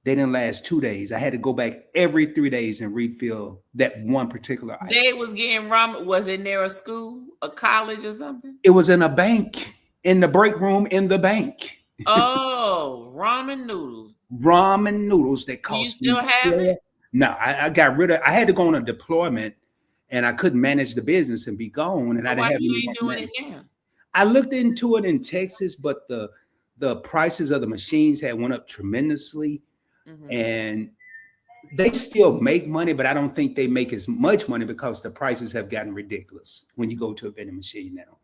They didn't last 2 days. I had to go back every 3 days and refill that one particular item. They was getting ramen. Was it near a school, a college or something? It was in a bank, in the break room in the bank. Oh, ramen noodles. Ramen noodles that cost me. You still have it? No, I got rid of. I had to go on a deployment, and I couldn't manage the business and be gone. And I didn't have any. Why you ain't doing it now? I looked into it in Texas, but the prices of the machines had went up tremendously. Mm-hmm. And they still make money, but I don't think they make as much money because the prices have gotten ridiculous when you go to a vending machine now.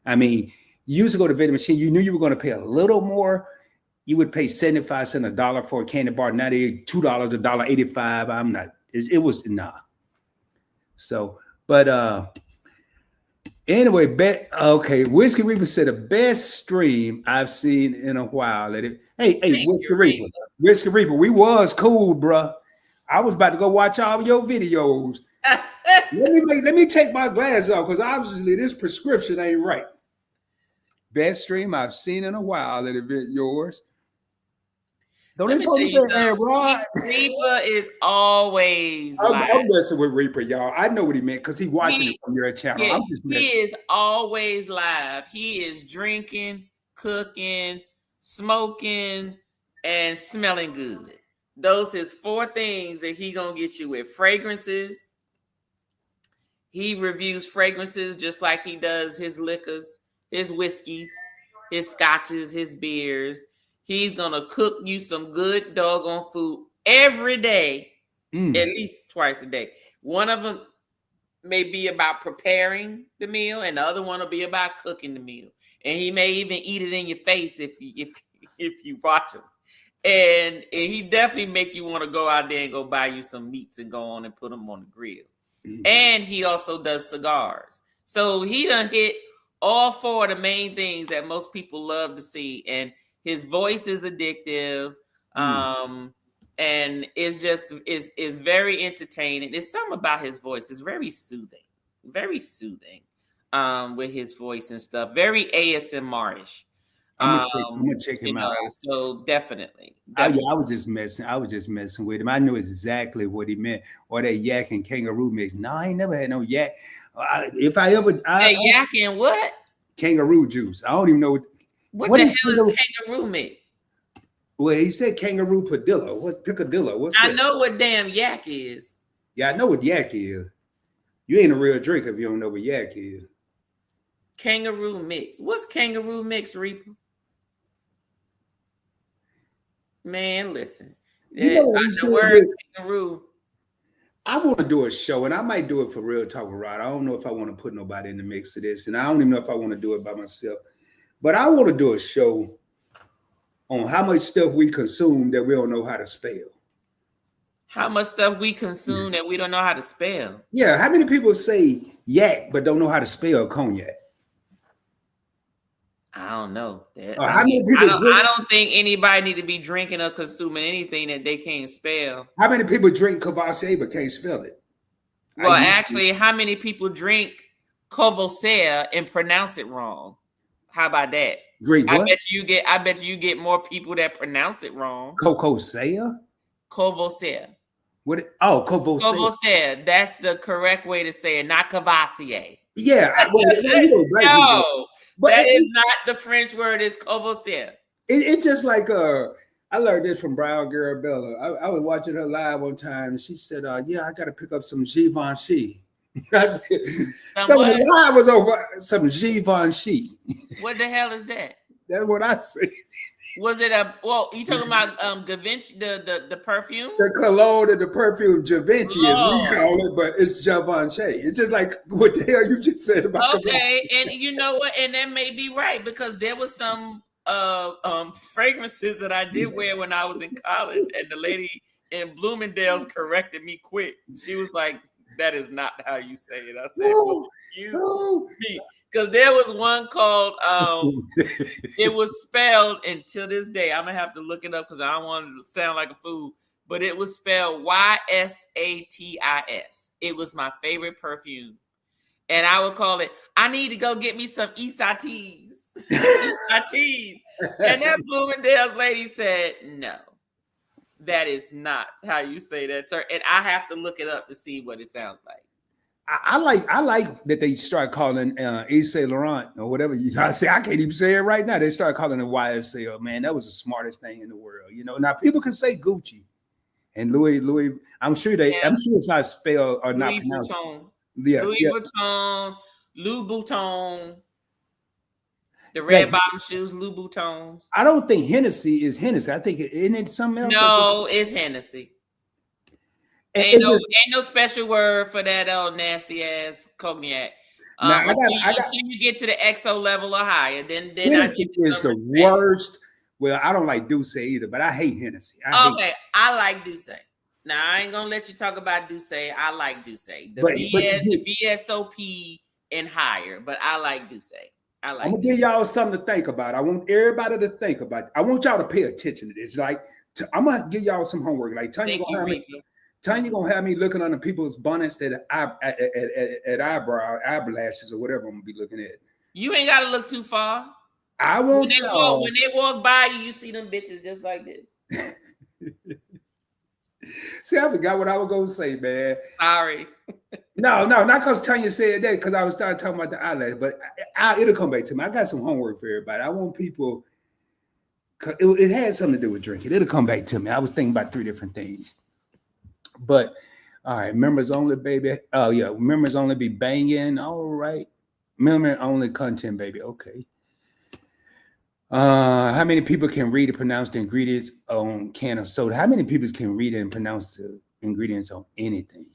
I mean, you used to go to a vending machine, you knew you were going to pay a little more. You would pay 75 cents, $1 for a candy bar. Now they're $2, $1.85. I'm not, it was nah. So, but Anyway, okay. Whiskey Reaper said the best stream I've seen in a while. Hey, Thank Whiskey you, Reaper, Reaper. Whiskey Reaper, we was cool, bruh. I was about to go watch all your videos. Let me take my glass off because obviously this prescription ain't right. Best stream I've seen in a while at event yours. Don't Let they me tell you say, hey, something. Rod? Reaper is always I'm live. messing with Reaper, y'all. I know what he meant because he watching it from your channel. Yeah, I'm just he messing. is always live. He is drinking, cooking, smoking, and smelling good. Those is 4 things that he gonna get you with. Fragrances. He reviews fragrances just like he does his liquors, his whiskeys, his scotches, his beers. He's gonna cook you some good doggone food every day, at least twice a day. One of them may be about preparing the meal, and the other one will be about cooking the meal. And he may even eat it in your face if you watch him. And he definitely make you want to go out there and go buy you some meats and go on and put them on the grill. And he also does cigars. So he done hit all 4 of the main things that most people love to see. And his voice is addictive. And it's just is very entertaining. There's something about his voice. It's very soothing with his voice and stuff. Very ASMR-ish. I'm gonna check him out. So definitely. I was just messing with him. I knew exactly what he meant. Or that yak and kangaroo mix. No, I ain't never had no yak. Yak and what? Kangaroo juice. I don't even know what the hell is kangaroo mix. Well, he said kangaroo padilla. What's picadillo? What's that? I know what damn yak is. Yeah, I know what yak is. You ain't a real drinker if you don't know what yak is. Kangaroo mix. What's kangaroo mix, Reaper? Man, listen. The word kangaroo. I want to do a show, and I might do it for Real Talk with Rod. I don't know if I want to put nobody in the mix of this, and I don't even know if I want to do it by myself. But I want to do a show on how much stuff we consume that we don't know how to spell. How much stuff we consume that we don't know how to spell? Yeah, how many people say yak but don't know how to spell cognac? I don't know. I don't think anybody need to be drinking or consuming anything that they can't spell. How many people drink Courvoisier but can't spell it? Well, actually, how many people drink Courvoisier and pronounce it wrong? How about that? Drink what? I bet you get more people that pronounce it wrong. Courvoisier? Courvoisier. What? Oh, Courvoisier. Courvoisier. That's the correct way to say it, not Courvoisier. Yeah. No. But that is not the French word. It's Courvoisier. It's just like I learned this from Brown Girl Bella. I was watching her live one time, and she said, "Yeah, I got to pick up some Givenchy." Some of the live was over some Givenchy. What the hell is that? That's what I say. Was it you talking about Givenchy, the perfume? The cologne and the perfume Givenchy as we call it, but it's Givenchy. It's just like what the hell you just said about. Okay, and you know what? And that may be right because there was some fragrances that I did wear when I was in college, and the lady in Bloomingdale's corrected me quick. She was like, "That is not how you say it." I said, "Well, excuse me," because there was one called it was spelled, and till this day I'm gonna have to look it up because I don't want to sound like a fool, but it was spelled YSATIS. It was my favorite perfume, and I would call it, "I need to go get me some Isatis." Isatis. And that Bloomingdale's lady said, "No, that is not how you say that, sir." And I have to look it up to see what it sounds like. I like that they start calling Yves Saint Laurent or whatever. I can't even say it right now. They start calling it YSL. Man, that was the smartest thing in the world. You know, now people can say Gucci and Louis. I'm sure it's not spelled or not pronounced. Louis Vuitton, Louboutin. The red bottom shoes, Louboutins. I don't think Hennessy is Hennessy. I think isn't it something else? No, it's Hennessy. Ain't no special word for that old nasty ass cognac. Until you get to the XO level or higher, then Hennessy is the worst. Well, I don't like Douce either, but I hate Hennessy. I like Douce. Now I ain't gonna let you talk about Douce. I like Douce. The VSOP and higher, but I like Douce. I like I'm gonna give y'all something to think about. I want everybody to think about it. I want y'all to pay attention to this. Like, I'm gonna give y'all some homework. Like, Tanya gonna have me looking under people's bonnets at eyelashes or whatever I'm gonna be looking at. You ain't gotta look too far. I won't. When they walk by you, you see them bitches just like this. See, I forgot what I was gonna say, man. Sorry. No, not because Tanya said that, because I was talking about the eyelash, but it'll come back to me. I got some homework for everybody. I want people, it has something to do with drinking. It'll come back to me. I was thinking about 3 different things. But, all right, members only, baby. Oh, yeah, members only be banging. All right. Member only content, baby. Okay. How many people can read and pronounce the ingredients on can of soda? How many people can read and pronounce the ingredients on anything?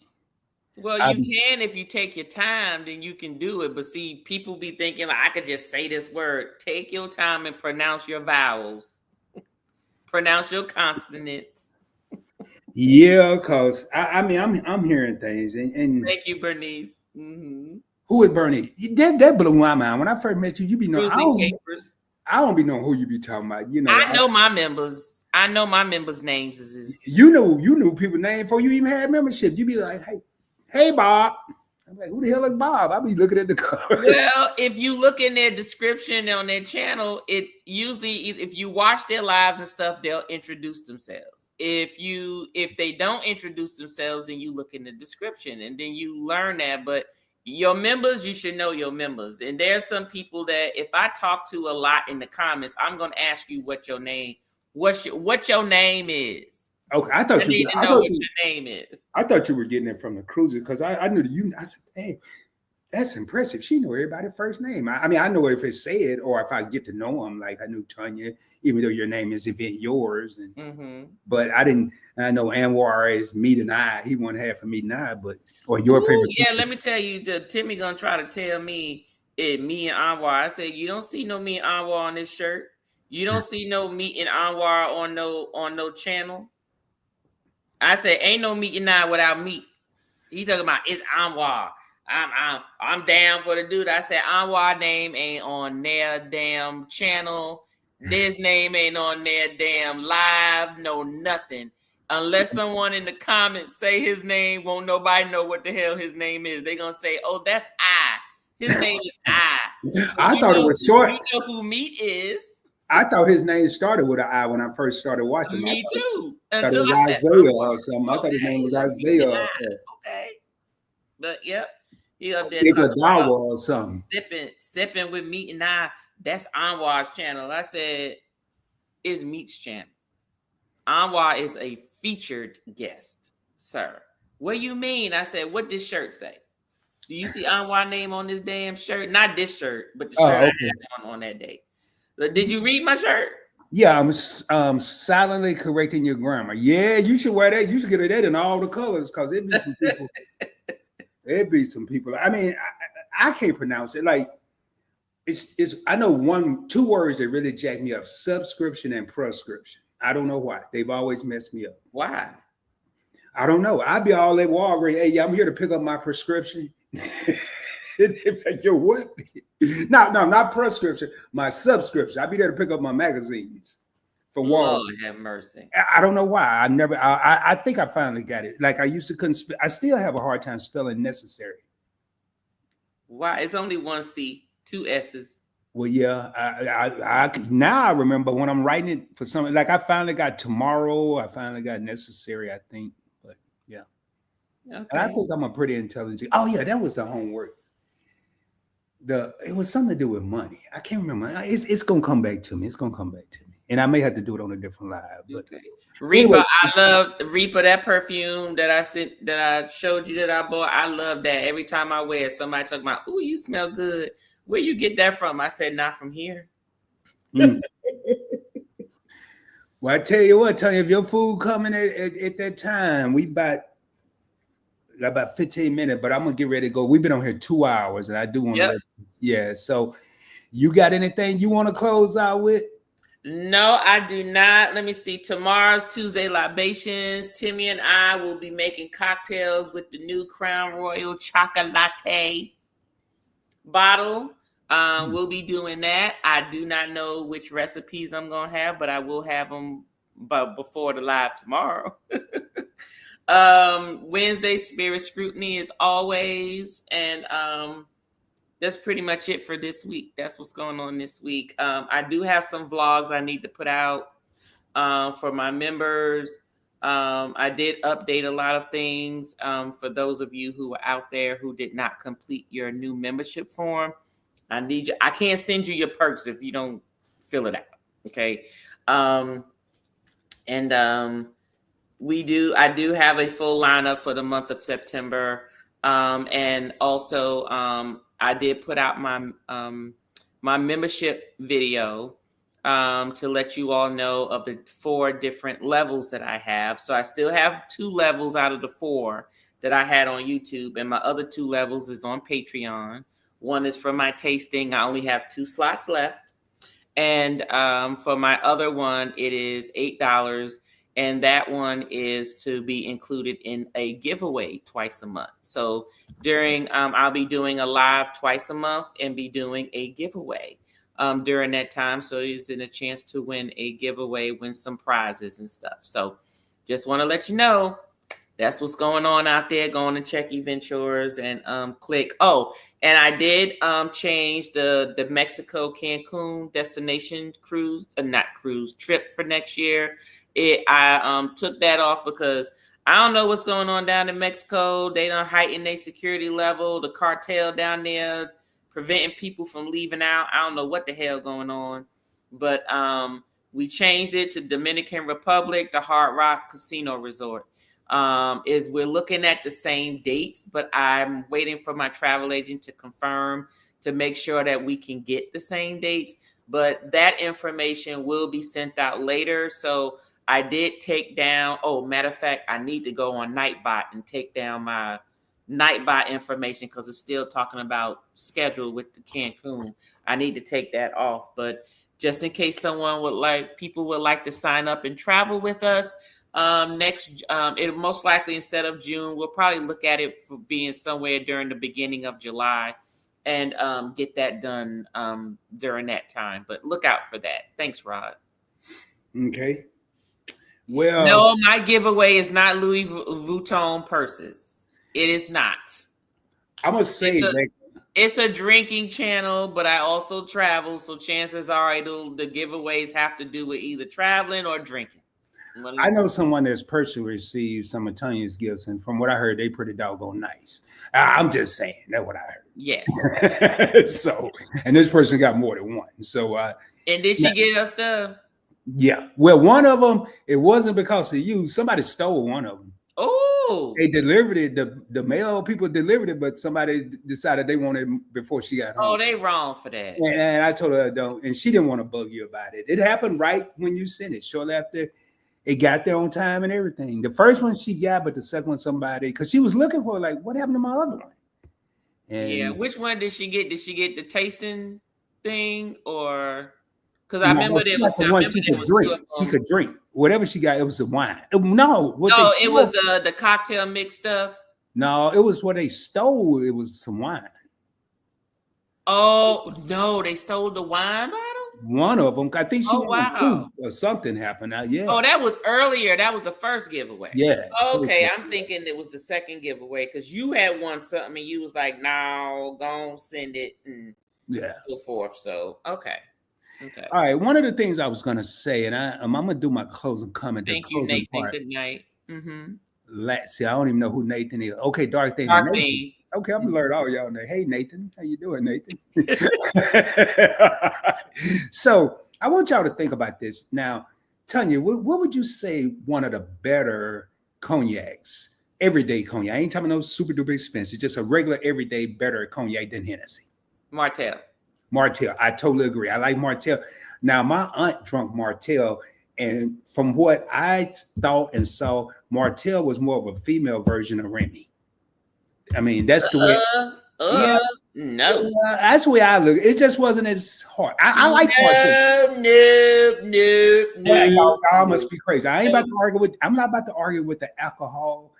Well, you can if you take your time, then you can do it. But see, people be thinking like I could just say this word. Take your time and pronounce your vowels. Pronounce your consonants. Yeah, cause I mean I'm hearing things and thank you, Bernice. Mm-hmm. Who is Bernice? That blew my mind. When I first met you, you be knowing I don't be knowing who you be talking about. You know, I know my members. I know my members' names. You knew people's names before you even had membership. You be like, hey, Bob. I'm like, who the hell is Bob? I be looking at the cover. Well, if you look in their description on their channel, it usually, if you watch their lives and stuff, they'll introduce themselves. If they don't introduce themselves, then you look in the description and then you learn that. But your members, you should know your members. And there's some people that if I talk to a lot in the comments, I'm going to ask you what your name is. Okay, I thought you know what your name is. I thought you were getting it from the cruiser because I knew you. I said, "Hey, that's impressive. She knew everybody's first name." I mean, I know if it's said or if I get to know them. Like I knew Tanya, even though your name is Event Yours, and but I didn't. I know Anwar is Meet and I. He won half of Meet and I, but or your favorite. Yeah, let me tell you, Timmy gonna try to tell me me and Anwar. I said you don't see no me and Anwar on this shirt. You don't see no Meet and Anwar on no channel. I said, ain't no meat and I without meat. He talking about it's Anwar. I'm down for the dude. I said Anwar name ain't on their damn channel. This name ain't on their damn live. No nothing. Unless someone in the comments say his name, won't nobody know what the hell his name is. They gonna say, oh, that's I. His name is I. I thought it was short. You know who Meat is. I thought his name started with an I when I first started watching. Me too. Until I said Isaiah or something. I thought his name was Isaiah. Okay. But yep. He up there or something. Sipping with Meat and I. That's Anwar's channel. I said, it's Meat's channel. Anwar is a featured guest, sir. What do you mean? I said, what this shirt say? Do you see Anwar's name on this damn shirt? Not this shirt, but the shirt I had on that day. Did you read my shirt? Yeah, I'm silently correcting your grammar. Yeah, you should wear that. You should get that in all the colors because it'd be some people. It'd be some people. I mean, I can't pronounce it. Like it's. I know 2 words that really jack me up: subscription and prescription. I don't know why. They've always messed me up. Why? I don't know. I'd be all at Walgreens. Hey, I'm here to pick up my prescription. Yo, what? No, not prescription. My subscription. I'd be there to pick up my magazines for Walgreens. Lord have mercy. I don't know why. I think I finally got it. Like I used to couldn't. I still have a hard time spelling necessary. Why? It's only 1 C, 2 S's. Well, yeah. I now I remember when I'm writing it for something. Like I finally got tomorrow. I finally got necessary. I think. But yeah. Okay. And I think I'm a pretty intelligent. Oh yeah, that was the homework. It was something to do with money. I can't remember. It's gonna come back to me. It's gonna come back to me, and I may have to do it on a different live. But okay. Reaper, anyway. I love Reaper. That perfume that I showed you that I bought. I love that. Every time I wear it, somebody talking about, "Ooh, you smell good. Where you get that from?" I said, "Not from here." Well, I tell you what, Tony, if your food coming at that time, we about 15 minutes, but I'm gonna get ready to go. We've been on here 2 hours, and I do want to. Yeah. So, you got anything you want to close out with? No, I do not. Let me see. Tomorrow's Tuesday libations. Timmy and I will be making cocktails with the new Crown Royal Chocolate. bottle. We'll be doing that. I do not know which recipes I'm gonna have, but I will have them before the live tomorrow. Wednesday Spirit Scrutiny is always, and that's pretty much it for this week. That's what's going on this week. I do have some vlogs I need to put out for my members. I did update a lot of things for those of you who are out there who did not complete your new membership form. I need you. I can't send you your perks if you don't fill it out. Okay. I do have a full lineup for the month of September. And also I did put out my my membership video to let you all know of the 4 different levels that I have. So I still have 2 levels out of the 4 that I had on YouTube, and my other 2 levels is on Patreon. One is for my tasting. I only have 2 slots left. And for my other one, it is $8. And that one is to be included in a giveaway twice a month. So during, I'll be doing a live twice a month and be doing a giveaway during that time. So it's in a chance to win a giveaway, win some prizes and stuff. So just want to let you know that's what's going on out there. Going to check Eventures and click. Oh, and I did change the Mexico Cancun destination cruise, not cruise, trip for next year. I took that off because I don't know what's going on down in Mexico. They done heighten their security level. The cartel down there preventing people from leaving out. I don't know what the hell going on, but we changed it to Dominican Republic, the Hard Rock Casino Resort. We're looking at the same dates, but I'm waiting for my travel agent to confirm to make sure that we can get the same dates. But that information will be sent out later. So I did take down, matter of fact, I need to go on Nightbot and take down my Nightbot information because it's still talking about schedule with the Cancun. I need to take that off. But just in case people would like to sign up and travel with us, it'll most likely, instead of June, we'll probably look at it for being somewhere during the beginning of July and get that done during that time. But look out for that. Thanks, Rod. Okay. Well, no, my giveaway is not Louis Vuitton purses. It is not. I must say that it's a drinking channel, but I also travel, so chances are the giveaways have to do with either traveling or drinking. I know someone that's personally received some of Tanya's gifts, and from what I heard, they pretty doggone nice. I'm just saying, that's what I heard. Yes. So, and this person got more than one. So, and did she get us stuff? Yeah. Well, one of them, it wasn't because of you. Somebody stole one of them. Oh. They delivered it. The mail people delivered it, but somebody decided they wanted it before she got home. Oh, they wrong for that. And I told her don't, and she didn't want to bug you about it. It happened right when you sent it. Shortly after. It got there on time and everything. The first one she got, but the second one somebody, because she was looking for like, what happened to my other one? And yeah, which one did she get? Did she get the tasting thing, or because I remember there was the one she could drink. She could drink whatever she got. It was the wine. No, it was the cocktail mix stuff. No, it was what they stole. It was some wine. Oh no, they stole the wine bottle. One of them, I think she wanted 2 or something happened. Yeah. Oh, that was earlier. That was the first giveaway. Yeah. Okay, I'm thinking it was the second giveaway because you had won something and you was like, "No, go send it," and so forth. So okay. All right. One of the things I was gonna say, and I'm gonna do my closing comment. Thank you, Nathan. Part. Good night. Let's see. I don't even know who Nathan is. Okay, Dark Thing. Okay, I'm gonna learn all y'all know. Hey, Nathan, how you doing, Nathan? So I want y'all to think about this. Now, Tanya, what would you say one of the better cognacs, everyday cognac? I ain't talking no super duper expensive, just a regular everyday better cognac than Hennessy. Martell. I totally agree. I like Martell. Now, my aunt drunk Martell, and from what I thought and saw, Martell was more of a female version of Remy. I mean, that's the way. No, that's the way I look. It just wasn't as hard. I like Martell. No. Y'all must be crazy. I'm not about to argue with the alcohol,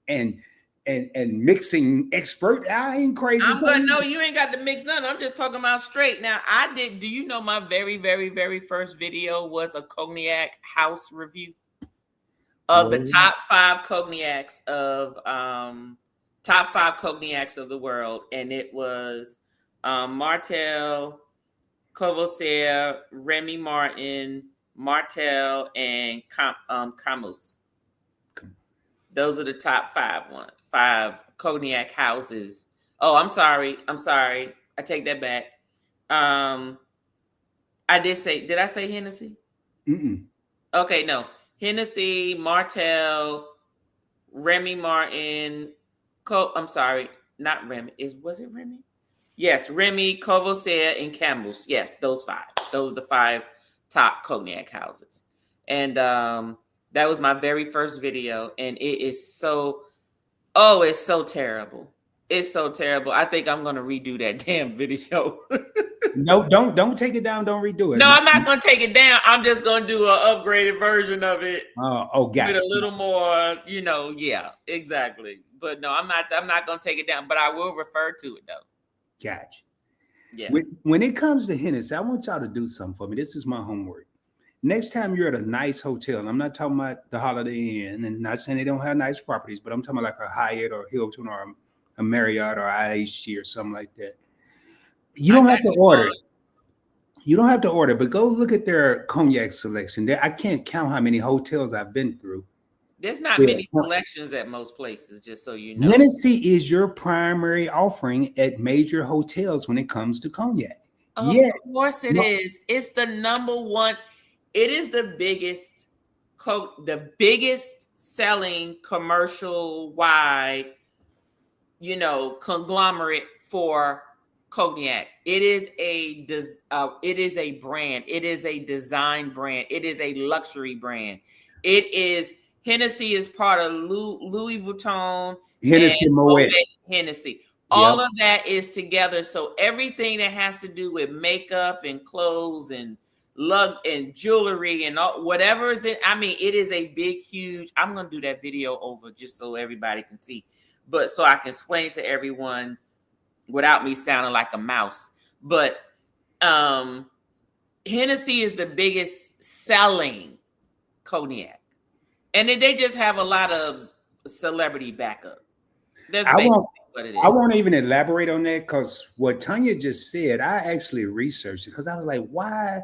and and mixing expert. I ain't crazy. But no, you ain't got to mix none. I'm just talking about straight. Now, I did. Do you know my very, very, very first video was a cognac house review of the top 5 cognacs of the world, and it was Martell, Courvoisier, Remy Martin, Martell, and Camus. Those are the top 5 cognac houses. Oh, I'm sorry. I take that back. Did I say Hennessy? Mm-mm. Okay, no. Hennessy, Martell, Remy Martin. I'm sorry, not Remy. Was it Remy? Yes, Remy, Courvoisier, and Camus. Yes, those 5. Those are the 5 top cognac houses. And that was my very first video, and it is so. Oh, it's so terrible. It's so terrible. I think I'm gonna redo that damn video. No, don't take it down. Don't redo it. No, I'm not gonna take it down. I'm just gonna do an upgraded version of it. Gotcha. With a little more, yeah, exactly. But no, I'm not gonna take it down. But I will refer to it though. Gotcha. Yeah. When it comes to Hennessy, I want y'all to do something for me. This is my homework. Next time you're at a nice hotel, and I'm not talking about the Holiday Inn, and not saying they don't have nice properties, but I'm talking about like a Hyatt or Hilton or a Marriott or IHG or something like that. You don't have to order. You don't have to order, but go look at their cognac selection. I can't count how many hotels I've been through. There's not many selections at most places, just so you know. Hennessy is your primary offering at major hotels when it comes to cognac. Of course it is. It's the number one. It is the biggest selling commercial wide, conglomerate for cognac. It is a brand. It is a design brand. It is a luxury brand. Hennessy is part of Louis Vuitton. Hennessy Moet. Hennessy. All of that is together. So everything that has to do with makeup and clothes and and jewelry and all, whatever is it. I mean, it is a big, huge. I'm gonna do that video over just so everybody can see, but so I can explain to everyone without me sounding like a mouse. But Hennessy is the biggest selling cognac, and then they just have a lot of celebrity backup. That's basically what it is. I won't even elaborate on that because what Tanya just said, I actually researched it because I was like, why?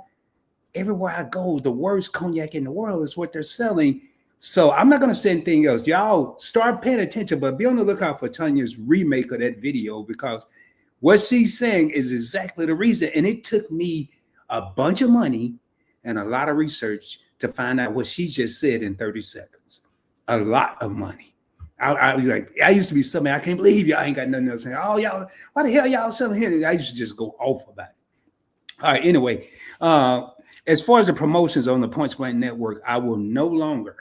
Everywhere I go, the worst cognac in the world is what they're selling. So I'm not going to say anything else. Y'all start paying attention, but be on the lookout for Tanya's remake of that video because what she's saying is exactly the reason. And it took me a bunch of money and a lot of research to find out what she just said in 30 seconds. A lot of money. I was like, I used to be something, I can't believe y'all ain't got nothing else saying. Oh, y'all, why the hell y'all selling here? I used to just go off about it. All right, anyway. As far as the promotions on the Points Blank Network, I will no longer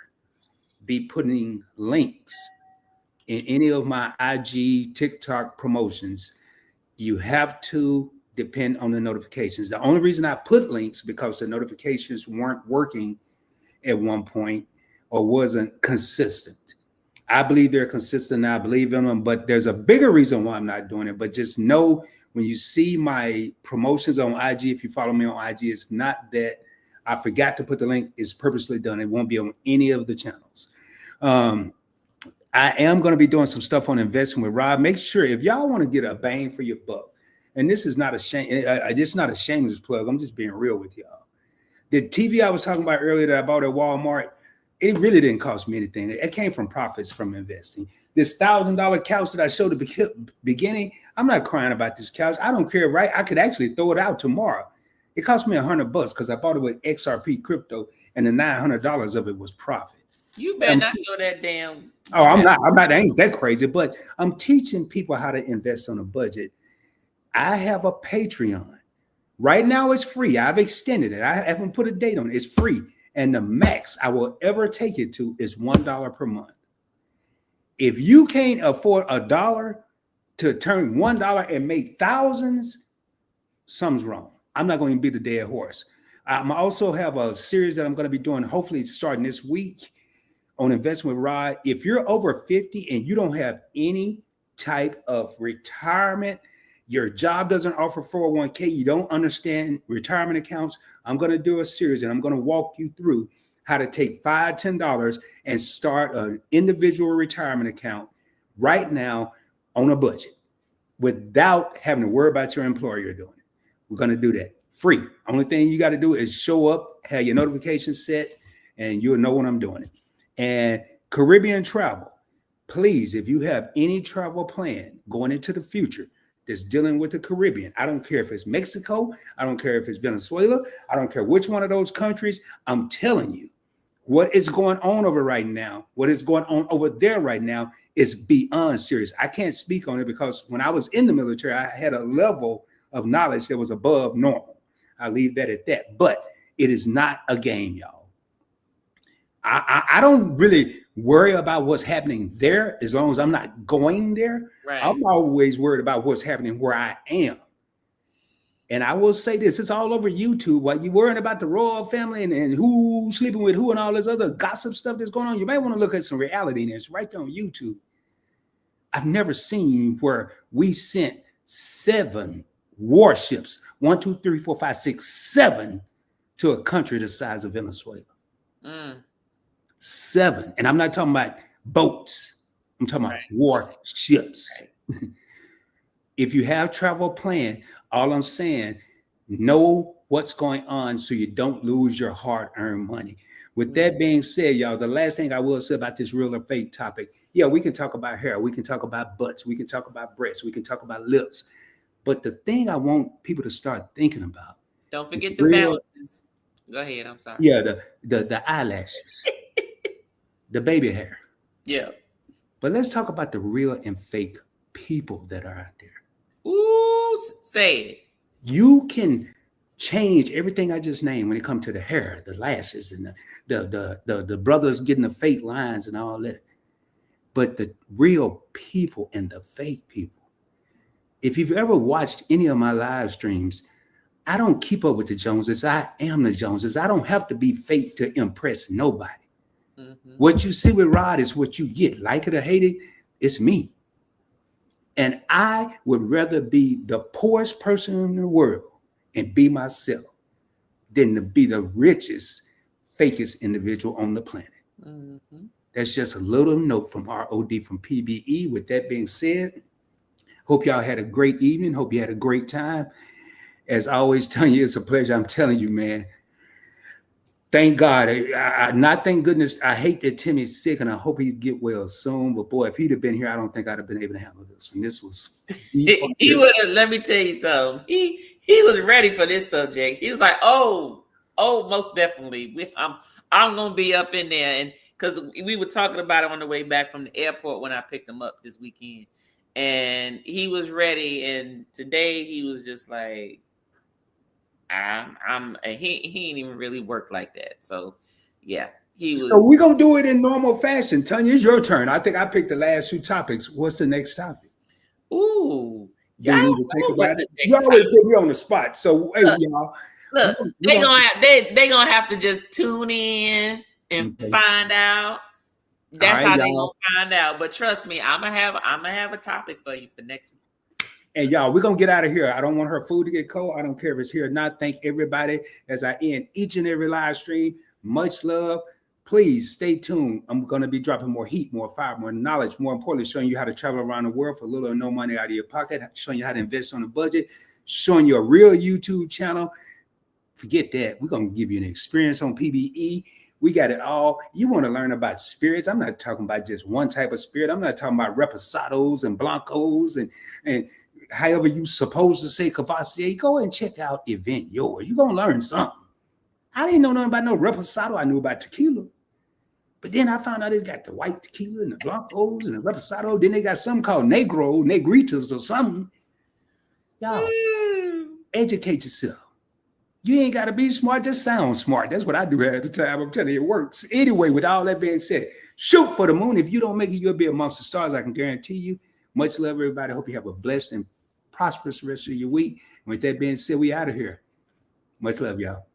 be putting links in any of my IG, TikTok promotions. You have to depend on the notifications. The only reason I put links because the notifications weren't working at one point or wasn't consistent. I believe they're consistent. I believe in them, but there's a bigger reason why I'm not doing it. But just know when you see my promotions on IG, if you follow me on IG, it's not that I forgot to put the link. It's purposely done. It won't be on any of the channels. I am going to be doing some stuff on investing with Rob. Make sure if y'all want to get a bang for your buck, and this is not a shame. It's not a shameless plug. I'm just being real with y'all. The TV I was talking about earlier that I bought at Walmart, it really didn't cost me anything. It came from profits from investing. This $1,000 couch that I showed at the beginning, I'm not crying about this couch. I don't care, right? I could actually throw it out tomorrow. It cost me $100 because I bought it with XRP crypto, and the $900 of it was profit. You better not go that damn. Oh, I'm not. I ain't that crazy, but I'm teaching people how to invest on a budget. I have a Patreon. Right now, it's free. I've extended it. I haven't put a date on it. It's free. And the max I will ever take it to is $1 per month. If you can't afford $1 to turn $1 and make thousands, something's wrong. I'm not going to be the dead horse. I also have a series that I'm going to be doing, hopefully starting this week, on Investment with Rod. If you're over 50 and you don't have any type of retirement, your job doesn't offer 401k, you don't understand retirement accounts, I'm going to do a series and I'm going to walk you through how to take $5, $10 and start an individual retirement account right now on a budget without having to worry about your employer doing it. We're going to do that free. Only thing you got to do is show up, have your notifications set, and you'll know when I'm doing it. And Caribbean travel, please, if you have any travel plan going into the future that's dealing with the Caribbean, I don't care if it's Mexico, I don't care if it's Venezuela, I don't care which one of those countries, I'm telling you, what is going on over right now, what is going on over there right now is beyond serious. I can't speak on it because when I was in the military, I had a level of knowledge that was above normal. I'll leave that at that. But it is not a game, y'all. I don't really worry about what's happening there as long as I'm not going there. Right. I'm always worried about what's happening where I am. And I will say this, it's all over YouTube. While you're worrying about the royal family and who's sleeping with who and all this other gossip stuff that's going on, you might want to look at some reality, and it's right there on YouTube. I've never seen where we sent 7 warships, 1, 2, 3, 4, 5, 6, 7 to a country the size of Venezuela. 7. And I'm not talking about boats. I'm talking about warships. Right. If you have travel plan, all I'm saying, know what's going on so you don't lose your hard-earned money. With that being said, y'all, the last thing I will say about this real or fake topic, yeah, we can talk about hair, we can talk about butts, we can talk about breasts, we can talk about lips. But the thing I want people to start thinking about. Don't forget the balances. Go ahead, I'm sorry. Yeah, the eyelashes, the baby hair. Yeah. But let's talk about the real and fake people that are out there. Ooh, say it. You can change everything I just named when it comes to the hair, the lashes, and the brothers getting the fake lines and all that. But the real people and the fake people. If you've ever watched any of my live streams, I don't keep up with the Joneses. I am the Joneses. I don't have to be fake to impress nobody. Mm-hmm. What you see with Rod is what you get. Like it or hate it, it's me. And I would rather be the poorest person in the world and be myself than to be the richest, fakest individual on the planet. Mm-hmm. That's just a little note from ROD from PBE. With that being said, hope y'all had a great evening. Hope you had a great time. As I always tell you, it's a pleasure. I'm telling you, man. Thank God. Not thank goodness. I hate that Timmy's sick, and I hope he get well soon. But boy, if he'd have been here, I don't think I'd have been able to handle this one. This was he would have. Let me tell you something. He was ready for this subject. He was like, oh, most definitely. I'm gonna be up in there, and because we were talking about it on the way back from the airport when I picked him up this weekend, and he was ready. And today he was just like, he ain't even really work like that. So yeah, he was. So we're gonna do it in normal fashion. Tanya, it's your turn. I think I picked the last 2 topics. What's the next topic? Ooh, you already put me on the spot. So hey, y'all. Look, they gonna have to just tune in and find out. That's how they gonna find out. But trust me, I'm gonna have a topic for you for next week. And y'all, we're going to get out of here. I don't want her food to get cold. I don't care if it's here or not. Thank everybody as I end each and every live stream. Much love. Please stay tuned. I'm going to be dropping more heat, more fire, more knowledge, more importantly, showing you how to travel around the world for little or no money out of your pocket, showing you how to invest on a budget, showing you a real YouTube channel. Forget that. We're going to give you an experience on PBE. We got it all. You want to learn about spirits. I'm not talking about just one type of spirit. I'm not talking about reposados and blancos and however you supposed to say Cavassier. Go and check out Event Yours. You're going to learn something. I didn't know nothing about no reposado. I knew about tequila. But then I found out they got the white tequila and the blancos and the reposado. Then they got something called negritas or something. Y'all, educate yourself. You ain't got to be smart, just sound smart. That's what I do at the time. I'm telling you, it works. Anyway, with all that being said, shoot for the moon. If you don't make it, you'll be amongst the stars. I can guarantee you. Much love, everybody. Hope you have a blessed and prosperous rest of your week. And with that being said, we out of here. Much love, y'all.